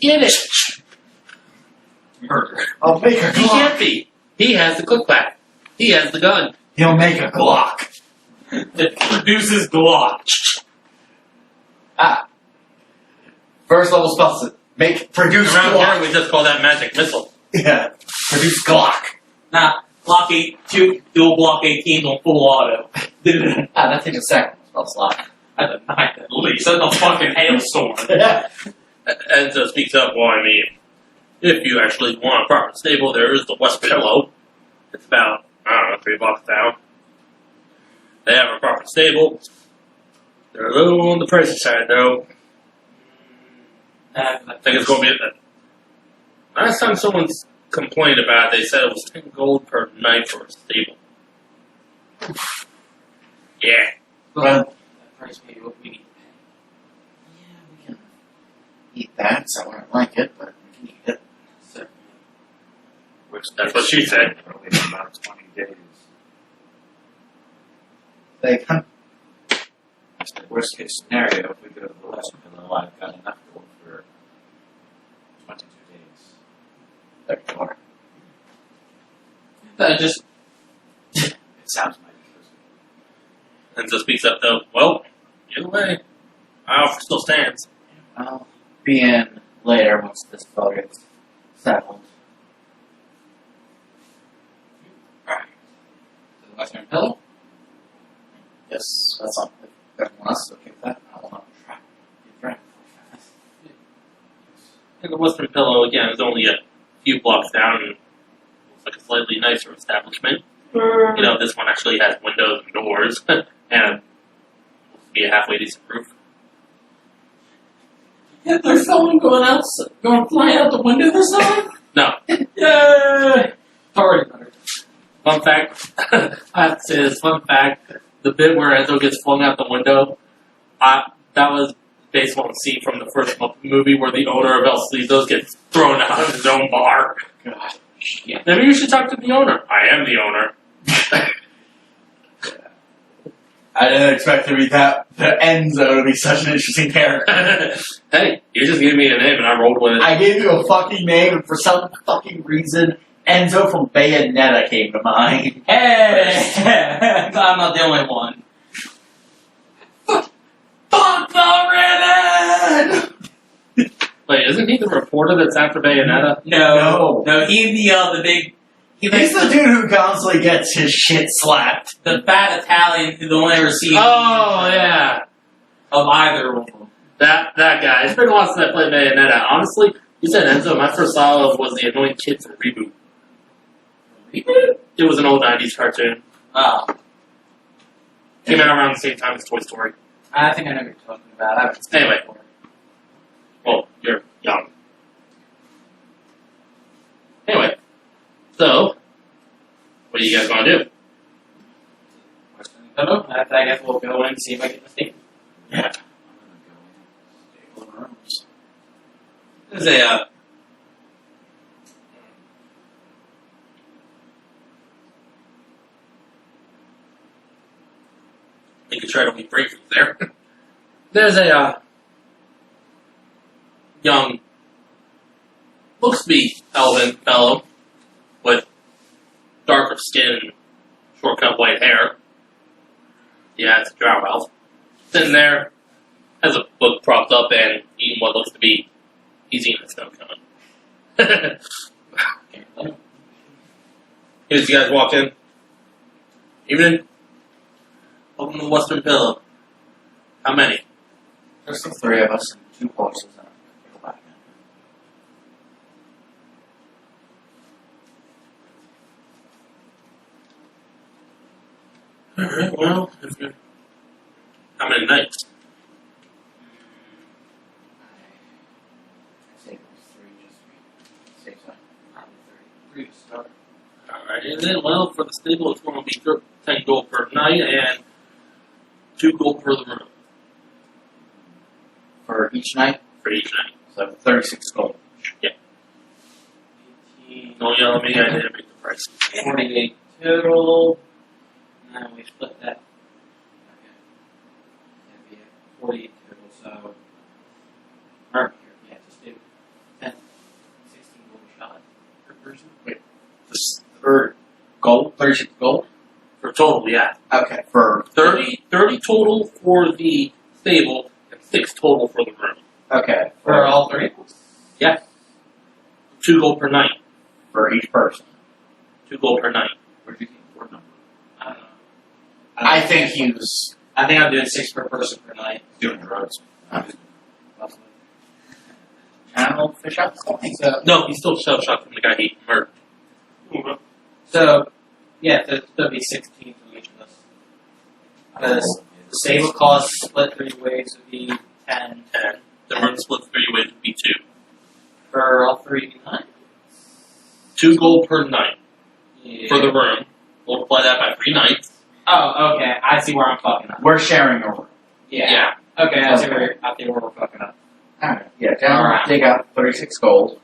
Get it. Murder. I'll make a He Glock. can't be. He has the clickback. He has the gun. He'll make a Glock. It produces Glock. First level spell set. Produce Around Glock. here, we just call that magic missile. Yeah. Produce Glock. Nah, Glock 8, dual Glock 18 on full auto. That thing is second spell slot. At the ninth at least. That's a fucking hailstorm. And so speaks up, well, I mean, if you actually want a proper stable, there is the West Pillow. It's about, I don't know, $3 down. They have a proper stable. They're a little on the pricey side, though. I think it's going to be last time someone's complained about it, they said it was 10 gold per night for a stable. Yeah. Well, that price may be what we need to pay. yeah, we can eat that. So I wouldn't like it, but we can eat it. So, That's what she said. Probably in about 20 days. They come. That's the worst case scenario. If we go to the West Pillow, I've got enough gold for 22 days. There you are. that just It sounds mighty close. And so speaks up, though, well, either way, my offer still stands. I'll be in later once this spell gets settled. Alright. To the Western Pillow? Yes, that's all. If everyone else is okay with that, I will not try. Right. And the Western Pillow, again, is only a few blocks down and looks like a slightly nicer establishment. You know, this one actually has windows and doors, and will be a halfway decent roof. Yeah, there's someone going flying out the window this time? No. Yay! Already better. Fun fact, I have to say this, fun fact, the bit where Enzo gets flung out the window, that was based on a scene from the first Muppet movie where the owner of El Slizos gets thrown out of his own bar. God. Yeah. Maybe you should talk to the owner. I am the owner. I didn't expect to be that. The Enzo to be such an interesting character. Hey, you just gave me a name and I rolled with it. I gave you a fucking name, and for some fucking reason, Enzo from Bayonetta came to mind. Hey! I'm not the only one. Fuck the ribbon! Wait, isn't he the reporter that's after Bayonetta? No, he's the big. He's the dude who constantly gets his shit slapped. The fat Italian who only ever seen Oh, yeah. of either of them. That guy. It's been a while since I played Bayonetta. Honestly, you said Enzo, my first thought of was the annoying kid from Reboot. Reboot? It was an old 90s cartoon. Oh. Came out around the same time as Toy Story. I think I know what you're talking about. I haven't seen Anyway. it before. Well, you're young. Anyway. So, what are you guys gonna do? Hello? I guess we'll go in and see if I get mistaken. Yeah. I'm gonna go in, stable rooms. There's a, You could try to be brief there. There's a young, looks to be elven fellow with darker skin and short cut white hair. Yeah, it's a drow elf. Sitting there, has a book propped up, and he what looks to be easy in a snow cone. As you guys walk in, evening. Welcome to the Western Pillow. How many? There's the three of us and 2 horses. Go back in. Alright, well, how many nights? I say it was 3 just to be safe side. Probably 3 to start. Alright, and then, well, for the stable, it's going to be 10 gold per night and 2 gold per the room. For each night? For each night. So 36 gold. Yeah. 18. Don't yell at me, I didn't make the price. 48 total. Now we split that. Okay. That'd be 48 total, so. Or, yeah, just do 10, 16 gold shot per person. Wait. For gold? 36 gold? For total, yeah. Okay, for 30 total for the stable and 6 total for the room. Okay. For all 3? Yeah. 2 gold per night. For each person. 2 gold per night. Where'd you get the word number? I don't know. I think he was I think I'm doing 6 per person per night. doing drugs. Channel fish out the coin. So, No, he's still shell shocked from the guy he murdered. so yeah, there'll be 16 from each of us. Because the stable cost split 3 ways would be 10 10. The room split 3 ways would be 2. for all 3 nights. 2 gold per night Yeah. for the room. Multiply that by 3 nights. Oh, okay. I see where I'm fucking up. We're sharing a room. Yeah. Okay, I see where we're fucking up. Alright. Yeah, down, Alright. dig out 36 gold.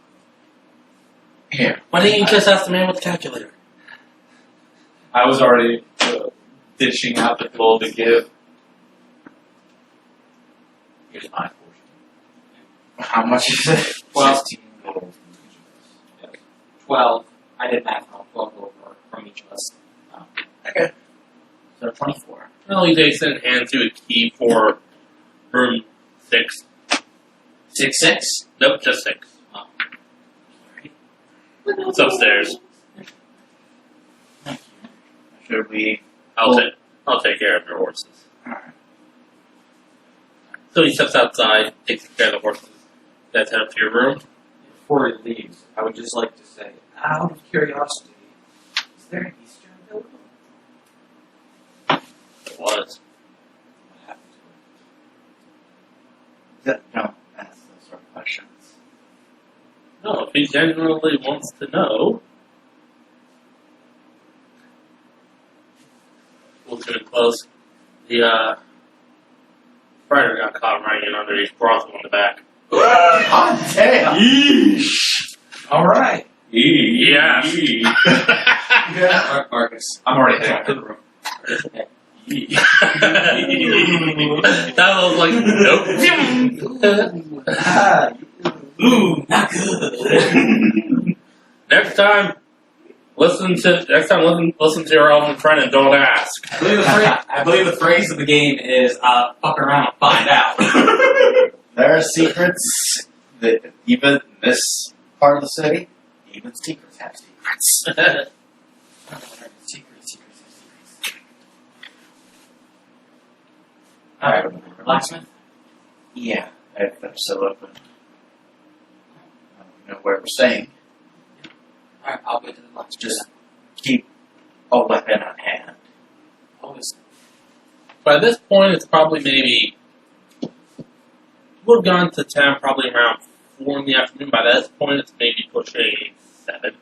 Here. Why didn't you just ask the man with the calculator? I was already dishing out the gold to give. Here's my portion. How much is it? 12. 16 gold. 12. I did math on 12 gold from each of us. Okay. So 24. Well, Jason hands you a key for room 6. 6-6? Nope, just 6. Oh. It's upstairs. Should we? I'll take care of your horses. Alright. So he steps outside, takes care of the horses. That's head up to your room. Before he leaves, I would just like to say, out of curiosity, is there an Easter available? It was. What happened to it? Don't ask those sort of questions. No, if he genuinely wants to know. Looks in close. The Spider got caught running in underneath brothel in the back. God damn! Yeesh! Alright. Yeah. Marcus, I'm already heading to the room. That was like, nope. Ooh, not good. Next time, listen to your own friend and don't ask. I believe the phrase of the game is fuck around and find out. There are secrets that even in this part of the city, even secrets have secrets. Secrets. Alright, blacksmith? Yeah, if they're still open. I don't know where we're staying. Alright, I'll go to the blacksmith. Just keep a weapon on hand. Always. By this point, it's probably maybe. Would have gone to town probably around 4 in the afternoon. By this point, it's maybe pushing 7.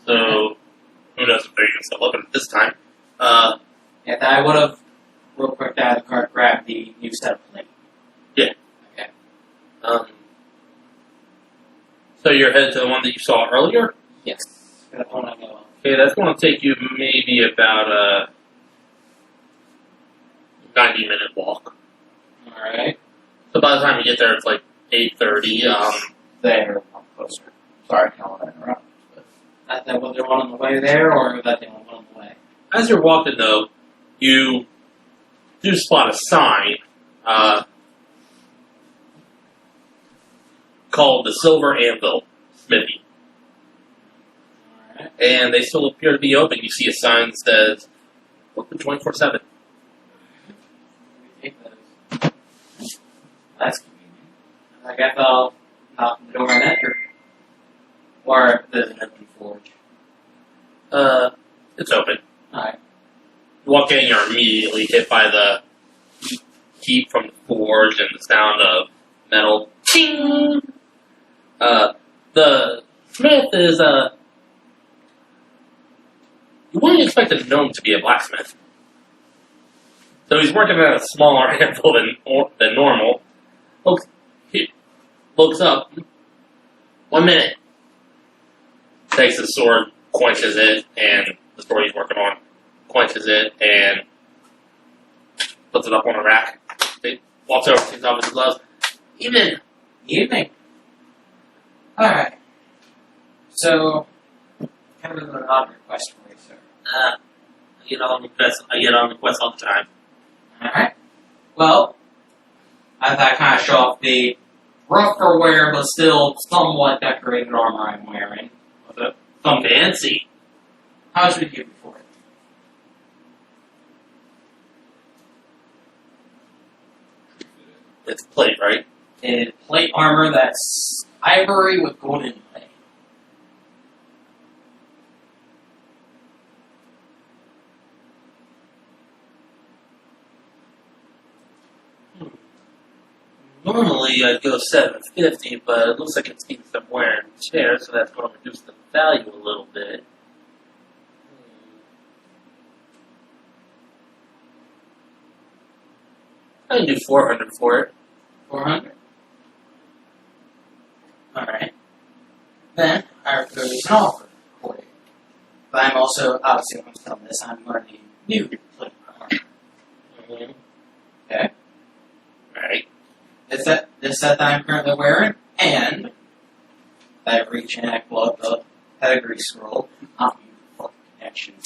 So, who knows if they're even still open at this time. Yeah, I would have, real quick, out of the cart, grabbed the new set of plate. Yeah. Okay. So you're headed to the one that you saw earlier? Yes. That's one I know of. Okay, that's going to take you maybe about a 90-minute walk. Alright. So by the time you get there, it's like 8:30. There, I'm closer. Sorry, I don't want to interrupt. That was there one on the way there, or was that the only one on the way? As you're walking, though, you do spot a sign called the Silver Anvil Smithy. Alright. And they still appear to be open. You see a sign that says, open 24/7. Take those. That's convenient. I guess I'll knock on the door and enter. Or there's an open forge. It's open. Alright. You walk in, you're immediately hit by the heat from the forge and the sound of metal. Ting! The smith is, you wouldn't expect a gnome to be a blacksmith. So he's working at a smaller anvil than normal. He looks up. 1 minute. Takes his sword, quenches it, and the sword he's working on quenches it, and puts it up on a rack. He walks over, takes off his gloves. Evening. Evening. Alright. So, kind of an odd request for you, sir. I get on requests all the time. Alright. Well, as I kind of show off the rougher wear, but still somewhat decorated armor I'm wearing. What's up? Some fancy. How much would you give me for it? It's plate, right? It's plate armor that's ivory with gold inlay. Normally I'd go $750, but it looks like it's getting some wear and tear, so that's going to reduce the value a little bit. I can do $400 for it. 400. Alright. Then, I propose an offer for you. But I'm also, obviously, when I'm selling this, I'm learning new plate armor. Mm-hmm. Okay? Right. This set that I'm currently wearing, and I reach in and I pull up the pedigree scroll. Fucking connections.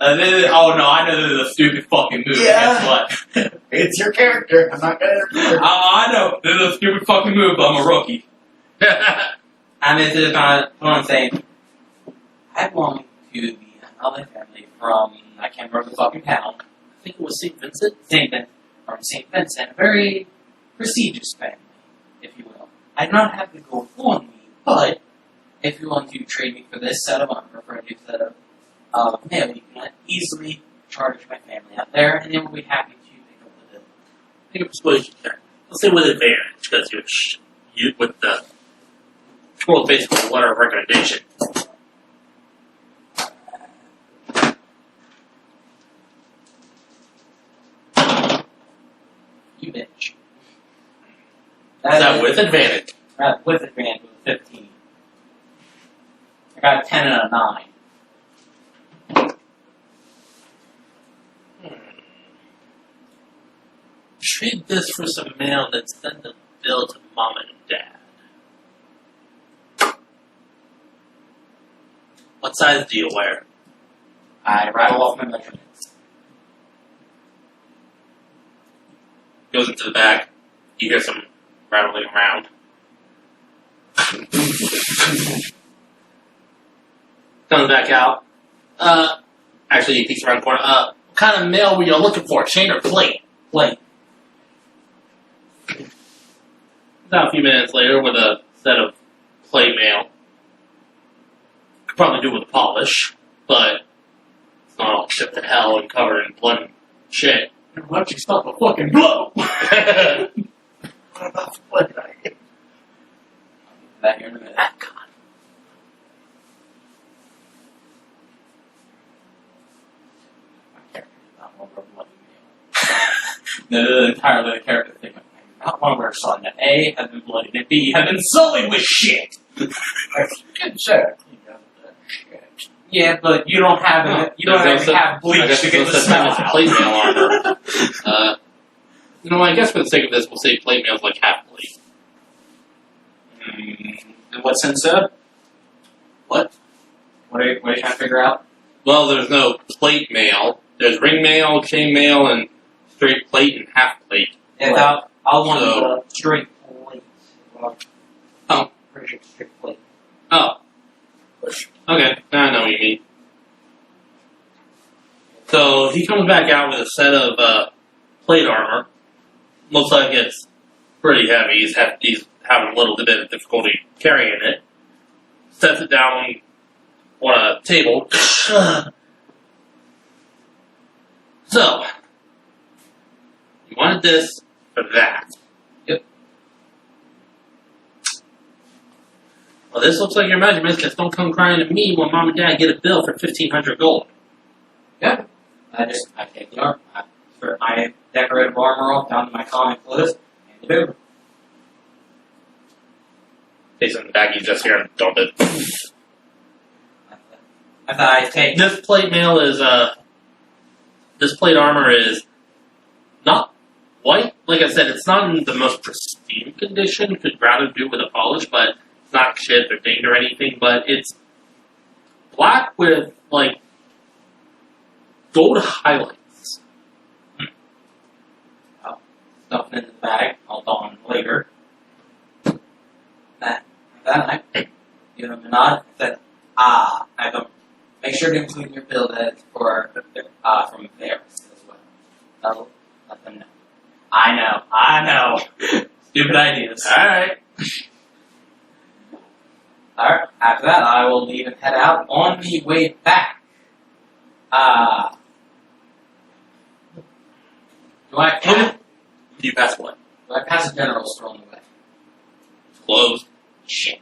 Oh no, I know this is a stupid fucking move. Yeah. Guess what? It's your character. I'm not gonna interfere. I know this is a stupid fucking move, but I'm a rookie. And this is what I'm saying. I belong to the other family from, I can't remember the fucking town. I think it was St. Vincent. From St. Vincent, a very prestigious family, if you will. I do not have to go on me, but if you want to trade me for this set of armor for a new set of mail, you can easily charge my family out there, and they will be happy to pick up the bill. Make a persuasion check. Let's say with advantage, because you with the well, basically a letter of recommendation. You bitch. Is that with advantage? With advantage with 15. I got a 10 and a 9. Trade this for some mail, then send the bill to mom and dad. What size do you wear? I rattle off my measurements. Goes into the back. You hear some rattling around. Comes back out. Actually, he peeks around the corner. What kind of mail were you looking for? Chain or plate? Plate. About a few minutes later with a set of plate mail. Could probably do with a polish, but it's not all chipped to hell and covered in blood and shit. Why don't you stop the fucking blow? What about the blood diet? That here in a minute. Ah, God. My character is not one where bloody male. No, entirely the character thing. Not one where son that A has been bloodied and B has been sullied with shit. Good shit. Yeah, but you don't have it. You don't have bleach to get the smell out. Plate mail armor. I guess for the sake of this, we'll say plate mail's like half plate. In what sense, sir? What? What are you trying to figure out? Well, there's no plate mail. There's ring mail, chain mail, and straight plate and half plate. Yeah, I'll want the straight Oh. Strictly. Oh. Okay, now I know what you mean. So he comes back out with a set of plate armor. Looks like it's pretty heavy. He's having a little bit of difficulty carrying it. Sets it down on a table. So, you wanted this for that. Yep. Well, this looks like your measurements. Just don't come crying to me when mom and dad get a bill for 1,500 gold. Yeah. I take the armor. I strip my decorative armor off down to my common clothes and the boot. Takes it in the bag. You just hear him dump it. I thought I'd take. This plate mail is this plate armor is not white. Like I said, it's not in the most pristine condition. Could rather do with a polish, but it's not chipped or dinged or anything. But it's black with like gold highlights. Stuffing in the bag. I'll don later. That I give him a nod. Said, I don't. Make sure to include your bill that it's for from Paris as well. That'll let them know. I know. Stupid ideas. Alright. Alright, after that I will leave and head out. On the way back, do I pass? You pass what? Do I pass a general store on the way? It's closed. Shit.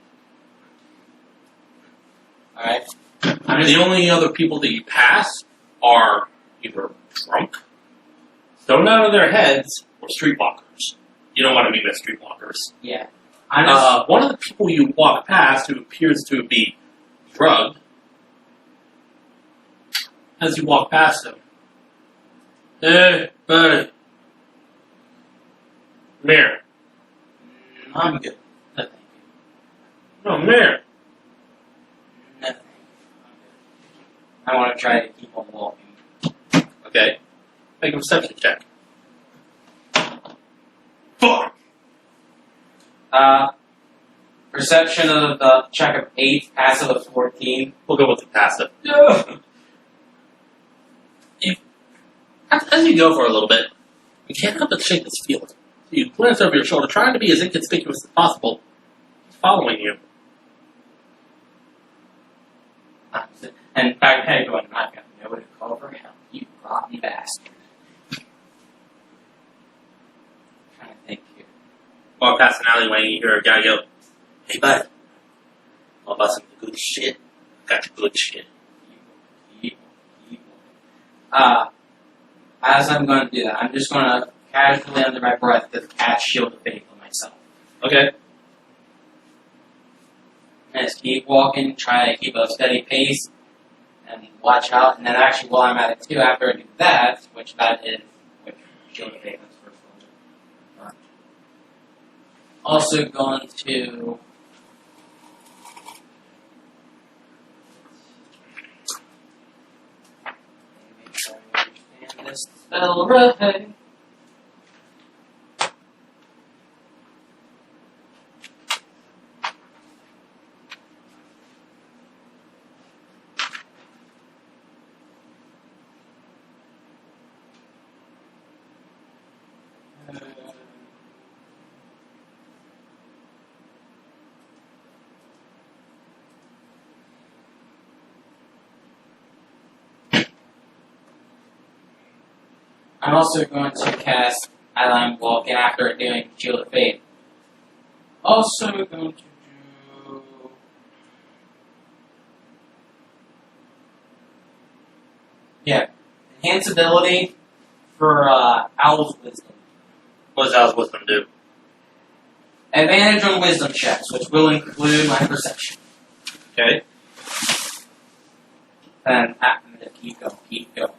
Alright. The only other people that you pass are either drunk, stoned out of their heads, or streetwalkers. You don't want to be with streetwalkers. Yeah. One of the people you walk past who appears to be drugged, as you walk past him, hey, buddy, Mirror. I'm good. No, thank you. No, Mirror. No, thank you. I want to try to keep on walking. Okay. Make a perception check. Fuck! Perception of the check of 8, passive of 14. We'll go with the passive. Yeah. As you go for a little bit, you can't help but shake this feeling. You glance over your shoulder, trying to be as inconspicuous as possible. He's following you. And back head going, I've got nowhere to call for help, you rotten bastard. I'm trying to think here. Walk past an alleyway and you hear a guy go, hey bud, want to buy some good shit? Got your good shit. As I'm going to do that, I'm just going to casually under my breath cast Shield of Faith on myself. Okay. And just keep walking, try to keep a steady pace, and watch out. And then actually while I'm at it too, after I do that, which Shield of Faith is first one. Also going to make sure I understand this spell right. I'm also going to cast, as I'm walking after doing Shield of Faith. Also going to do... Yeah. Enhance ability for Owl's Wisdom. What does Owl's Wisdom do? Advantage on Wisdom checks, which will include my perception. Okay. And keep going.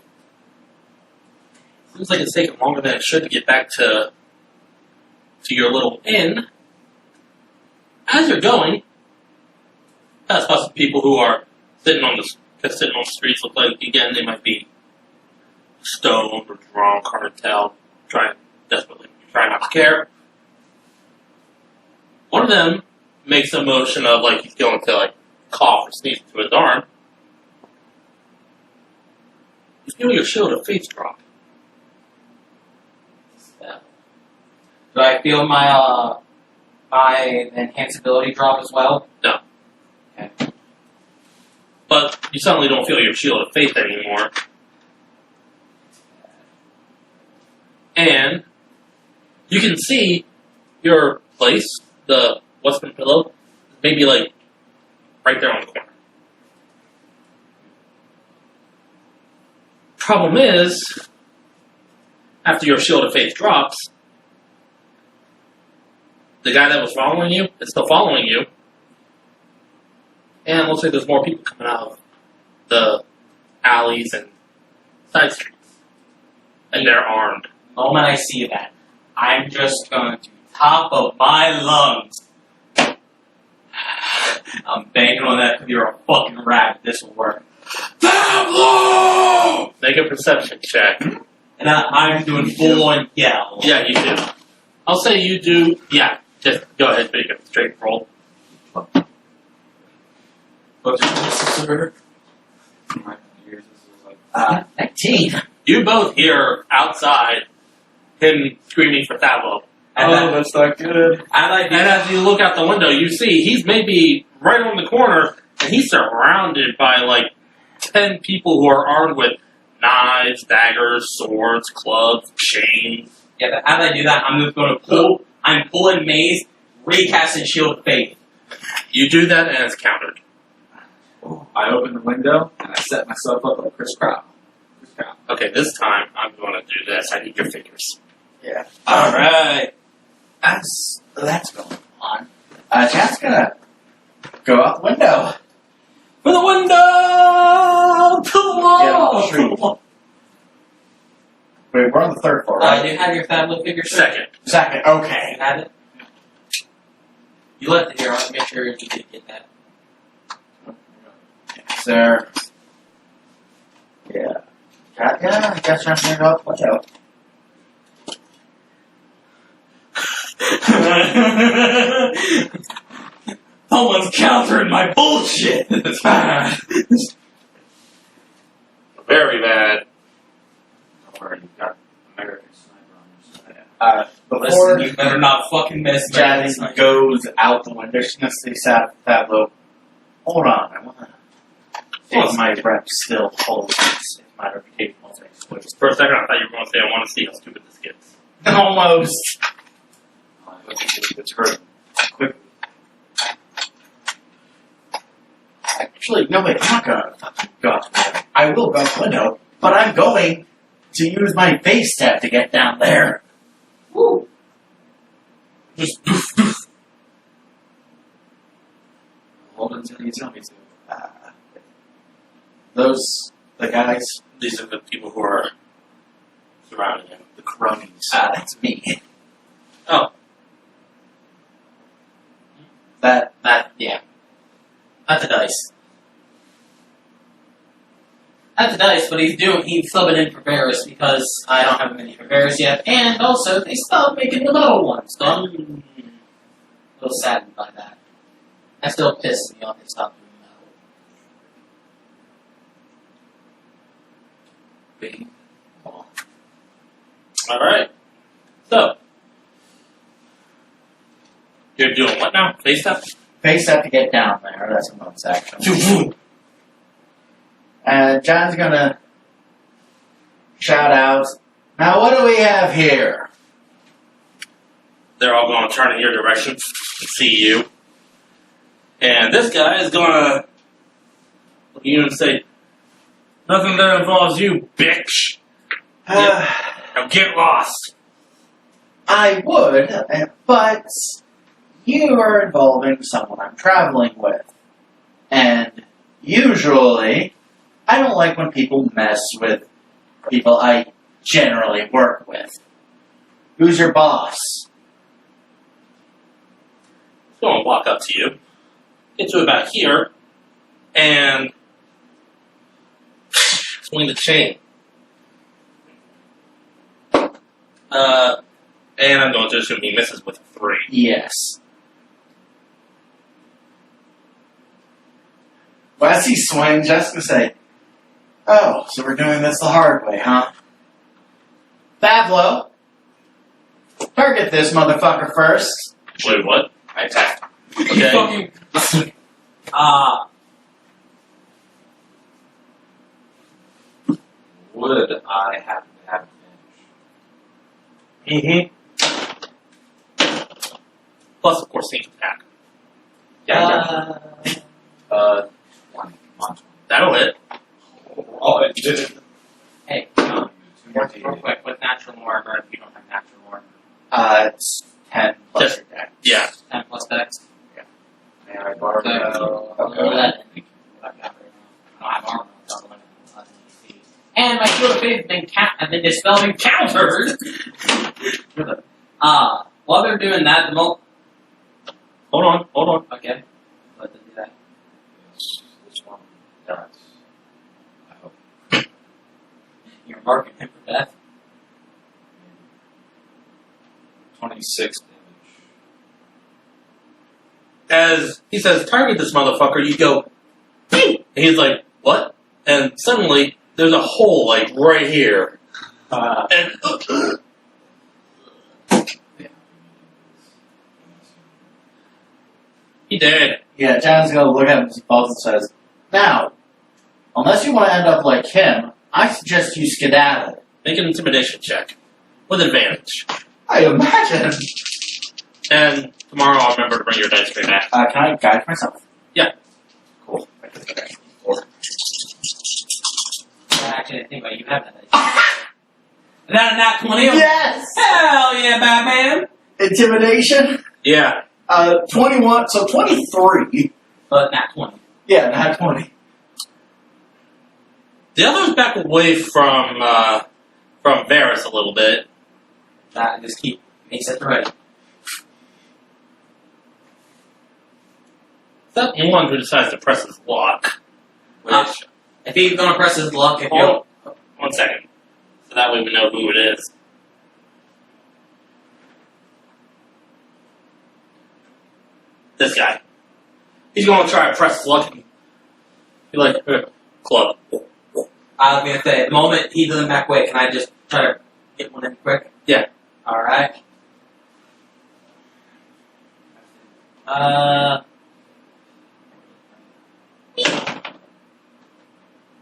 Seems like it's taking longer than it should to get back to your little inn. As you're going, pass by some people who are sitting on the streets. Look like again they might be stoned or drunk, hard to tell. Desperately try not to care. One of them makes a motion of like he's going to like cough or sneeze into his arm. You feel your shield of faith drop. Do I feel my my enhanced ability drop as well? No. Okay. But you suddenly don't feel your shield of faith anymore. And you can see your place, the Western pillow, maybe like right there on the corner. Problem is, after your shield of faith drops, the guy that was following you is still following you. And it looks like there's more people coming out of the alleys and side streets. And they're armed. The moment I see that, I'm just going to top of my lungs. I'm banking on that because you're a fucking rat. This will work. Pablo! Make a perception check. And I'm doing full on yell. Yeah, you do. I'll say you do. Yeah, just go ahead, make a straight roll. What's your 19. You both hear outside him screaming for Pablo. that's not good. And as you look out the window, you see he's maybe right on the corner, and he's surrounded by like 10 people who are armed with knives, daggers, swords, clubs, chains. Yeah, but as I do that, I'm just going to pull. I'm pulling maze, recasting shield of faith. You do that, and it's countered. I open the window and I set myself up like Chris Crow. Okay, this time I'm going to do this. I need your figures. Yeah. Alright. As that's going on, Chad's gonna go out the window. For the window! To the wall! To the wall. Wait, we're on the third floor, right? Do you have your Pablo figure? Second. Second, okay. You have it? You left it here. I want to make sure you did get that. Sir. Yeah. Yeah, I guess I'm gonna go out the window. Someone's countering my bullshit! Very bad. Don't worry, you got American Sniper on your side. Before Listen, you better not fucking miss me. Jazzy goes out the window, she's gonna say, Pablo, hold on, I wanna take my rep still holds my reputation will take place. For a second, I thought you were going to say, I want to see how stupid this gets. Almost. It's hurt quickly. Actually, no wait, I'm not gonna fucking go out the window. I will go out the window, but I'm going to use my face tap to get down there. Woo. Just doof, doof. Hold until you tell me to. The guys, These are the people who are surrounding him. the cronies. That's me. Oh. Yeah. That's a dice. That's a dice, but he's subbing in for Varys because I don't have many for Varys yet, and also they stopped making the metal ones, so I'm a little saddened by that. That still pisses me off they stopped doing metal. Alright. So. You're doing what now? Face tap? Face tap to get down there. That's a bonus action. And John's gonna shout out, now what do we have here? They're all going to turn in your direction and see you. And this guy is going to look at you and say, nothing that involves you, bitch. Now get lost. I would, but you are involving someone I'm traveling with. And usually, I don't like when people mess with people I generally work with. Who's your boss? He's going to walk up to you, get to about here, and swing the chain. And I'm going to assume he misses with a 3. Yes. as he swings, Jessica say, "Oh, so we're doing this the hard way, huh?" Pablo, target this motherfucker first. Wait, what? I attack. Okay. Would I happen to have Mm-hmm. Plus, of course, sneak attack. Yeah, 20. Come on. That'll hit. Oh, it did it. Hey, Two more real quick, with natural armor, if you don't have natural armor. It's 10 plus Just- your deck. Yeah. 10 plus dex. May I borrow So, Okay. 11. I don't have armor, so 11 AC. And my shield of faith has been dispelled and countered! While they're doing that, the Hold on. okay. Let them do that. This one. That's. I hope. You're marking him for death. 26 damage. As he says, target this motherfucker, you go, "Ping!" And he's like, what? And suddenly, there's a hole, like, right here. And, he did. Yeah, John's gonna look at him both and says, "Now, unless you want to end up like him, I suggest you skedaddle." Make an intimidation check. With advantage. I imagine. And tomorrow I'll remember to bring your dice tray back. Can I guide myself? Cool. Actually, I think about you have that. Is that a nat 20? Yes! Hell yeah, Batman! Intimidation? Yeah. 21, so 23. But nat 20. Yeah, not 20. The others back away from Varys a little bit. Just keep makes it ready. Except one who decides to press his lock. Which, if he's gonna press his luck, if hold on 1 second. So that way we know who it is. This guy. He's going to try to press his luck. Be like, club. I was gonna say, the moment he doesn't back away, can I just try to get one in quick? Yeah. Alright.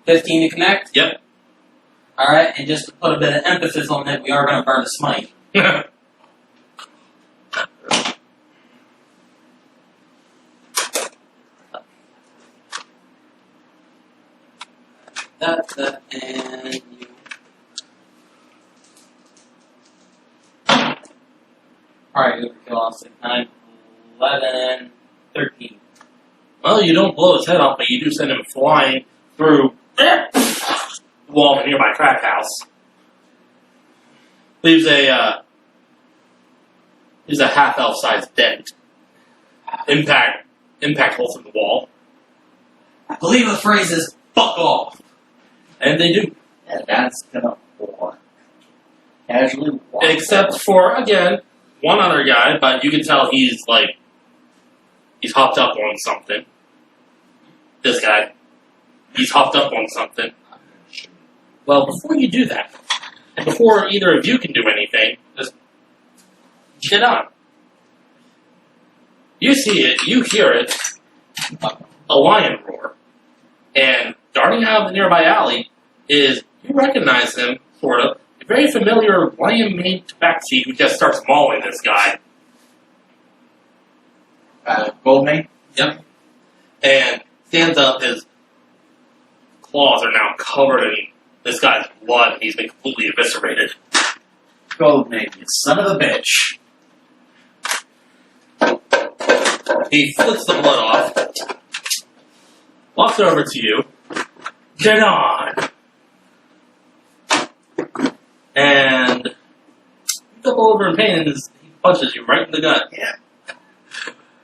15 to connect? Yep. Alright, and just to put a bit of emphasis on it, we are gonna burn the smite. That, and you. Alright, overkill off 6, 9, 11, 13. Well, you don't blow his head off, but you do send him flying through the wall of a nearby crack house. Leaves a half-elf sized dent. Impact holes in the wall. I believe the phrase is fuck off. And they do. Yeah, that's gonna walk. Casually walk. Except for, again, one other guy, but you can tell he's hopped up on something. This guy. He's hopped up on something. Well, before you do that, and before either of you can do anything, just get on. You see it, you hear it, a lion roar. And darting out of the nearby alley is, you recognize him, sort of, a very familiar lion-maned tabaxi who just starts mauling this guy. Goldmane? Yep. And stands up, his claws are now covered in this guy's blood, and he's been completely eviscerated. Goldmane, you son of a bitch. He flicks the blood off, walks over to you, get on! And you go over in pain, and he punches you right in the gut. Yeah.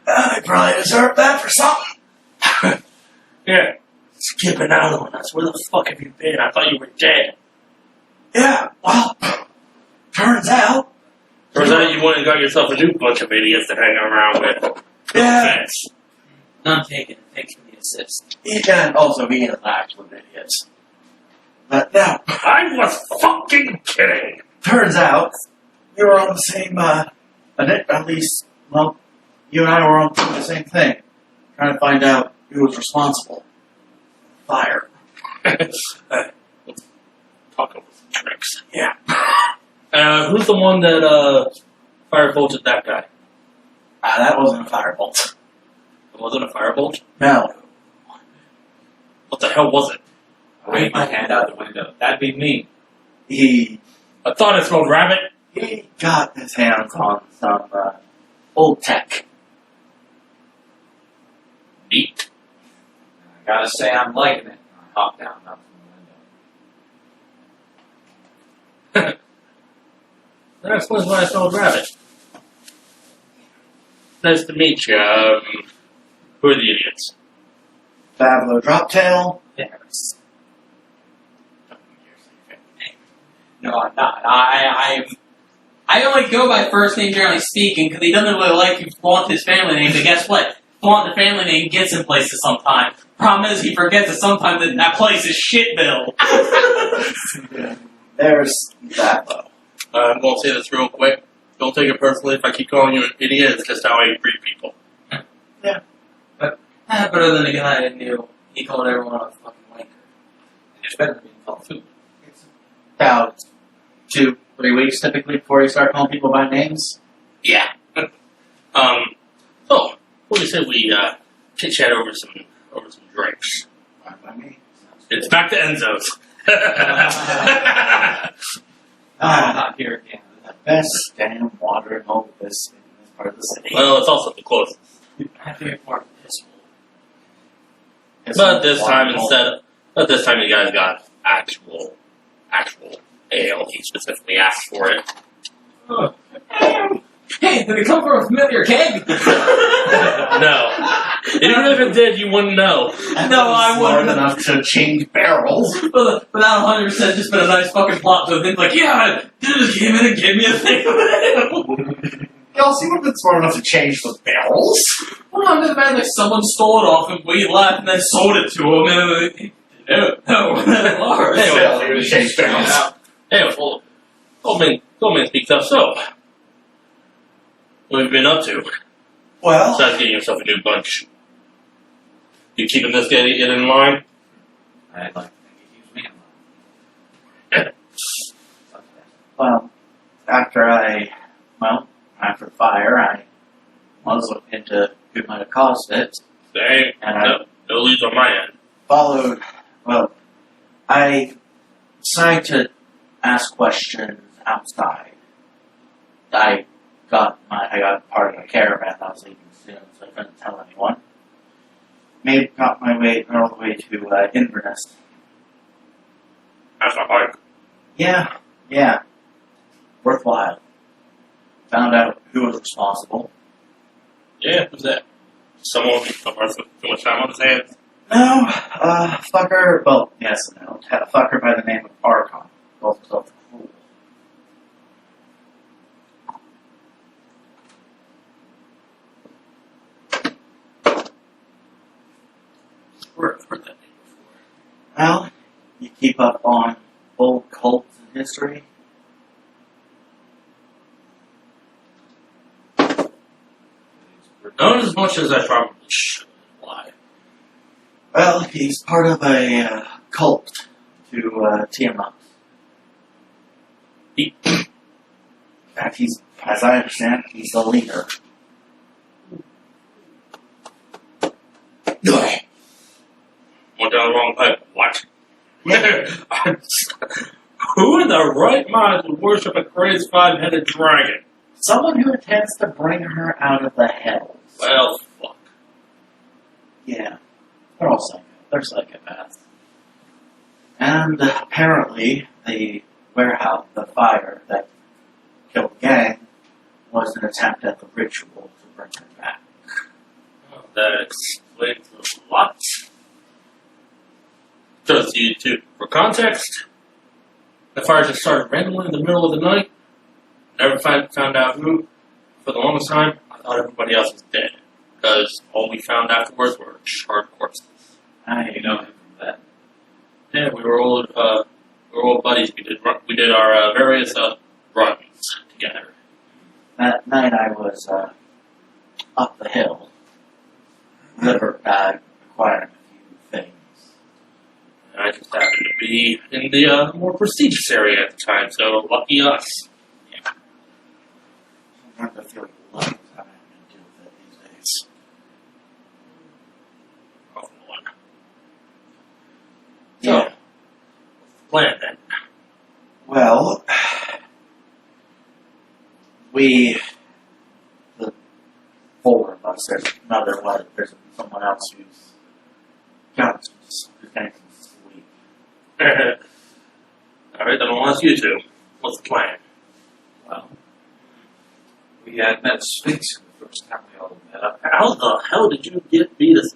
I probably deserve that for something. Yeah. Skipping out on us. Where the fuck have you been? I thought you were dead. Yeah, well, turns out. Turns out you went and got yourself a new bunch of idiots to hang around with. Yeah. Thanks. None taken. Thanks for the assist. And also he is actually idiots. But now, I was fucking kidding. turns out we were on the same, at least, well, you and I were on the same thing. Trying to find out who was responsible. Fire. Let's talk over some tricks. Yeah. Who's the one that firebolted that guy? That wasn't a firebolt. It wasn't a firebolt? No. What the hell was it? I waved my hand out the window. That'd be me. I thought it smelled rabbit. He got his hands on some, old tech. Neat. I gotta say, I'm liking it. I hop down out from the window. That explains why I smelled rabbit. Nice to meet you. Who are the idiots? Fablo Droptail. Yes. No, I'm not. I only go by first name generally speaking because he doesn't really like to flaunt his family name. But guess what? Flaunt the family name gets him places sometimes. Problem is, he forgets that sometimes that place is Shitville. There's that, though. I'm going to say this real quick. Don't take it personally if I keep calling you an idiot. It's just how I treat people. Better than the guy I knew. He called everyone a fucking wanker. It's better than being called food. About 2-3 weeks typically before you start calling people by names. Yeah. So, what do you say we chit chat over some drinks? Fine by me. It's back to Enzo's. Not here again. The best damn water in all of this part of the city. Well, it's also the closest. My favorite part of this one. But this time you guys got actual ale. He specifically asked for it. Hey, did it come from a familiar keg? No. Even if it did, you wouldn't know. No, I wouldn't. Enough to change barrels. Without 100% just been a nice fucking plot to it. Like, yeah, dude just came in and gave me a thing of it. Y'all see what been smart enough to change those barrels? Well, I'm just mad like someone stole it off him, we left, and then sold it to him, and no, Lars. Anyway, Change barrels. Anyway, well, old man speaks up. So, what have you been up to? Well, Besides getting yourself a new bunch. You keeping this guy in line? I'd like to think he keeps me in line. well, after the fire, I was looking into who might have caused it. Same. And No leads on my end. I decided to ask questions outside. I got part of the caravan that I was leaving soon, so I couldn't tell anyone. Got my way all the way to Inverness. That's a hike. Yeah. Worthwhile. Found out who was responsible. Yeah, who's that? Someone with too much time on his hands? No, fucker, well, yes and no. Had a fucker by the name of Archon. Calls himself Cruel. Heard that name before. Well, you keep up on old cults and history. Not as much as I probably should. Why? Well, he's part of a cult to Tiamat. In fact, as I understand, he's the leader. Went down the wrong pipe. What? Who in the right mind would worship a crazed five-headed dragon? Someone who intends to bring her out of the hells. Well, fuck. Yeah, they're all psychopaths. They're psychopaths. And apparently, the warehouse, the fire that killed the gang, was an attempt at the ritual to bring her back. Well, that explains a lot. Just you two. For context, the fire just started randomly in the middle of the night. Never found out who. For the longest time, I thought everybody else was dead. because all we found afterwards were charred corpses. You know him from that. Yeah, we were old buddies. We did our various runs together. That night I was up the hill, acquiring a few things. I just happened to be in the more prestigious area at the time, so lucky us. Yeah. I'm not feel like a lot of time to deal with it these days. Oh, Lord. Yeah. So, what's the plan then? Well, the four of us, there's another one, there's someone else who's getting some sleep. Alright, then I'll ask you two. What's the plan? Well, we had met Sphinx the first time we all met up. How the hell did you get me this?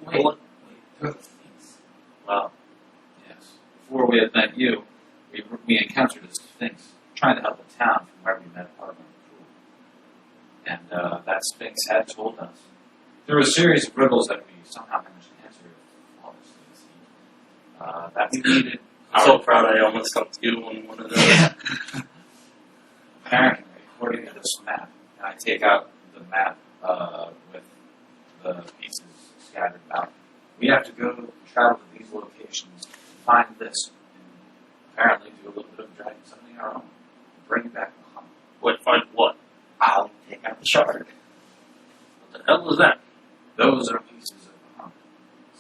Wait, they're the Sphinx. Well, yes. Before we had met you, we encountered a Sphinx trying to help the town from where we met Armor and Pool. And that Sphinx had told us there were a series of riddles that we somehow managed to answer flawlessly. That we needed. I'm so proud I almost got you on one of those. Yeah. Apparently, according to this map, and I take out the map with the pieces scattered about, we have to go travel to these locations, find this, and apparently do a little bit of dragging something our own, bring back Bahamut. Wait, find what? I'll take out the shard. What the hell was that? Those are pieces of Bahamut.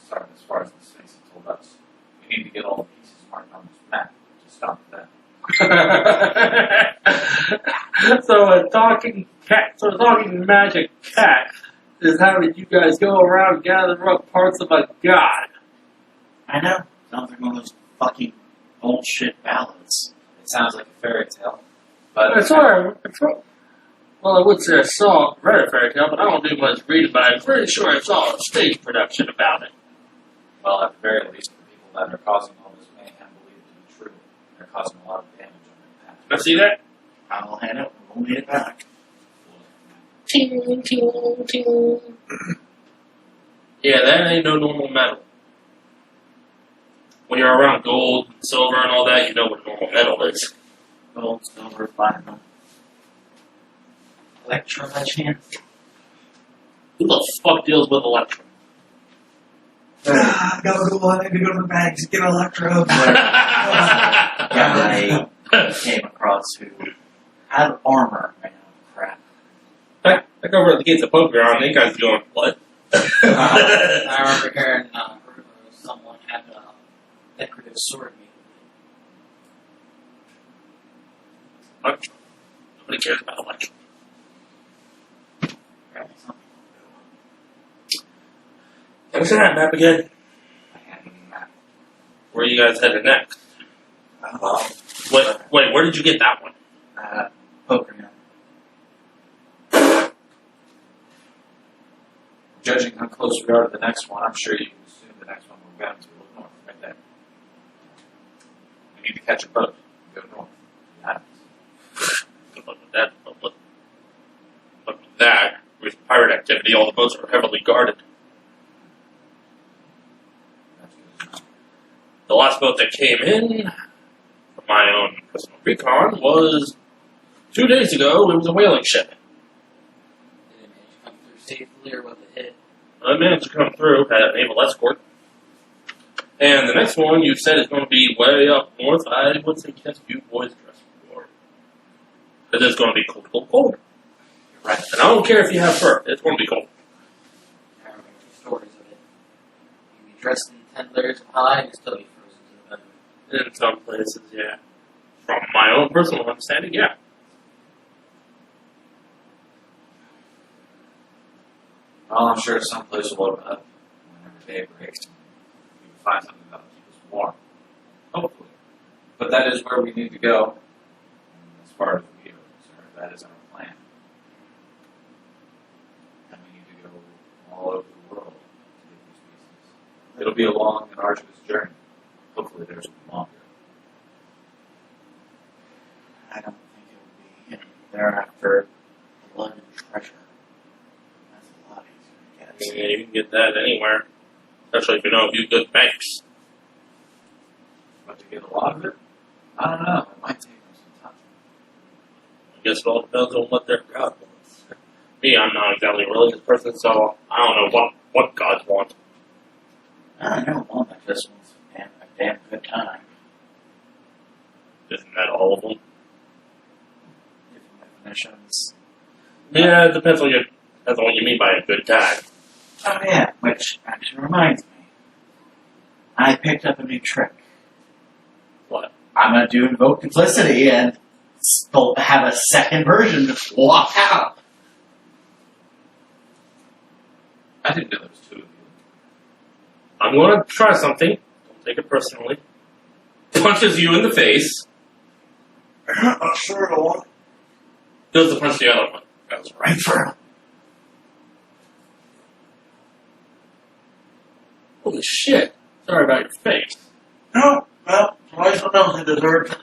Sorry, as far as the Sphinx had told us. We need to get all the pieces marked on this map to stop them. So a talking magic cat is having you guys go around and gather up parts of a god. I know. Sounds like one of those fucking bullshit ballads. It sounds like a fairy tale, but Well, I would say I read a fairy tale, but I don't do much reading, but I'm pretty sure I saw a stage production about it. well, at the very least, the people that are causing all this mayhem believe it to be true. They're causing a lot of damage on their path. I see that? I'll hand it. We'll need it back. Ting, ting, ting. Yeah, that ain't no normal metal. When you're around gold, silver, and all that, you know what normal metal is. Gold, silver, platinum. Electrum, by chance? Who the fuck deals with electrum? I gotta go on. I need to go to the bank to get an electrode. Guy came across who had armor made out of crap. Back over at the gates of Pokemon, that guy's going, what? I remember hearing someone had a decorative sword made. Electrum. Nobody cares about electrum. What's that map again? Where are you guys headed next? Wait, where did you get that one? Pokemon. Judging how close we are to the next one, I'm sure you can assume the next one we're going to look north, right there. We need to catch a boat and go north. Yeah. Good luck with that. But with that, with pirate activity, all the boats are heavily guarded. The last boat that came in, from my own personal recon, was 2 days ago. It was a whaling ship. Did it manage to come through safely, or was it hit? I managed to come through, had a naval escort. And the next one you said is going to be way up north. I would suggest you boys dress for war. Because it's going to be cold, cold, cold. Right. And I don't care if you have fur, it's going to be cold. I remember stories of it. You'd be dressed in 10 layers of hide and still be frozen to the bone. In some places, yeah. From my own personal understanding, yeah. Well, I'm sure someplace will open up whenever day breaks. We can find something that'll keep us warm. Hopefully. But that is where we need to go. And as far as we are concerned, that is our plan. And we need to go all over the world to get these pieces. It'll be a long and arduous journey. Hopefully there's longer. I don't think it would be thereafter blood and treasure. That's a lot easier. mean, you can get that anywhere. Especially if you know a few good banks. But to get a lot of it, I don't know. It might take them some time. I guess it all depends on what their God wants. Me, I'm not exactly a religious person, so I don't know what gods want. I know one that just wants a damn good time. Isn't that all of them? Different definitions. Yeah, it depends on what you mean by a good time. Oh yeah, which actually reminds me. I picked up a new trick. What? I'm gonna do Invoke Duplicity and still have a second version to swap out. I didn't know there was two of you. I'm gonna try something. Don't take it personally. Punches you in the face. I'm sure I want Goes to punch the other one. goes right for him. Holy shit. Sorry about your face. No, well, twice what else he deserved.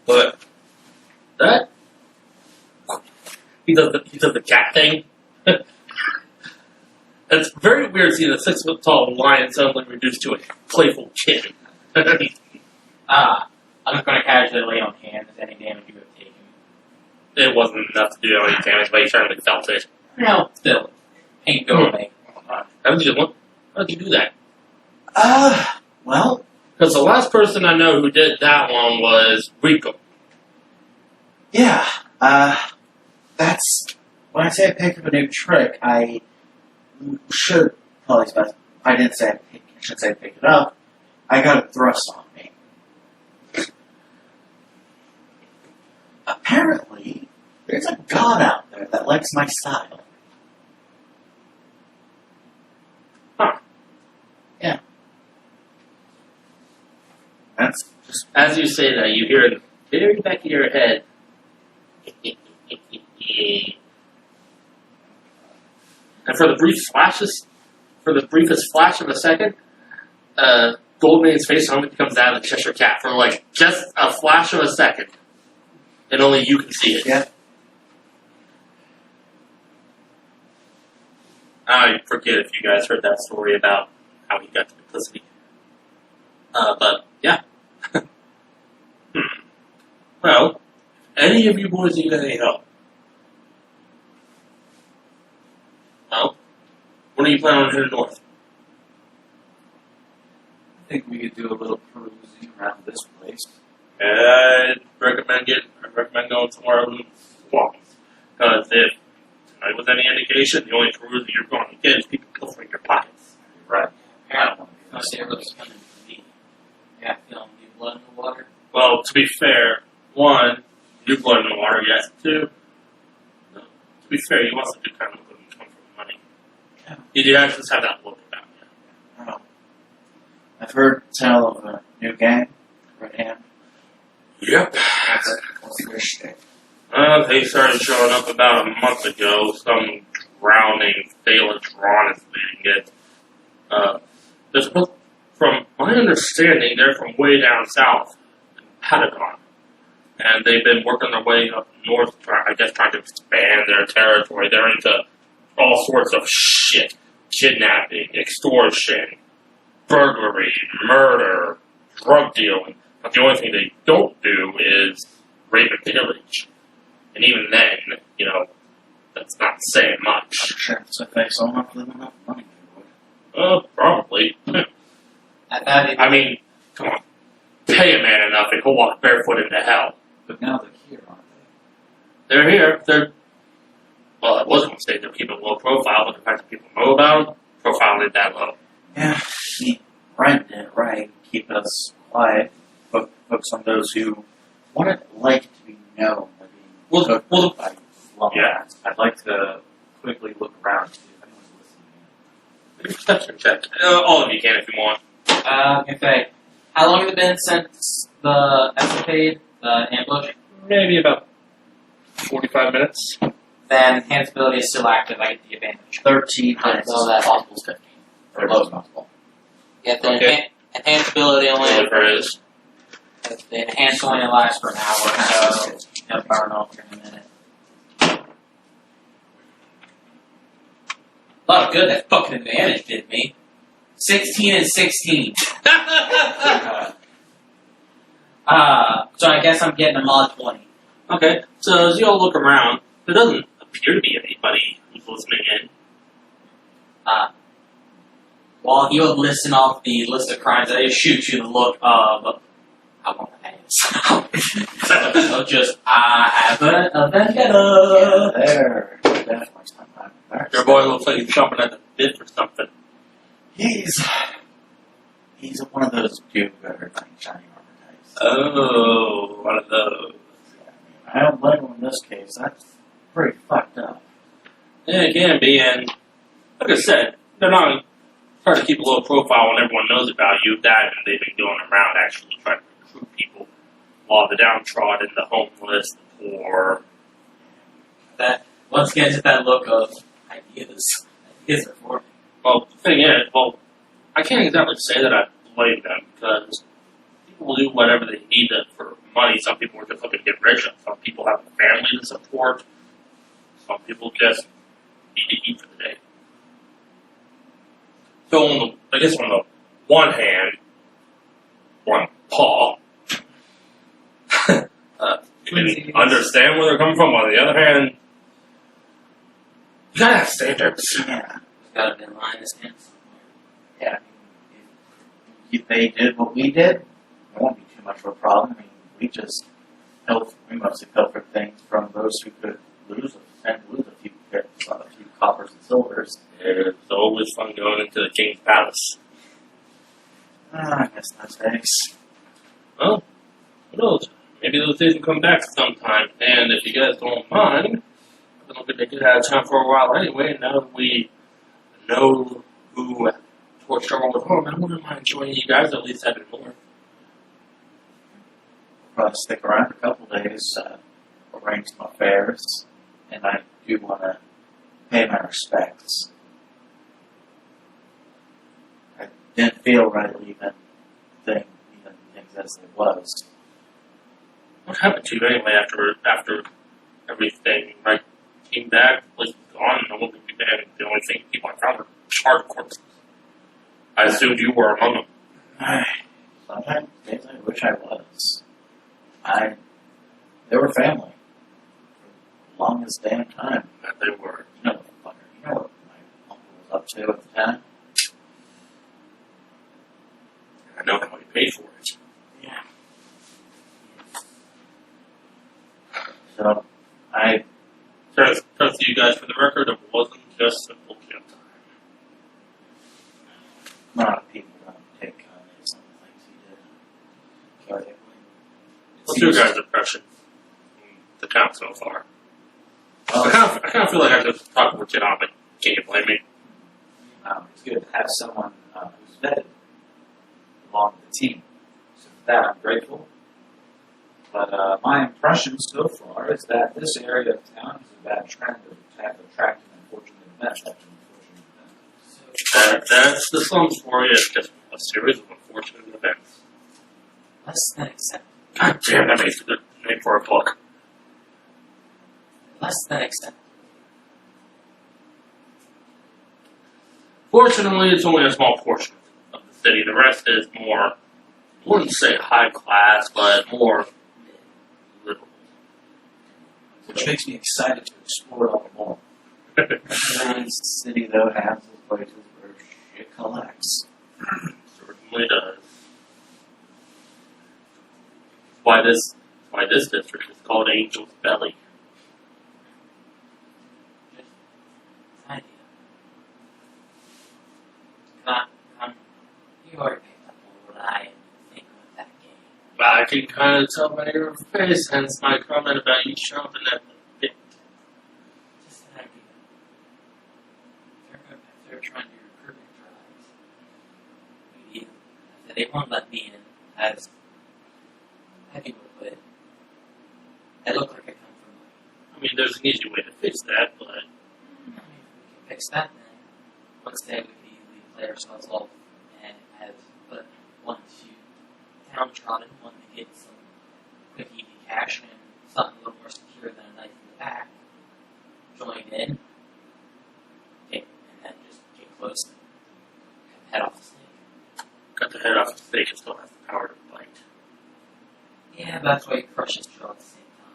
But that he does the cat thing. It's very weird seeing a 6 foot tall lion suddenly reduced to a playful kid. I'm just going to casually lay on hands. Any damage you have taken. It wasn't enough to do any damage, but he certainly felt it. No, still. Ain't go away. How did you do that? Well, Because the last person I know who did that one was Rico. yeah, that's, when I say I picked up a new trick, I should probably specify, I should say pick it up, I got a thrust on me. Apparently, there's a god out there that likes my style. Huh. Yeah. That's just, As you say that, you hear in the very back of your head. And for the briefest flash of a second, Goldmane's face suddenly comes out of the Cheshire Cat for like just a flash of a second, and only you can see it. yeah. I forget if you guys heard that story about how he got to duplicity. But yeah. Well, any of you boys need any help? Well, when are you planning on heading north? I think we could do a little perusing around this place. I'd recommend going somewhere in the swamps. Because if tonight was any indication, the only perusing you're going to get is people pilfering your pockets. Right. I don't want to I'll say really spending for me. Yeah, feeling new blood in the water. Well, to be fair, one, you blood in the water, yes. Two, no, to be fair, you also do kind of look come from money. Yeah. You do actually have that look about you. I don't know. I've heard tell of a new gang, Red Hand. Yep. What's their shtick? They started showing up about a month ago. Some drowning Phalanx Ron is leading it. They're supposed, from my understanding, they're from way down south, in Patagon. And they've been working their way up north, trying to expand their territory. They're into all sorts of shit. Kidnapping, extortion, burglary, murder, drug dealing. But the only thing they don't do is rape and pillage. And even then, that's not saying much. Sure, so if they saw enough of them enough money, they would. Probably. I mean, come on. Pay a man enough and he'll walk barefoot into hell. But now they're here, aren't They're here. Well, I was going to say they're keeping low profile, but the fact that people know about them, profile ain't that low. Yeah, Brent did it right. Keep us quiet. Focus on those who wouldn't like to be known. Well, they? Yeah. I'd like to quickly look around to see if anyone's listening. Maybe perception check. All of you can if you want. Okay. How long has it been since the escapade, the ambush? Maybe about 45 minutes. Then enhanceability is still active. I get the advantage. 13 minutes. So that's Possible is 15. Or low as possible. Yeah, the Okay. enhanceability only. Whatever it is. The enhance only lasts for an hour, so it'll burn off here in a minute. A lot of good that fucking advantage did me. 16 and 16. So I guess I'm getting a mod 20. Okay, so as you all look around, there doesn't appear to be anybody who's listening in. While he would listen off the list of crimes, I just shoot you the look of I want to ass. So just I have a vendetta. Yeah, there. Definitely something. Your boy looks like he's chomping at the bit for something. He's one of those do-gooder shiny armor types. Oh, one of those. Yeah, I don't blame him in this case. That's pretty fucked up. Yeah, it can be, and like I said, they're not trying to keep a low profile when everyone knows about you. That and they've been going around actually trying to recruit people while the downtrodden, the homeless, the poor. That once again, just that look of ideas. Ideas are for me. Well, the thing is, I can't exactly say that I blame them because people will do whatever they need to for money. Some people are just looking to get rich. Some people have a family to support. Some people just need to eat for the day. So, on the one hand, one paw, you can understand where they're coming from. On the other hand, you gotta have standards. Yeah. Got to be in line this man somewhere. Yeah. If they did what we did, it won't be too much of a problem. I mean, we mostly pilfered things from those who could lose a few coppers and silvers. It's always fun going into the King's Palace. I miss those days. Well, who knows? Maybe those days will come back sometime. And if you guys don't mind, I don't think they could have time for a while anyway. Now that we know who torched our old home, I wouldn't mind joining you guys, at least having more. Probably stick around a couple days, arrange some affairs, and I do want to pay my respects. I didn't feel right leaving things as it was. What happened to you anyway after everything? Like, came back, was gone, no one could be back. The only thing people I found were charred corpses. I assumed you were among them. Sometimes days I wish I was. They were family. For the longest damn time. That they were. You know what my uncle was up to at the time? I know how he paid for it. Yeah. So, I Trust you guys for the record, it wasn't just simple kill time. a lot of people don't take some of the things he did. Carry it. What's your guys' impression? The town so far. I kind of feel like I just talked with it on, but can you blame me? It's good to have someone who's vetted along with the team. So for that, I'm grateful. But my impression so far is that this area of town has a bad trend of attracting unfortunate events after unfortunate events. That's the slums for you. It's just a series of unfortunate events. Less than acceptable. God damn, that makes a good name for a book. Less than acceptable. Fortunately, it's only a small portion of the city. The rest is more, I wouldn't say high class, but more liberal. Which makes me excited to explore it all more. The city, though, has those places where shit collects. Certainly does. Why this district is called Angel's Belly. Idea. You already picked up on what I think of that game. I can kind of tell by your face, hence my comment about you chomping at the bit. Just an idea. If they're trying to recruit drives, they won't let me in as heavy would put it. I look like I come from money. I mean, there's an easy way to fix that, but I mean, if we can fix that, then once day we could easily play ourselves off and have, but once you downtrodden, want to get some quick, easy cash and something a little more secure than a knife in the back, join in, and then enough snake still has the power to bite. Yeah, that's why he crushes Joe at the same time.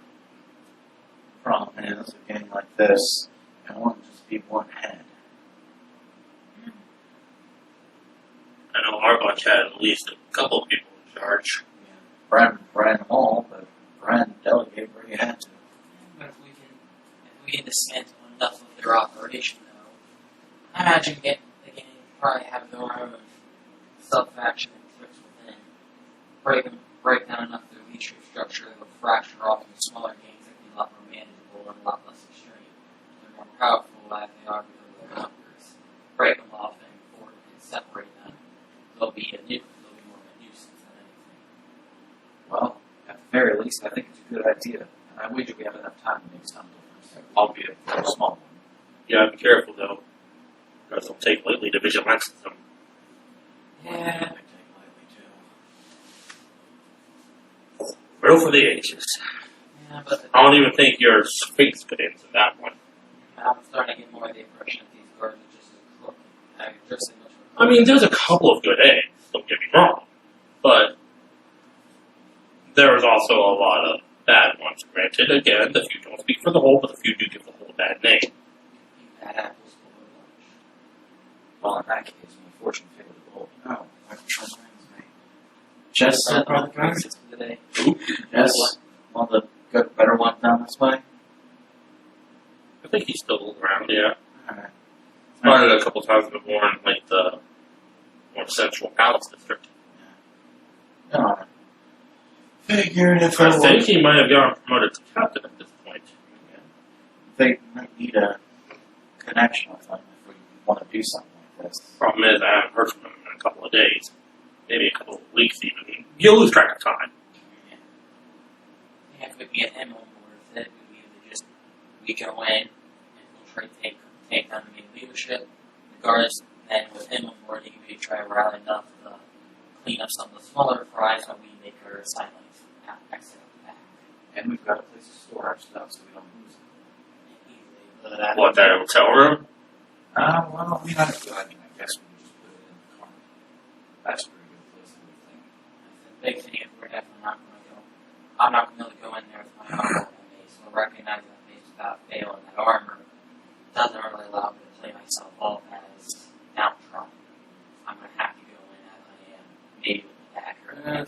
Problem is, a game like this, it won't just be one head. I know our bunch had at least a couple of people in charge. Bren ran them all, but Bren delegated where he had to. But if we can dismantle enough of their operation, though, I imagine the game probably have their own sub-faction and cliques within. Break down enough of their leadership structure that will fracture off into smaller gangs that can be a lot more manageable and a lot less extreme. They're more powerful as they are because of their numbers. Break them off and separate them. They'll be more of a nuisance than anything. Well, at the very least, I think it's a good idea. And I wager we have enough time to make some difference, albeit a small one. Yeah, be careful though. Because they'll take lightly to vigilance them. Yeah. Riddle for the ages. Yeah, but I don't even think your Sphinx could answer that one. I'm starting to get more of the impression that these guards are just as crooked. Just as much of a I mean, there's a couple of good eggs, don't get me wrong. But there's also a lot of bad ones. Granted, again, the few don't speak for the whole, but the few do give the whole a bad name. bad apples for lunch. Well, in that case, my fortune favored the bull. Oh, that reminds me. Jess said Are the prices for the day? Jess, one of the good, better ones down this way. I think he's still around, yeah. Alright. Started a couple times before in like the more central palace district. Alright. Figured if I think he might have gotten promoted to captain at this point. They might need a connection with them if we want to do something like this. Problem is, I haven't heard from him in a couple of days. Maybe a couple of weeks even. You'll lose track of time. Yeah, if we can get him on board with it, we go in, infiltrate, take down the main leadership. The guards, then with him on board, he can maybe try to rally enough to clean up some of the smaller fries when we make our assignments exit back. And we've got a place to store our stuff so we don't lose it. What, that hotel room? Well, we don't do. I mean, I guess we can just put it in the car. That's a pretty good place to think. The big thing is we're definitely not going to go. I'm not going to go in there with my armor on me, so recognizing that base without fail and that armor doesn't really allow me to play myself off as downtrodden. I'm going to have to go in as I am, maybe with a dagger.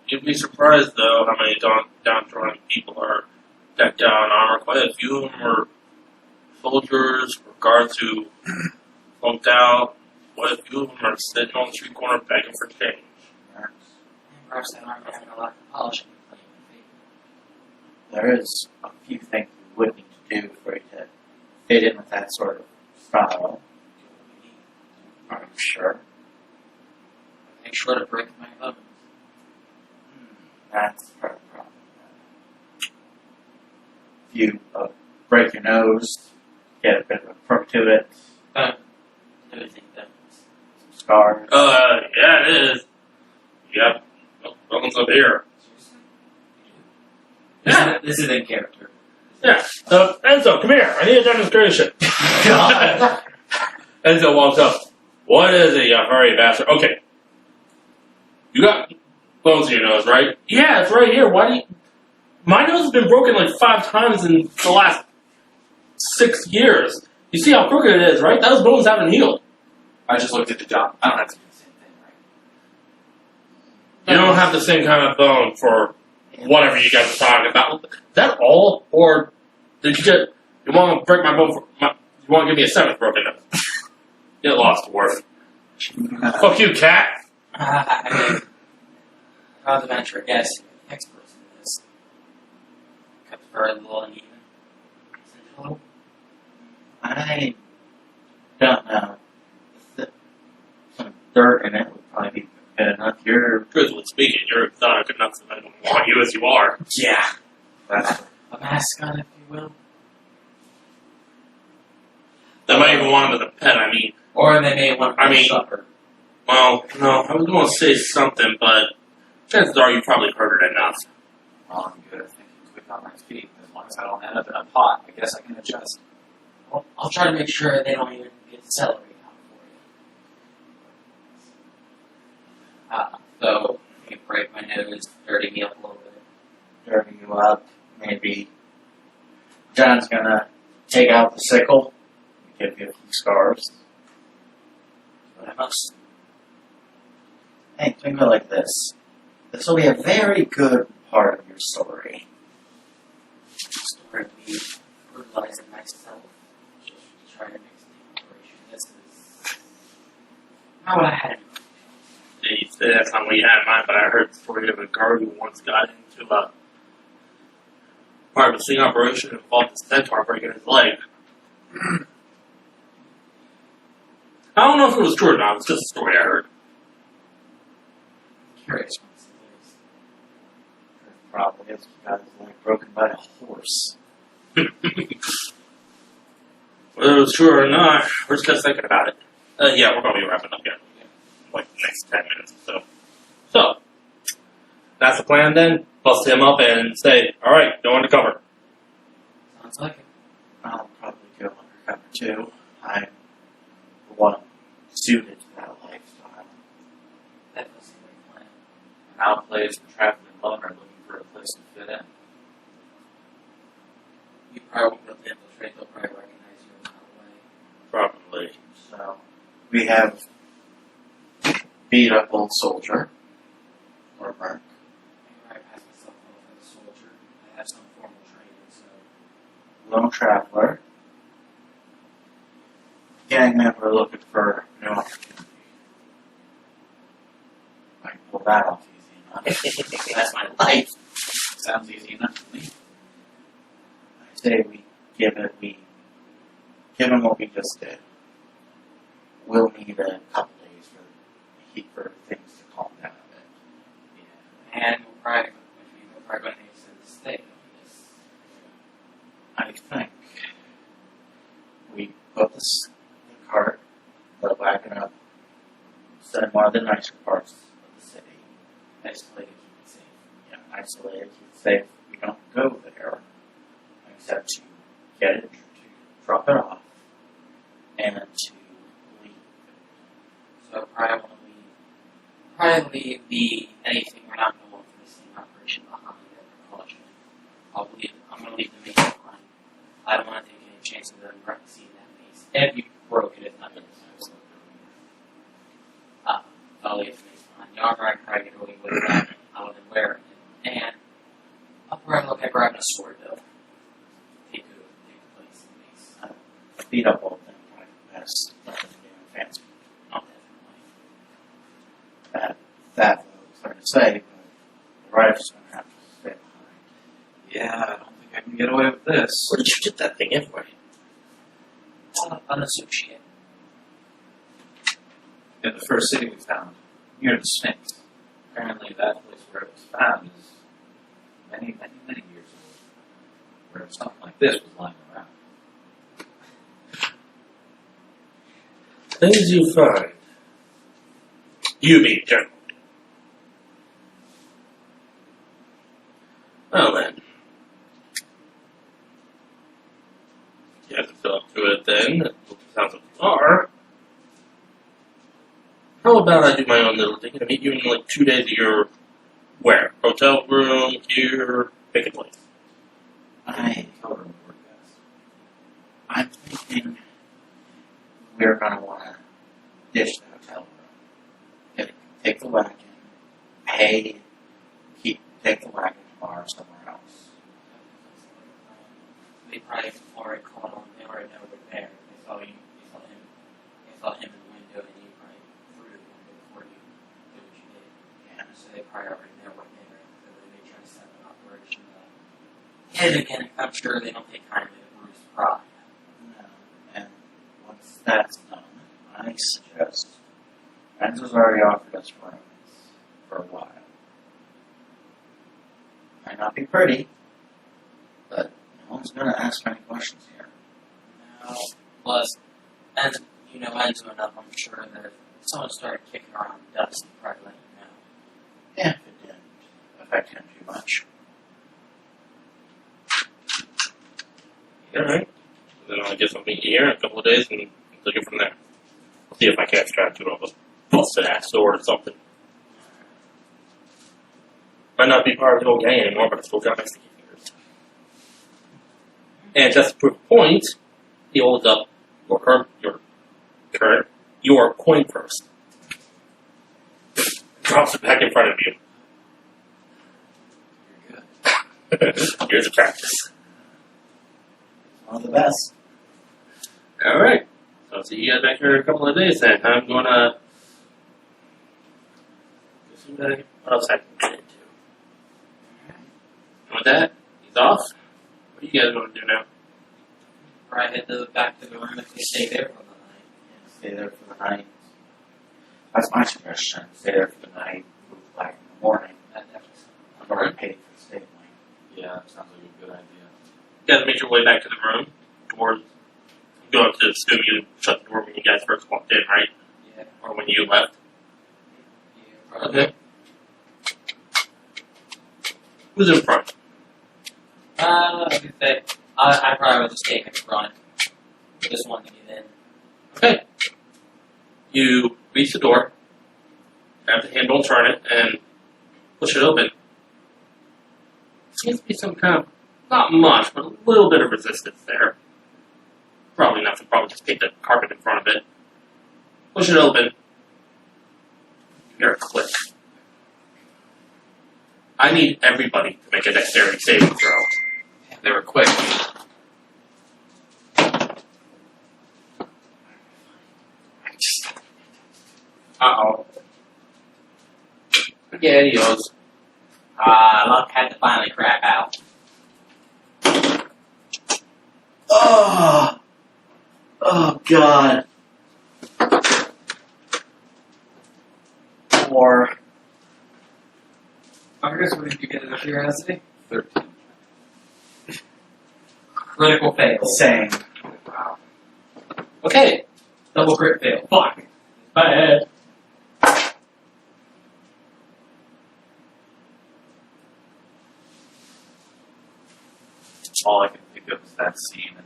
You'd be surprised, though, how many downtrodden people are decked out in armor. Quite a few of them are soldiers or guards who flunked out. Quite a few of them are sitting on the street corner begging for change. And perhaps that armor having a lot of polishing to play in favor. There is a few things we would need to do for it to fit in with that sort of style. I'm sure. Make sure to break my bones. That's part of the problem. If you break your nose, get a bit of a crook to it, Everything done. some scars. Yeah, it is. Yep. Welcome's up here. This is in character. Yeah. Enzo, come here. I need a demonstration. God. Enzo walks up. What is it, you hurry bastard? Okay. You got bones in your nose, right? Yeah, it's right here. Why do you... My nose has been broken like 5 times in the last 6 years. You see how crooked it is, right? Those bones haven't healed. I just looked at the job. I don't have to do the same thing, right? You don't have the same kind of bone for whatever you guys are talking about. Is that all? Or did you just... You want to break my bone for... you want to give me a 7th broken nose? Get lost, word. Fuck you, cat. I mean, I'll venture a guess. Experts in this. Kept very little uneven. Essentially. I don't know. Some dirt in it would probably be good enough. You're Truthfully speaking, you're exotic enough that I don't want you as you are. Yeah. that's A mascot, if you will. They might even want him as a pet, I mean. Or they may want to supper. Well, no, I was going to say something, but chances are you probably heard it enough. Well, I'm good at thinking quick on my feet. As long as I don't end up in a pot, I guess I can adjust. Well, I'll try to make sure they don't even get celery out So, you can break my nose, dirty me up a little bit. Dirty you up, maybe. John's gonna take out the sickle, give you a few scars. But I must. Hey, think of it like this. This will be a very good part of your story. Story of me brutalizing myself. Just trying to make some operation. This is not what I had in mind. Jeez, that's not what you had in mind, but I heard the story of a guard who once got into a part of a sting operation and involved a centaur breaking his leg. I don't know if it was true or not, it was just a story I heard. Curious. Probably has got his leg broken by a horse. Whether it was true or not, we're just kind of thinking about it. Yeah, we're probably wrapping up here. Like the next 10 minutes or so. So, that's the plan then. Bust him up and say, alright, go undercover. Sounds like it. I'll probably go undercover too. I'm the one suited to that lifestyle. That was a great plan. And I'll play as a traveling loner looking for a place to fit in. You probably won't be able to infiltrate, they'll probably recognize you in that way. Probably. So, we have beat up old soldier, or merc. I pass myself off as a soldier. I have some formal training, so Lone traveler. Gang member looking for new opportunity. I can pull that off easy enough. that's my life. Sounds easy enough to me. I say we give him what we just did. We'll need a couple days for things to calm down a bit. Yeah. And we're probably going to need to stay on this. I think we put the cart, the wagon up, send one of the nicer parts of the city. Isolate it, keep it safe. Yeah, isolate it, keep it safe. We don't go there except to get it, to drop it off, and to leave. So probably leave the anything we're not going for this thing operation behind at precaution. I'm going to leave the mace behind. I don't want to take any chances of them seeing that mace. If you broke it, if not in the I'll leave the mace behind. The armor I can probably get away with that. I would wear it. And I'll probably look at grabbing a sword though. Take the place of the mace. Beat up old thing, probably the best. Nothing fancy. Oh, definitely. That was hard to say, but the rifle's going to have to stay behind. Yeah, I don't think I can get away with this. Where did you get that thing anyway? Unassociated. In the first city we found, near the Sphinx. Apparently that place where it was found is many, many, many years old. Where something like this was lying around. Things you find. You mean general. Well then. You have to fill up to it then. That sounds like you are. How about I do my own little thing and meet you in like 2 days of your where? Hotel room, here, pick a place. I'm thinking we're going to want to ditch the hotel room. Take the wagon, take the wagon tomorrow somewhere else. They probably already caught on. They already know we're there. They saw him in the window, and you probably threw the window before you did what you did. Yeah. So they probably already know we're there. So they try to set up an operation. And again, I'm sure they don't take time to bruise pride. No. And once that's done, I suggest Angel's already offered us rooms for a while. Might not be pretty, but no one's going to ask any questions here. No. Plus, as you know, Enzo enough, I'm sure that if someone started kicking around dust, he'd probably let you know. Yeah, if it didn't affect him too much. Alright. Then I guess I'll meet you here in a couple of days and take it from there. I'll see if I can't extract it off a busted ass sword or something. Might not be part of the whole gang anymore, but I still got my sticky fingers. And just to prove a point, he holds up your coin purse. Drops it back in front of you. Here's a practice. One of the best. Alright. So I'll see you guys back here in a couple of days then. I'm gonna... What else I can get into? And with that, he's off. What do you guys want to do now? Or I head back to the room if we stay there for the night. Stay there for the night. That's my suggestion. Stay there for the night, move back in the morning. I'm already paid for the stay night. Yeah, that sounds like a good idea. You guys make your way back to the room. Doors. You go up to assume you shut the door when you guys first walked in, right? Yeah. Or when you left. Yeah, probably. Okay. Who's in front? I probably would just take in front. Just want to get in. Okay. You reach the door, grab the handle, turn it, and push it open. Seems to be some kind of, not much, but a little bit of resistance there. Probably nothing, probably just take the carpet in front of it. Push it open. You hear a click. I need everybody to make a dexterity saving throw. They were quick. Uh-oh. Spaghettios. Luck had to finally crap out. Oh God. 4. Marcus, what did you get in curiosity? 13. Critical fail. Same. Wow. Okay. Double crit fail. Fuck. Bad. All I can think of is that scene in the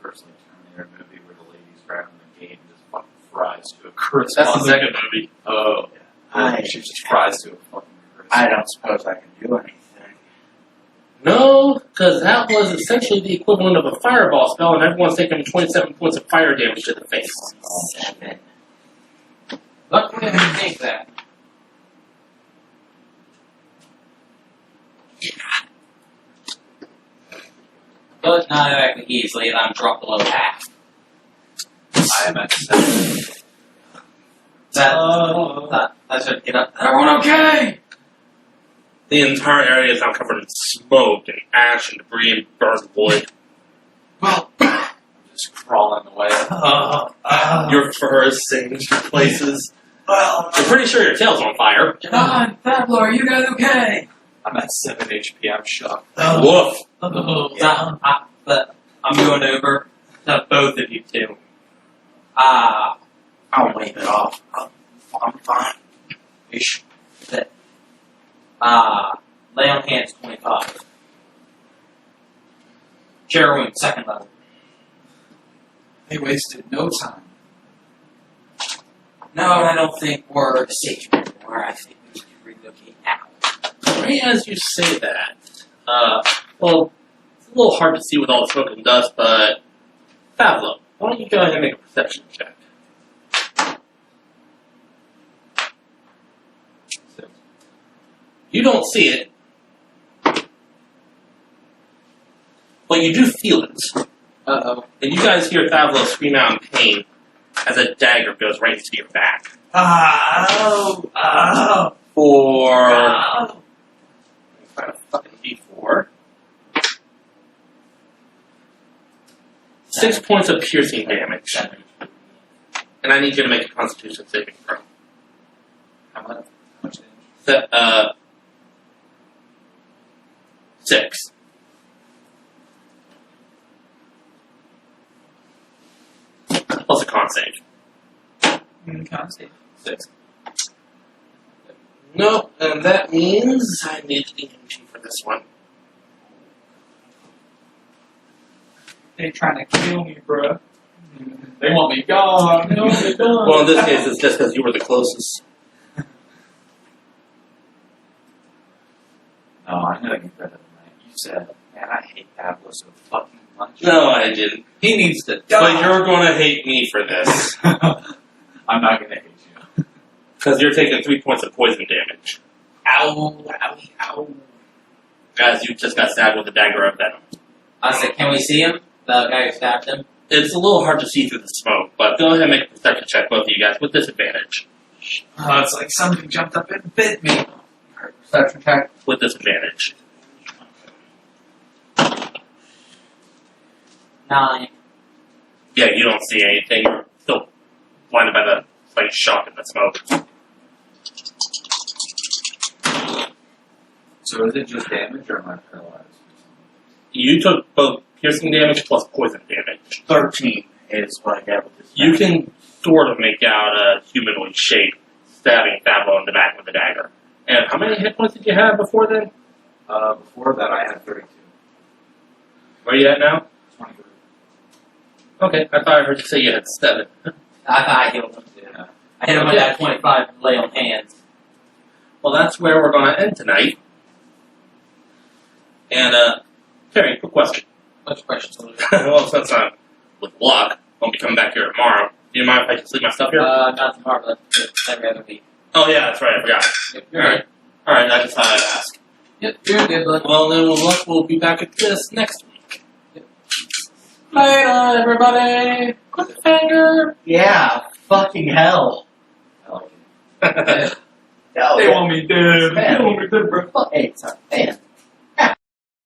first Terminator movie where the lady's driving the gate and just fucking fries to a crisp. That's the second movie. Oh, yeah. She just fries to a fucking crisp. I don't suppose I can do anything. No, because that was essentially the equivalent of a fireball spell, and everyone's taking 27 points of fire damage to the face. 7. Luckily, I didn't take that. But not exactly easily, and I'm dropped below half. I am at 7. I should get up. Everyone okay? The entire area is now covered in smoke and ash and debris and burned wood. Well, I'm just crawling away. Your fur is singed in places. Well, I'm pretty sure your tail's on fire. John, Pablo, are you guys okay? I'm at 7 HP. I'm shocked. Woof. But I'm going over to both of you two. I'll wave it off. I'm fine. Ish. Lay on hands 25. Cure wound, 2nd level. They wasted no time. No, I don't think we're safe anymore. I think we should relocate out. Right as you say that, well, it's a little hard to see with all the smoke and dust, but Pablo, why don't you go ahead and make a perception check? You don't see it, but you do feel it. Uh-oh. And you guys hear Pablo scream out in pain as a dagger goes right into your back. For... Find a fucking D4. 6 points of piercing damage. And I need you to make a Constitution saving throw. How much damage? 6. Plus a con save. Con save. 6. No, and that means I need the DMG for this one. They trying to kill me, bro. They want me gone. They want me gone. Well, in this case, it's just because you were the closest. much. No, I didn't. He needs to But die. you're gonna hate me for this. I'm not gonna hate you. Because you're taking 3 points of poison damage. Ow, owie, ow. As you just got stabbed with a dagger of venom. I said, can we see him? The guy who stabbed him? It's a little hard to see through the smoke, but go ahead and make a perception check, both of you guys, with disadvantage. Oh, it's like something jumped up and bit me. Perception check. With disadvantage. 9. Yeah, you don't see anything. You're still blinded by the slight shock in the smoke. So is it just damage or am I paralyzed? You took both piercing damage plus poison damage. 13 is what I get with this. You can sort of make out a humanoid shape stabbing Fabo in the back with a dagger. And how many hit points did you have before then? Before that I had 32. Where are you at now? 23. Okay, I thought I heard you say you had 7. I thought I healed him. Yeah. I hit him with that 25 lay on hands. Well, that's where we're going to end tonight. And, Terry, quick question. What's your question? Well, since I'm with luck, I'll be coming back here tomorrow. Do you mind if I just leave my stuff here? Not tomorrow, but every other week. Oh, yeah, that's right, I forgot. Yep, you're right. Alright, I just thought I'd ask. Yep, you're good, bud. Well, then with luck, we'll be back at this next week. Later, everybody! Cliffhanger! Yeah, fucking hell. I like it. No, They want me dead. Man. They want me dead, bro. Hey, it's a fan.